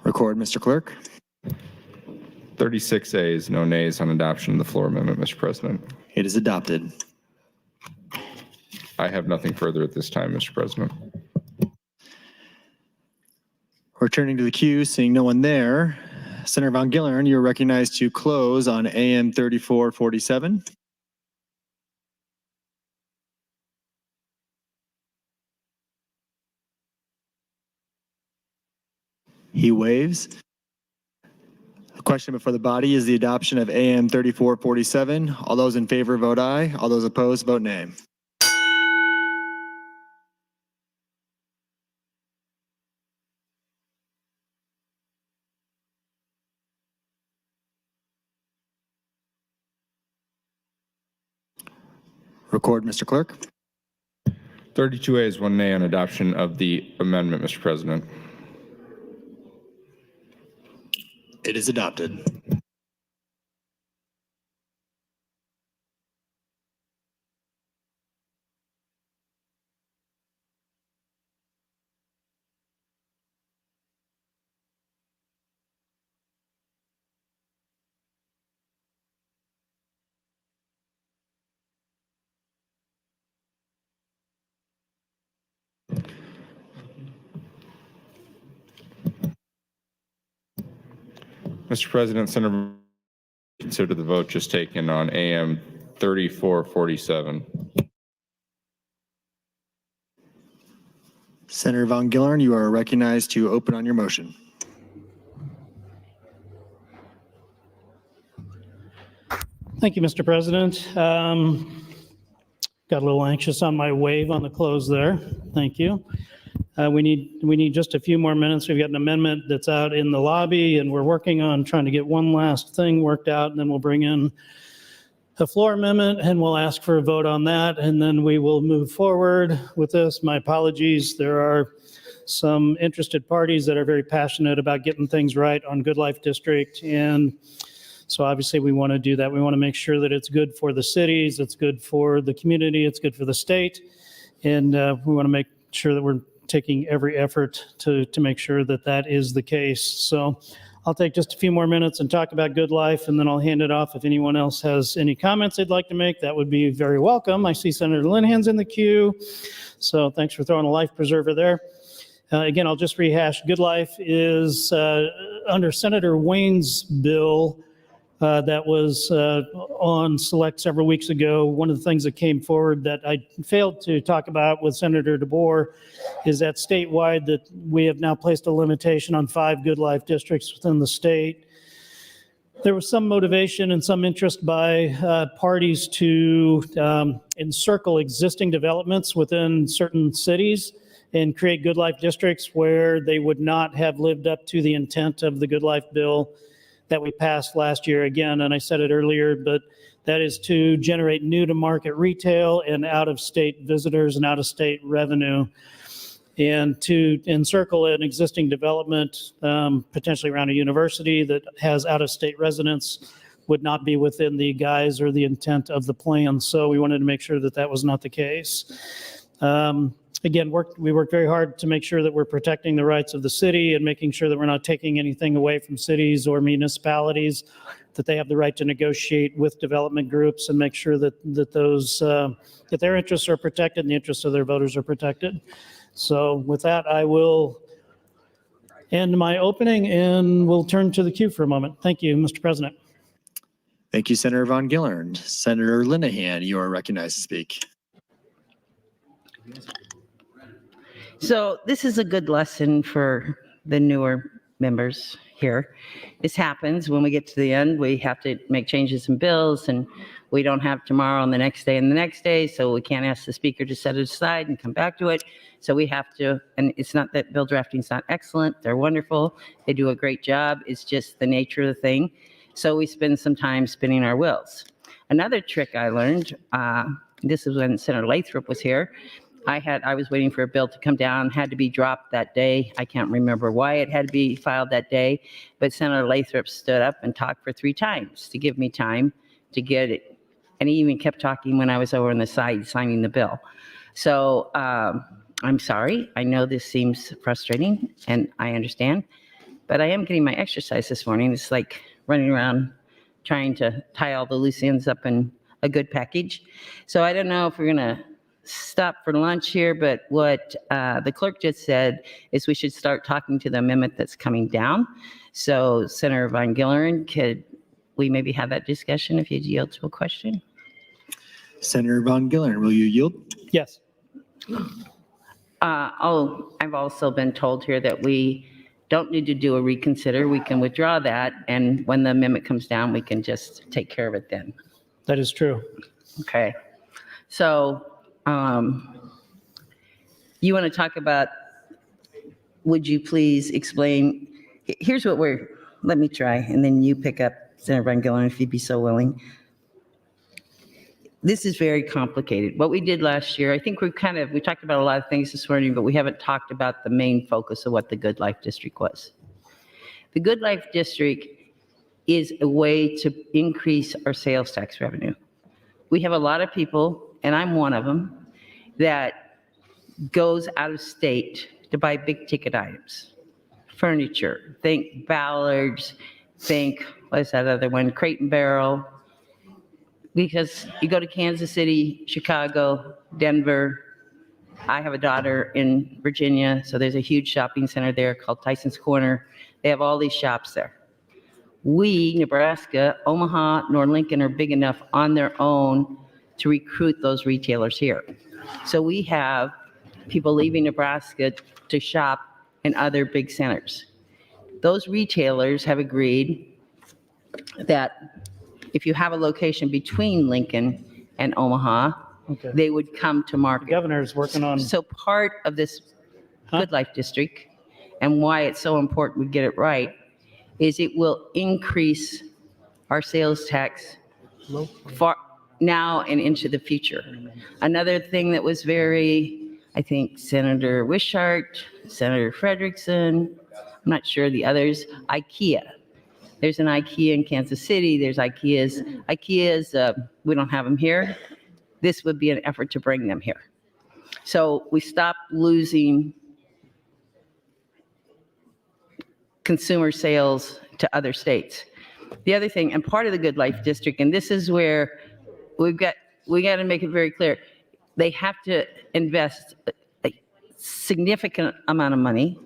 Speaker 17: Record, Mr. Clerk.
Speaker 2: 36 ayes, no nays on adoption of the floor amendment, Mr. President.
Speaker 17: It is adopted.
Speaker 2: I have nothing further at this time, Mr. President.
Speaker 17: Returning to the queue, seeing no one there, Senator Von Gillern, you are recognized to close on AM 3447. He waives. The question before the body is the adoption of AM 3447. All those in favor vote aye. All those opposed vote nay. Record, Mr. Clerk.
Speaker 2: 32 ayes, 1 nay on adoption of the amendment, Mr. President.
Speaker 17: It is adopted.
Speaker 2: Mr. President, Senator, consider the vote just taken on AM 3447.
Speaker 17: Senator Von Gillern, you are recognized to open on your motion.
Speaker 16: Thank you, Mr. President. Got a little anxious on my wave on the close there. Thank you. We need just a few more minutes. We've got an amendment that's out in the lobby, and we're working on trying to get one last thing worked out, and then we'll bring in a floor amendment, and we'll ask for a vote on that, and then we will move forward with this. My apologies. There are some interested parties that are very passionate about getting things right on Good Life District, and so obviously we want to do that. We want to make sure that it's good for the cities, it's good for the community, it's good for the state, and we want to make sure that we're taking every effort to make sure that that is the case. So I'll take just a few more minutes and talk about Good Life, and then I'll hand it off. If anyone else has any comments they'd like to make, that would be very welcome. I see Senator Linehan's in the queue, so thanks for throwing a life preserver there. Again, I'll just rehash. Good Life is under Senator Wayne's bill that was on select several weeks ago. One of the things that came forward that I failed to talk about with Senator DeBoer is that statewide that we have now placed a limitation on 5 Good Life districts within the state. There was some motivation and some interest by parties to encircle existing developments within certain cities and create Good Life districts where they would not have lived up to the intent of the Good Life bill that we passed last year again, and I said it earlier, but that is to generate new to market retail and out-of-state visitors and out-of-state revenue, and to encircle an existing development, potentially around a university that has out-of-state residents, would not be within the guise or the intent of the plan. So we wanted to make sure that that was not the case. Again, we worked very hard to make sure that we're protecting the rights of the city and making sure that we're not taking anything away from cities or municipalities, that they have the right to negotiate with development groups and make sure that their interests are protected and the interests of their voters are protected. So with that, I will end my opening and we'll turn to the queue for a moment. Thank you, Mr. President.
Speaker 17: Thank you, Senator Von Gillern. Senator Linehan, you are recognized to speak.
Speaker 7: So this is a good lesson for the newer members here. This happens when we get to the end. We have to make changes in bills, and we don't have tomorrow and the next day and the next day, so we can't ask the speaker to set it aside and come back to it. So we have to, and it's not that bill drafting is not excellent. They're wonderful. They do a great job. It's just the nature of the thing. So we spend some time spinning our wheels. Another trick I learned, this is when Senator Lathrop was here. I was waiting for a bill to come down, had to be dropped that day. I can't remember why it had to be filed that day, but Senator Lathrop stood up and talked for 3 times to give me time to get it. And he even kept talking when I was over on the side signing the bill. So I'm sorry. I know this seems frustrating, and I understand, but I am getting my exercise this morning. It's like running around trying to tie all the loose ends up in a good package. So I don't know if we're going to stop for lunch here, but what the clerk just said is we should start talking to the amendment that's coming down. So Senator Von Gillern, could we maybe have that discussion if you'd yield to a question?
Speaker 17: Senator Von Gillern, will you yield?
Speaker 16: Yes.
Speaker 7: I've also been told here that we don't need to do a reconsider. We can withdraw that, and when the amendment comes down, we can just take care of it then.
Speaker 16: That is true.
Speaker 7: Okay. So you want to talk about, would you please explain, here's what let me try, and then you pick up, Senator Von Gillern, if you'd be so willing. This is very complicated. What we did last year, I think we talked about a lot of things this morning, but we haven't talked about the main focus of what the Good Life District was. The Good Life District is a way to increase our sales tax revenue. We have a lot of people, and I'm one of them, that goes out of state to buy big ticket items, furniture, think Ballards, think, what's that other one, Crate and Barrel, because you go to Kansas City, Chicago, Denver. I have a daughter in Virginia, so there's a huge shopping center there called Tyson's Corner. They have all these shops there. We, Nebraska, Omaha, nor Lincoln are big enough on their own to recruit those retailers here. So we have people leaving Nebraska to shop in other big centers. Those retailers have agreed that if you have a location between Lincoln and Omaha, they would come to market.
Speaker 16: The governor's working on.
Speaker 7: So part of this Good Life District, and why it's so important we get it right, is it will increase our sales tax far now and into the future. Another thing that was I think Senator Wishart, Senator Frederickson, I'm not sure the others, IKEA. There's an IKEA in Kansas City. There's IKEA's, we don't have them here. This would be an effort to bring them here. So we stop losing consumer sales to other states. The other thing, and part of the Good Life District, and this is where we got to make it very clear, they have to invest a significant amount of money,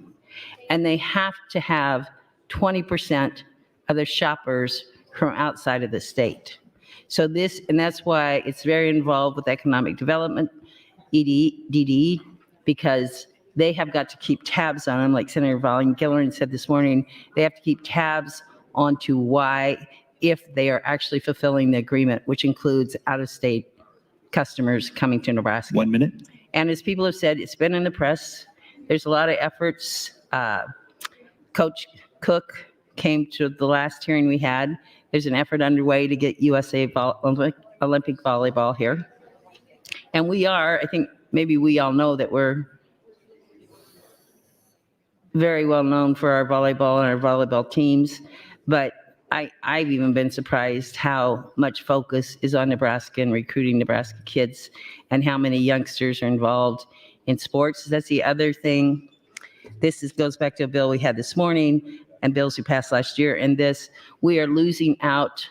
Speaker 7: and they have to have 20% of their shoppers from outside of the state. So this, and that's why it's very involved with economic development, DDE, because they have got to keep tabs on them. Like Senator Von Gillern said this morning, they have to keep tabs onto why, if they are actually fulfilling the agreement, which includes out-of-state customers coming to Nebraska.
Speaker 17: 1 minute.
Speaker 7: And as people have said, it's been in the press. There's a lot of efforts. Coach Cook came to the last hearing we had. There's an effort underway to get USA Olympic volleyball here. And we are, I think maybe we all know that we're very well known for our volleyball and our volleyball teams. But I've even been surprised how much focus is on Nebraska and recruiting Nebraska kids and how many youngsters are involved in sports. That's the other thing. This goes back to a bill we had this morning and bills we passed last year. And this, we are losing out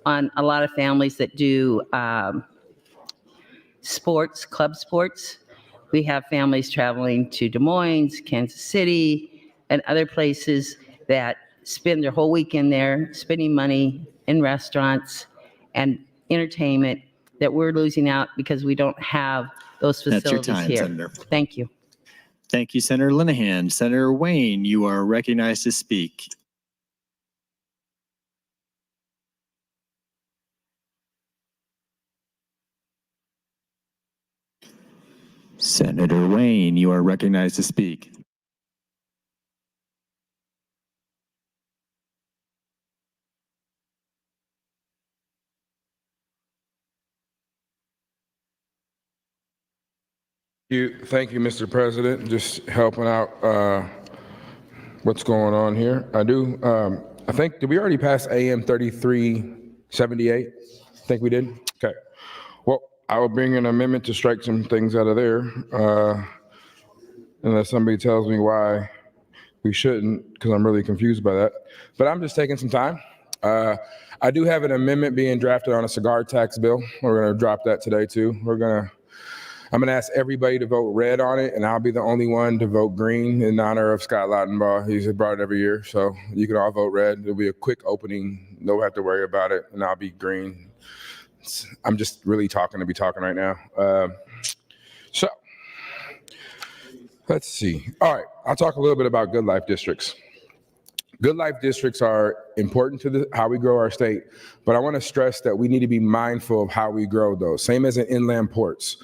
Speaker 7: on a lot of families that do sports, club sports. We have families traveling to Des Moines, Kansas City, and other places that spend their whole weekend there, spending money in restaurants and entertainment, that we're losing out because we don't have those facilities
Speaker 17: That's your time,
Speaker 7: here.
Speaker 17: Senator.
Speaker 7: Thank you.
Speaker 17: Thank you, Senator Linehan. Senator Wayne, you are recognized to speak. Senator Wayne, you are recognized to speak.
Speaker 5: Thank you, Mr. President. Just helping out what's going on here. I think, did we already pass AM 3378? I think we did? Okay. Well, I will bring an amendment to strike some things out of there, unless somebody tells me why we shouldn't, because I'm really confused by that. But I'm just taking some time. I do have an amendment being drafted on a cigar tax bill. We're going to drop that today, too. I'm going to ask everybody to vote red on it, and I'll be the only one to vote green in honor of Scott Lautenbaugh. He's brought it every year, so you can all vote red. It'll be a quick opening. Don't have to worry about it, and I'll be green. I'm just really talking to be talking right now. So let's see. All right, I'll talk a little bit about good life districts. Good life districts are important to how we grow our state, but I want to stress that we need to be mindful of how we grow those. Same as in inland ports.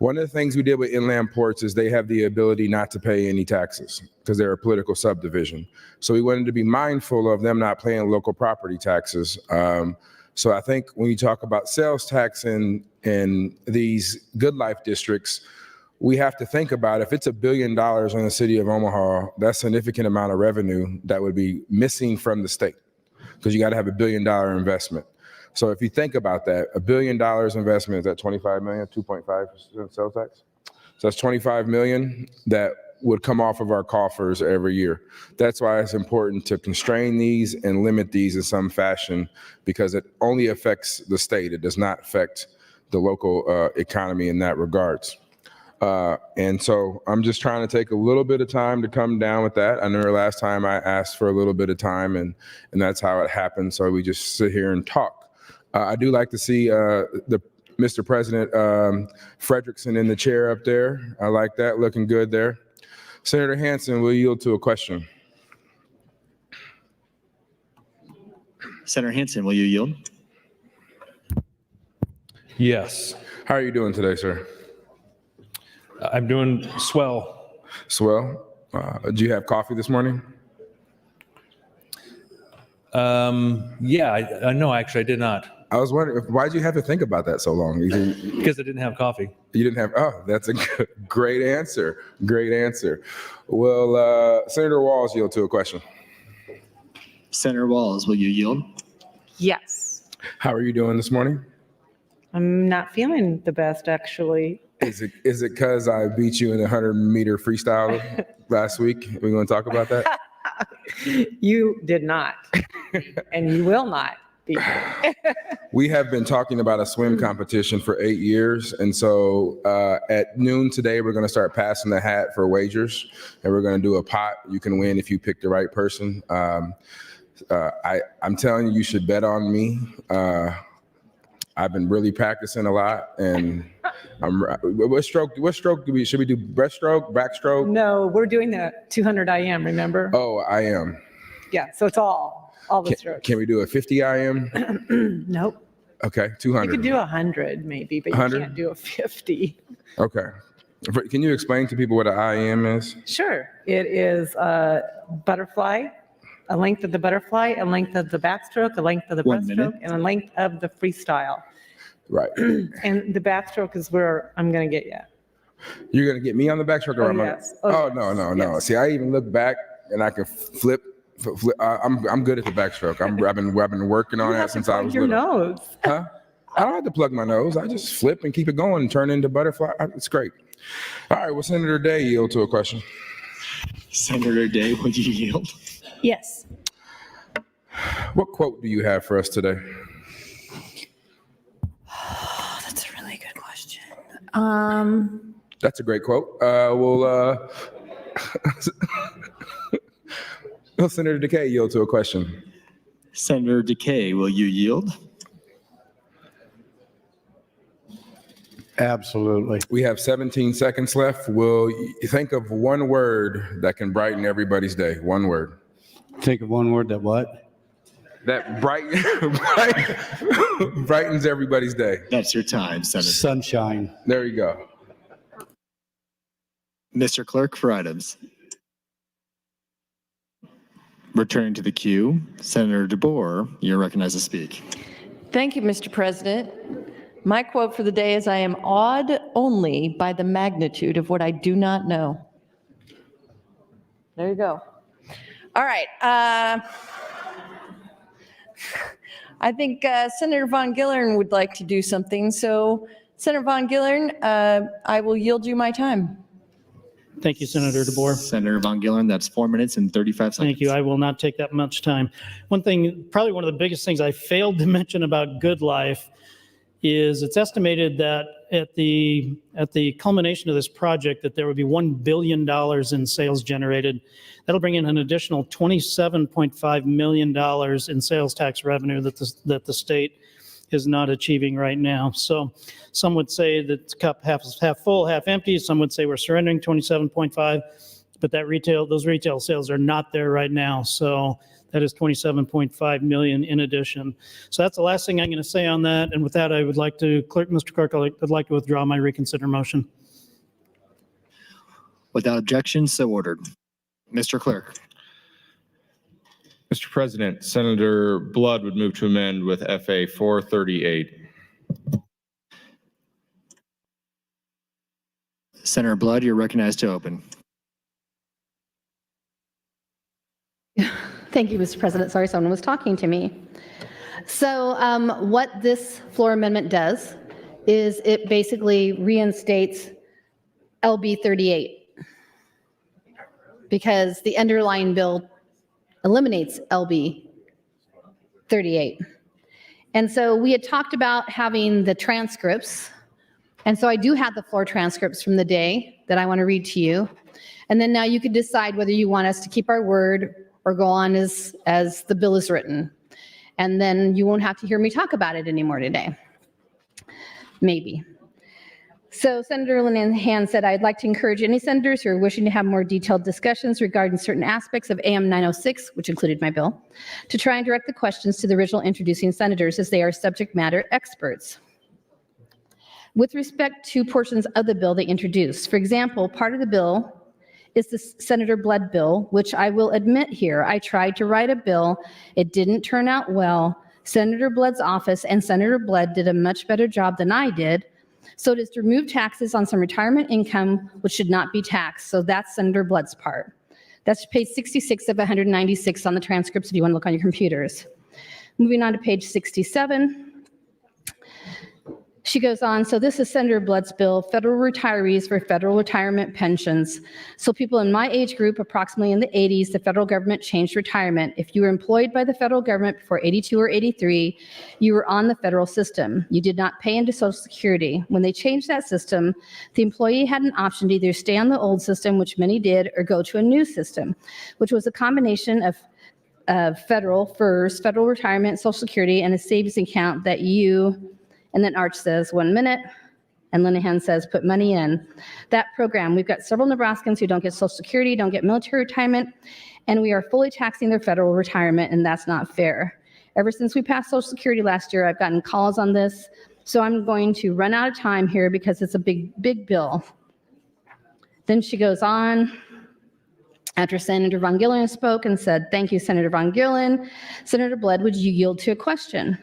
Speaker 5: One of the things we did with inland ports is they have the ability not to pay any taxes because they're a political subdivision. So we wanted to be mindful of them not paying local property taxes. So I think when you talk about sales tax in these good life districts, we have to think about if it's $1 billion in the city of Omaha, that's a significant amount of revenue that would be missing from the state because you got to have $1 billion investment. So if you think about that, $1 billion investment, is that 25 million, 2.5% sales tax? So that's 25 million that would come off of our coffers every year. That's why it's important to constrain these and limit these in some fashion because it only affects the state. It does not affect the local economy in that regards. And so I'm just trying to take a little bit of time to come down with that. I know last time I asked for a little bit of time and that's how it happened. So we just sit here and talk. I do like to see Mr. President Frederickson in the chair up there. I like that, looking good there. Senator Hansen, will yield to a question?
Speaker 17: Senator Hansen, will you yield?
Speaker 10: Yes.
Speaker 5: How are you doing today, sir?
Speaker 10: I'm doing swell.
Speaker 5: Swell? Do you have coffee this morning?
Speaker 10: Yeah, no, actually I did not.
Speaker 5: I was wondering, why'd you have to think about that so long?
Speaker 10: Because I didn't have coffee.
Speaker 5: You didn't have, oh, that's a great answer. Great answer. Well, Senator Walls yield to a question.
Speaker 17: Senator Walls, will you yield?
Speaker 22: Yes.
Speaker 5: How are you doing this morning?
Speaker 22: I'm not feeling the best, actually.
Speaker 5: Is it because I beat you in the 100-meter freestyle last week? We're going to talk about that?
Speaker 22: You did not, and you will not be.
Speaker 5: We have been talking about a swim competition for 8 years. And so at noon today, we're going to start passing the hat for wagers. And we're going to do a pot. You can win if you pick the right person. I'm telling you, you should bet on me. I've been really practicing a lot. And what stroke should we do? Breaststroke, backstroke?
Speaker 22: No, we're doing the 200 IM, remember?
Speaker 5: Oh, I am.
Speaker 22: Yeah, so it's all the strokes.
Speaker 5: Can we do a 50 IM?
Speaker 22: Nope.
Speaker 5: Okay, 200.
Speaker 22: You could do 100 maybe, but
Speaker 5: 100?
Speaker 22: you can't do a 50.
Speaker 5: Okay. Can you explain to people what an IM is?
Speaker 22: Sure. It is a butterfly, a length of the butterfly, a length of the backstroke, a length of the
Speaker 17: 1 minute.
Speaker 22: breaststroke, and a length of the freestyle.
Speaker 5: Right.
Speaker 22: And the backstroke is where I'm going to get you.
Speaker 5: You're going to get me on the backstroke? Or
Speaker 22: Oh,
Speaker 5: am
Speaker 22: yes.
Speaker 5: I?
Speaker 22: Oh,
Speaker 5: Oh, no.
Speaker 22: yes.
Speaker 5: See, I even look back and I can flip. I'm good at the backstroke. I've been working on
Speaker 22: You
Speaker 5: it
Speaker 22: have to
Speaker 5: since I
Speaker 22: plug
Speaker 5: was
Speaker 22: your
Speaker 5: little.
Speaker 22: nose.
Speaker 5: Huh? I don't have to plug my nose. I just flip and keep it going and turn into butterfly. It's great. All right. Well, Senator Day yield to a question.
Speaker 17: Senator Day, would you yield?
Speaker 22: Yes.
Speaker 5: What quote do you have for us today?
Speaker 22: That's a really good question.
Speaker 5: That's a great quote. Will Senator Decay yield to a question?
Speaker 17: Senator Decay, will you yield?
Speaker 15: Absolutely.
Speaker 5: We have 17 seconds left. Will you think of one word that can brighten everybody's day? One word.
Speaker 15: Think of one word that what?
Speaker 5: That brightens everybody's day.
Speaker 17: That's your time, Senator.
Speaker 15: Sunshine.
Speaker 5: There you go.
Speaker 17: Mr. Clerk for items. Returning to the queue, Senator DeBoer, you're recognized to speak.
Speaker 6: Thank you, Mr. President. My quote for the day is, I am awed only by the magnitude of what I do not know. There you go. All right. I think Senator Von Gillern would like to do something. So Senator Von Gillern, I will yield you my time.
Speaker 16: Thank you, Senator DeBoer.
Speaker 17: Senator Von Gillern, that's 4 minutes and 35 seconds.
Speaker 16: Thank you. I will not take that much time. One thing, probably one of the biggest things I failed to mention about Good Life is it's estimated that at the culmination of this project that there would be $1 billion in sales generated. That'll bring in an additional $27.5 million in sales tax revenue that the state is not achieving right now. So some would say that the cup half full, half empty. Some would say we're surrendering 27.5, but those retail sales are not there right now. So that is 27.5 million in addition. So that's the last thing I'm going to say on that. And with that, I would like to, Mr. Clerk, I'd like to withdraw my reconsider motion.
Speaker 17: Without objection, so ordered. Mr. Clerk.
Speaker 2: Mr. President, Senator Blood would move to amend with FA 438.
Speaker 17: Senator Blood, you're recognized to open.
Speaker 8: Thank you, Mr. President. Sorry, someone was talking to me. So what this floor amendment does is it basically reinstates LB 38 because the underlying bill eliminates LB 38. And so we had talked about having the transcripts. And so I do have the floor transcripts from the day that I want to read to you. And then now you could decide whether you want us to keep our word or go on as the bill is written. And then you won't have to hear me talk about it anymore today. Maybe. So Senator Linehan said, I'd like to encourage any senators who are wishing to have more detailed discussions regarding certain aspects of AM 906, which included my bill, to try and direct the questions to the original introducing senators as they are subject matter experts. With respect to portions of the bill they introduced, for example, part of the bill is the Senator Blood bill, which I will admit here, I tried to write a bill. It didn't turn out well. Senator Blood's office and Senator Blood did a much better job than I did. So it is to remove taxes on some retirement income, which should not be taxed. So that's Senator Blood's part. That's page 66 of 196 on the transcripts if you want to look on your computers. Moving on to page 67. She goes on, so this is Senator Blood's bill, federal retirees for federal retirement pensions. So people in my age group, approximately in the 80s, the federal government changed retirement. If you were employed by the federal government before 82 or 83, you were on the federal system. You did not pay into Social Security. When they changed that system, the employee had an option to either stay on the old system, which many did, or go to a new system, which was a combination of federal FERS, federal retirement, Social Security, and a savings account that you, and then Arch says 1 minute, and Linehan says put money in. That program, we've got several Nebraskans who don't get Social Security, don't get military retirement, and we are fully taxing their federal retirement, and that's not fair. Ever since we passed Social Security last year, I've gotten calls on this, so I'm going to run out of time here because it's a big bill. Then she goes on. After Senator Von Gillen spoke and said, thank you, Senator Von Gillen. Senator Blood, would you yield to a question?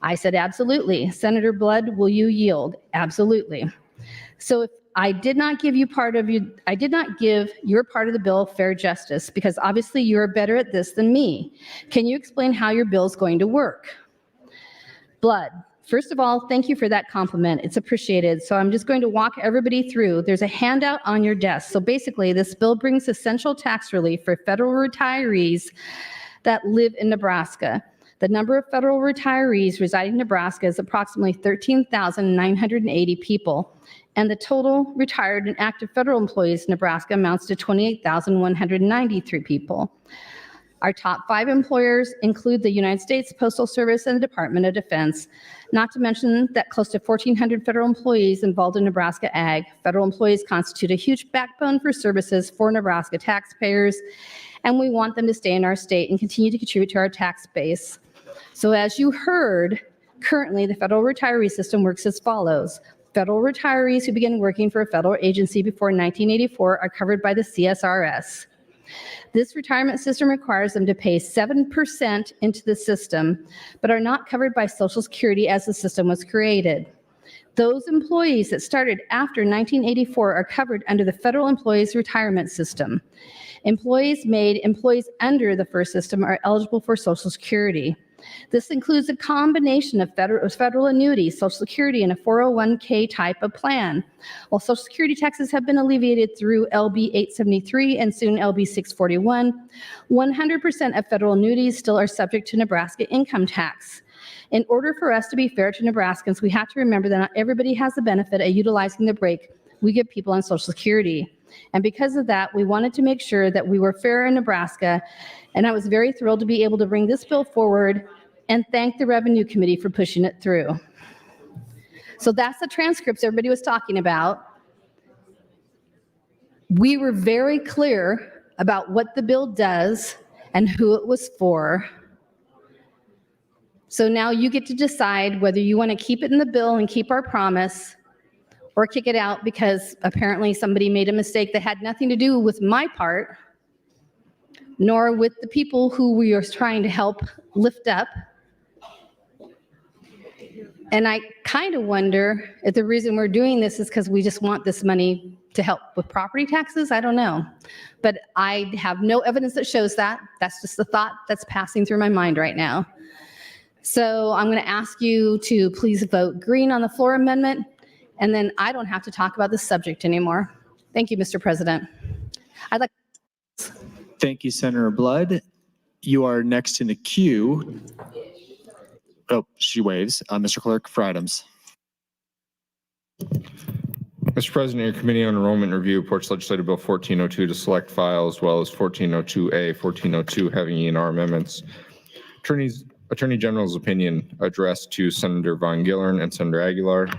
Speaker 8: I said, absolutely. Senator Blood, will you yield? Absolutely. So if I did not give your part of the bill fair justice, because obviously you're better at this than me. Can you explain how your bill is going to work? Blood, first of all, thank you for that compliment. It's appreciated. So I'm just going to walk everybody through. There's a handout on your desk. So basically, this bill brings essential tax relief for federal retirees that live in Nebraska. The number of federal retirees residing in Nebraska is approximately 13,980 people, and the total retired and active federal employees in Nebraska amounts to 28,193 people. Our top 5 employers include the United States Postal Service and the Department of Defense, not to mention that close to 1,400 federal employees involved in Nebraska Ag. Federal employees constitute a huge backbone for services for Nebraska taxpayers, and we want them to stay in our state and continue to contribute to our tax base. So as you heard, currently the federal retiree system works as follows. Federal retirees who begin working for a federal agency before 1984 are covered by the CSRS. This retirement system requires them to pay 7% into the system, but are not covered by Social Security as the system was created. Those employees that started after 1984 are covered under the Federal Employees Retirement System. Employees made employees under the first system are eligible for Social Security. This includes a combination of federal annuities, Social Security, and a 401k type of plan. While Social Security taxes have been alleviated through LB 873 and soon LB 641, 100% of federal annuities still are subject to Nebraska income tax. In order for us to be fair to Nebraskans, we have to remember that not everybody has the benefit of utilizing the break we give people on Social Security. And because of that, we wanted to make sure that we were fair in Nebraska, and I was very thrilled to be able to bring this bill forward and thank the Revenue Committee for pushing it through. So that's the transcripts everybody was talking about. We were very clear about what the bill does and who it was for. So now you get to decide whether you want to keep it in the bill and keep our promise, or kick it out because apparently somebody made a mistake that had nothing to do with my part, nor with the people who we are trying to help lift up. And I kind of wonder if the reason we're doing this is because we just want this money to help with property taxes. I don't know. But I have no evidence that shows that. That's just the thought that's passing through my mind right now. So I'm going to ask you to please vote green on the floor amendment, and then I don't have to talk about this subject anymore. Thank you, Mr. President.
Speaker 17: Thank you, Senator Blood. You are next in the queue. Oh, she waves. Mr. Clerk, for items.
Speaker 2: Mr. President, your Committee on Enrollment and Review reports Legislative Bill 1402 to select file, as well as 1402A, 1402 having E&R amendments. Attorney General's opinion addressed to Senator Von Gillern and Senator Aguilar.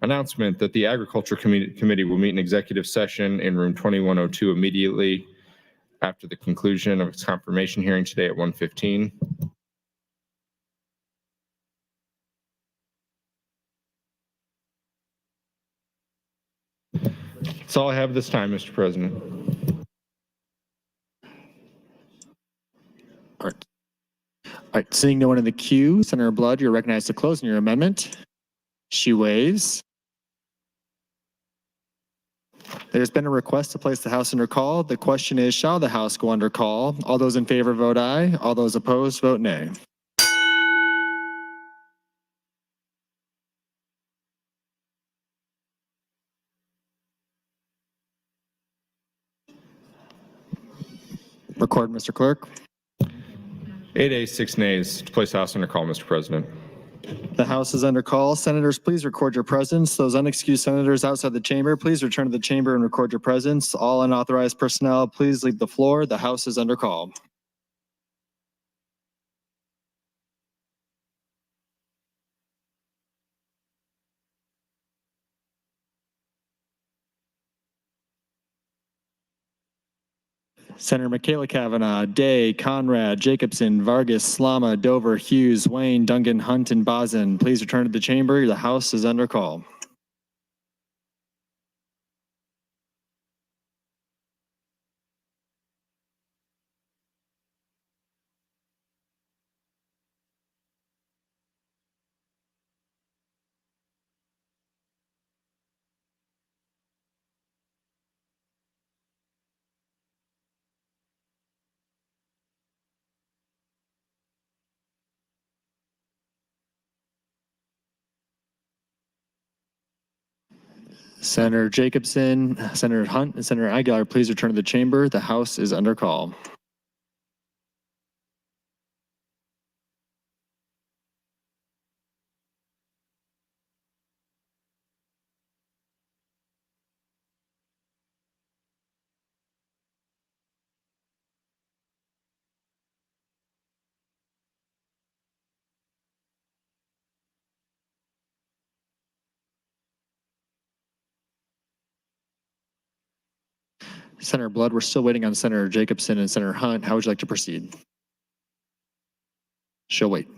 Speaker 2: Announcement that the Agriculture Committee will meet in executive session in room 2102 immediately after the conclusion of its confirmation hearing today at 1:15. That's all I have this time, Mr. President.
Speaker 17: All right, seeing no one in the queue, Senator Blood, you're recognized to close on your amendment. She waves. There's been a request to place the House under call. The question is, shall the House go under call? All those in favor vote aye. All those opposed vote nay. Record, Mr. Clerk.
Speaker 2: 8 ayes, 6 nays. To place House under call, Mr. President.
Speaker 17: The House is under call. Senators, please record your presence. Those unexcused senators outside the chamber, please return to the chamber and record your presence. All unauthorized personnel, please leave the floor. The House is under call. Senator Michaela Kavanaugh, Day, Conrad, Jacobson, Vargas, Slama, Dover, Hughes, Wayne, Dungan, Hunt, and Bozen. Please return to the chamber. The House is under call. Senator Jacobson, Senator Hunt, and Senator Aguilar, please return to the chamber. The House is under call. Senator Blood, we're still waiting on Senator Jacobson and Senator Hunt. How would you like to proceed? She'll wait.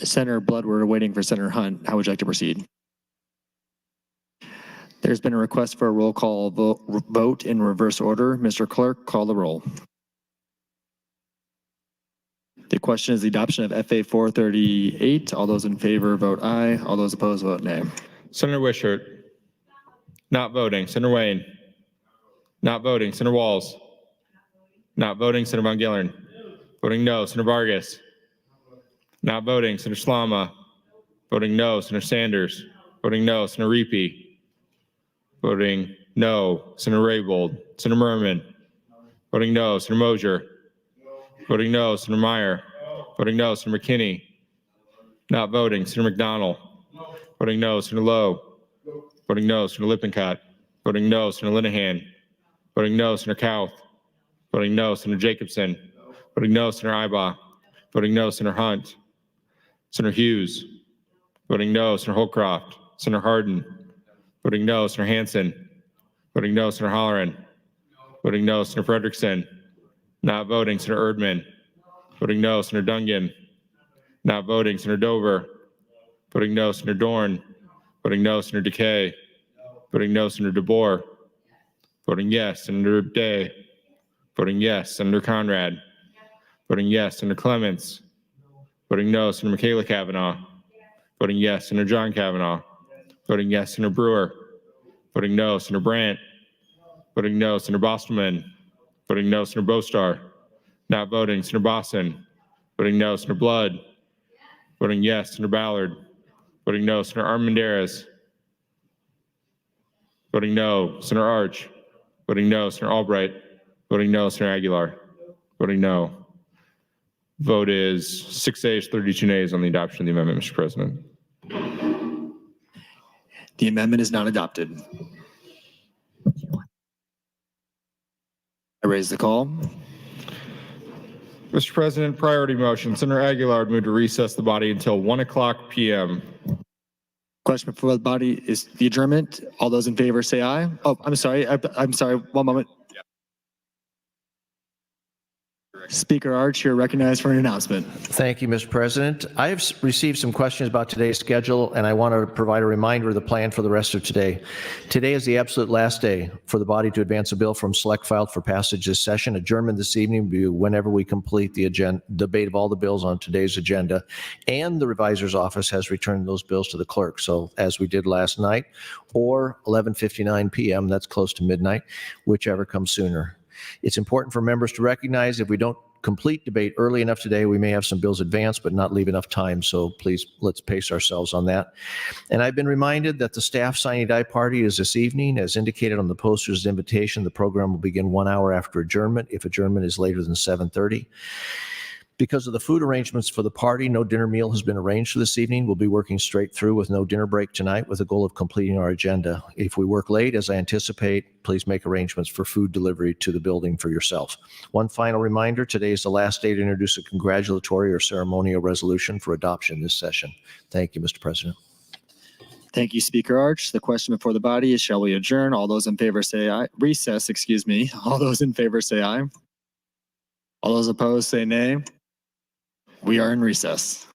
Speaker 17: Senator Blood, we're waiting for Senator Hunt. How would you like to proceed? There's been a request for a roll call vote in reverse order. Mr. Clerk, call the roll. The question is the adoption of FA 438. All those in favor vote aye. All those opposed vote nay.
Speaker 2: Senator Wishart. Not voting. Senator Wayne. Not voting. Senator Walls. Not voting. Senator Von Gillern. Voting no. Senator Vargas. Not voting. Senator Slama. Voting no. Senator Sanders. Voting no. Senator Reapy. Voting no. Senator Raybold. Senator Merman. Voting no. Senator Mosier. Voting no. Senator Meyer. Voting no. Senator McKinney. Not voting. Senator McDonald. Voting no. Senator Lowe. Voting no. Senator Lippincott. Voting no. Senator Linehan. Voting no. Senator Kauth. Voting no. Senator Jacobson. Voting no. Senator Ibaugh. Voting no. Senator Hunt. Senator Hughes. Voting no. Senator Holcroft. Senator Hardin. Voting no. Senator Hansen. Voting no. Senator Holleran. Voting no. Senator Frederickson. Not voting. Senator Erdman. Voting no. Senator Dungan. Not voting. Senator Dover. Voting no. Senator Dorn. Voting no. Senator Decay. Voting no. Senator DeBoer. Voting yes. Senator Day. Voting yes. Senator Conrad. Voting yes, Senator Clements. Voting no, Senator Michaela Kavanaugh. Voting yes, Senator John Kavanaugh. Voting yes, Senator Brewer. Voting no, Senator Brandt. Voting no, Senator Bostelman. Voting no, Senator Bostar. Not voting, Senator Bosson. Voting no, Senator Blood. Voting yes, Senator Ballard. Voting no, Senator Armendariz. Voting no, Senator Arch. Voting no, Senator Albright. Voting no, Senator Aguilar. Voting no. Vote is 6 ayes, 32 nays on the adoption of the amendment, Mr. President.
Speaker 17: The amendment is not adopted. I raise the call.
Speaker 2: Mr. President, priority motion. Senator Aguilar move to recess the body until 1:00 p.m.
Speaker 17: Question before the body is the adjournment. All those in favor say aye. Oh, I'm sorry. I'm sorry. One moment. Speaker Arch, you're recognized for an announcement.
Speaker 12: Thank you, Mr. President. I have received some questions about today's schedule, and I want to provide a reminder of the plan for the rest of today. Today is the absolute last day for the body to advance a bill from select file for passage this session. Adjournment this evening will be whenever we complete the debate of all the bills on today's agenda, and the revisor's office has returned those bills to the clerk. So as we did last night, or 11:59 p.m., that's close to midnight, whichever comes sooner. It's important for members to recognize if we don't complete debate early enough today, we may have some bills advanced but not leave enough time. So please, let's pace ourselves on that. And I've been reminded that the staff sine die party is this evening. As indicated on the poster's invitation, the program will begin 1 hour after adjournment if adjournment is later than 7:30. Because of the food arrangements for the party, no dinner meal has been arranged for this evening. We'll be working straight through with no dinner break tonight with the goal of completing our agenda. If we work late, as I anticipate, please make arrangements for food delivery to the building for yourself. One final reminder, today is the last day to introduce a congratulatory or ceremonial resolution for adoption this session. Thank you, Mr. President.
Speaker 17: Thank you, Speaker Arch. The question before the body is, shall we adjourn? All those in favor say aye. Recess, excuse me. All those in favor say aye. All those opposed say nay. We are in recess.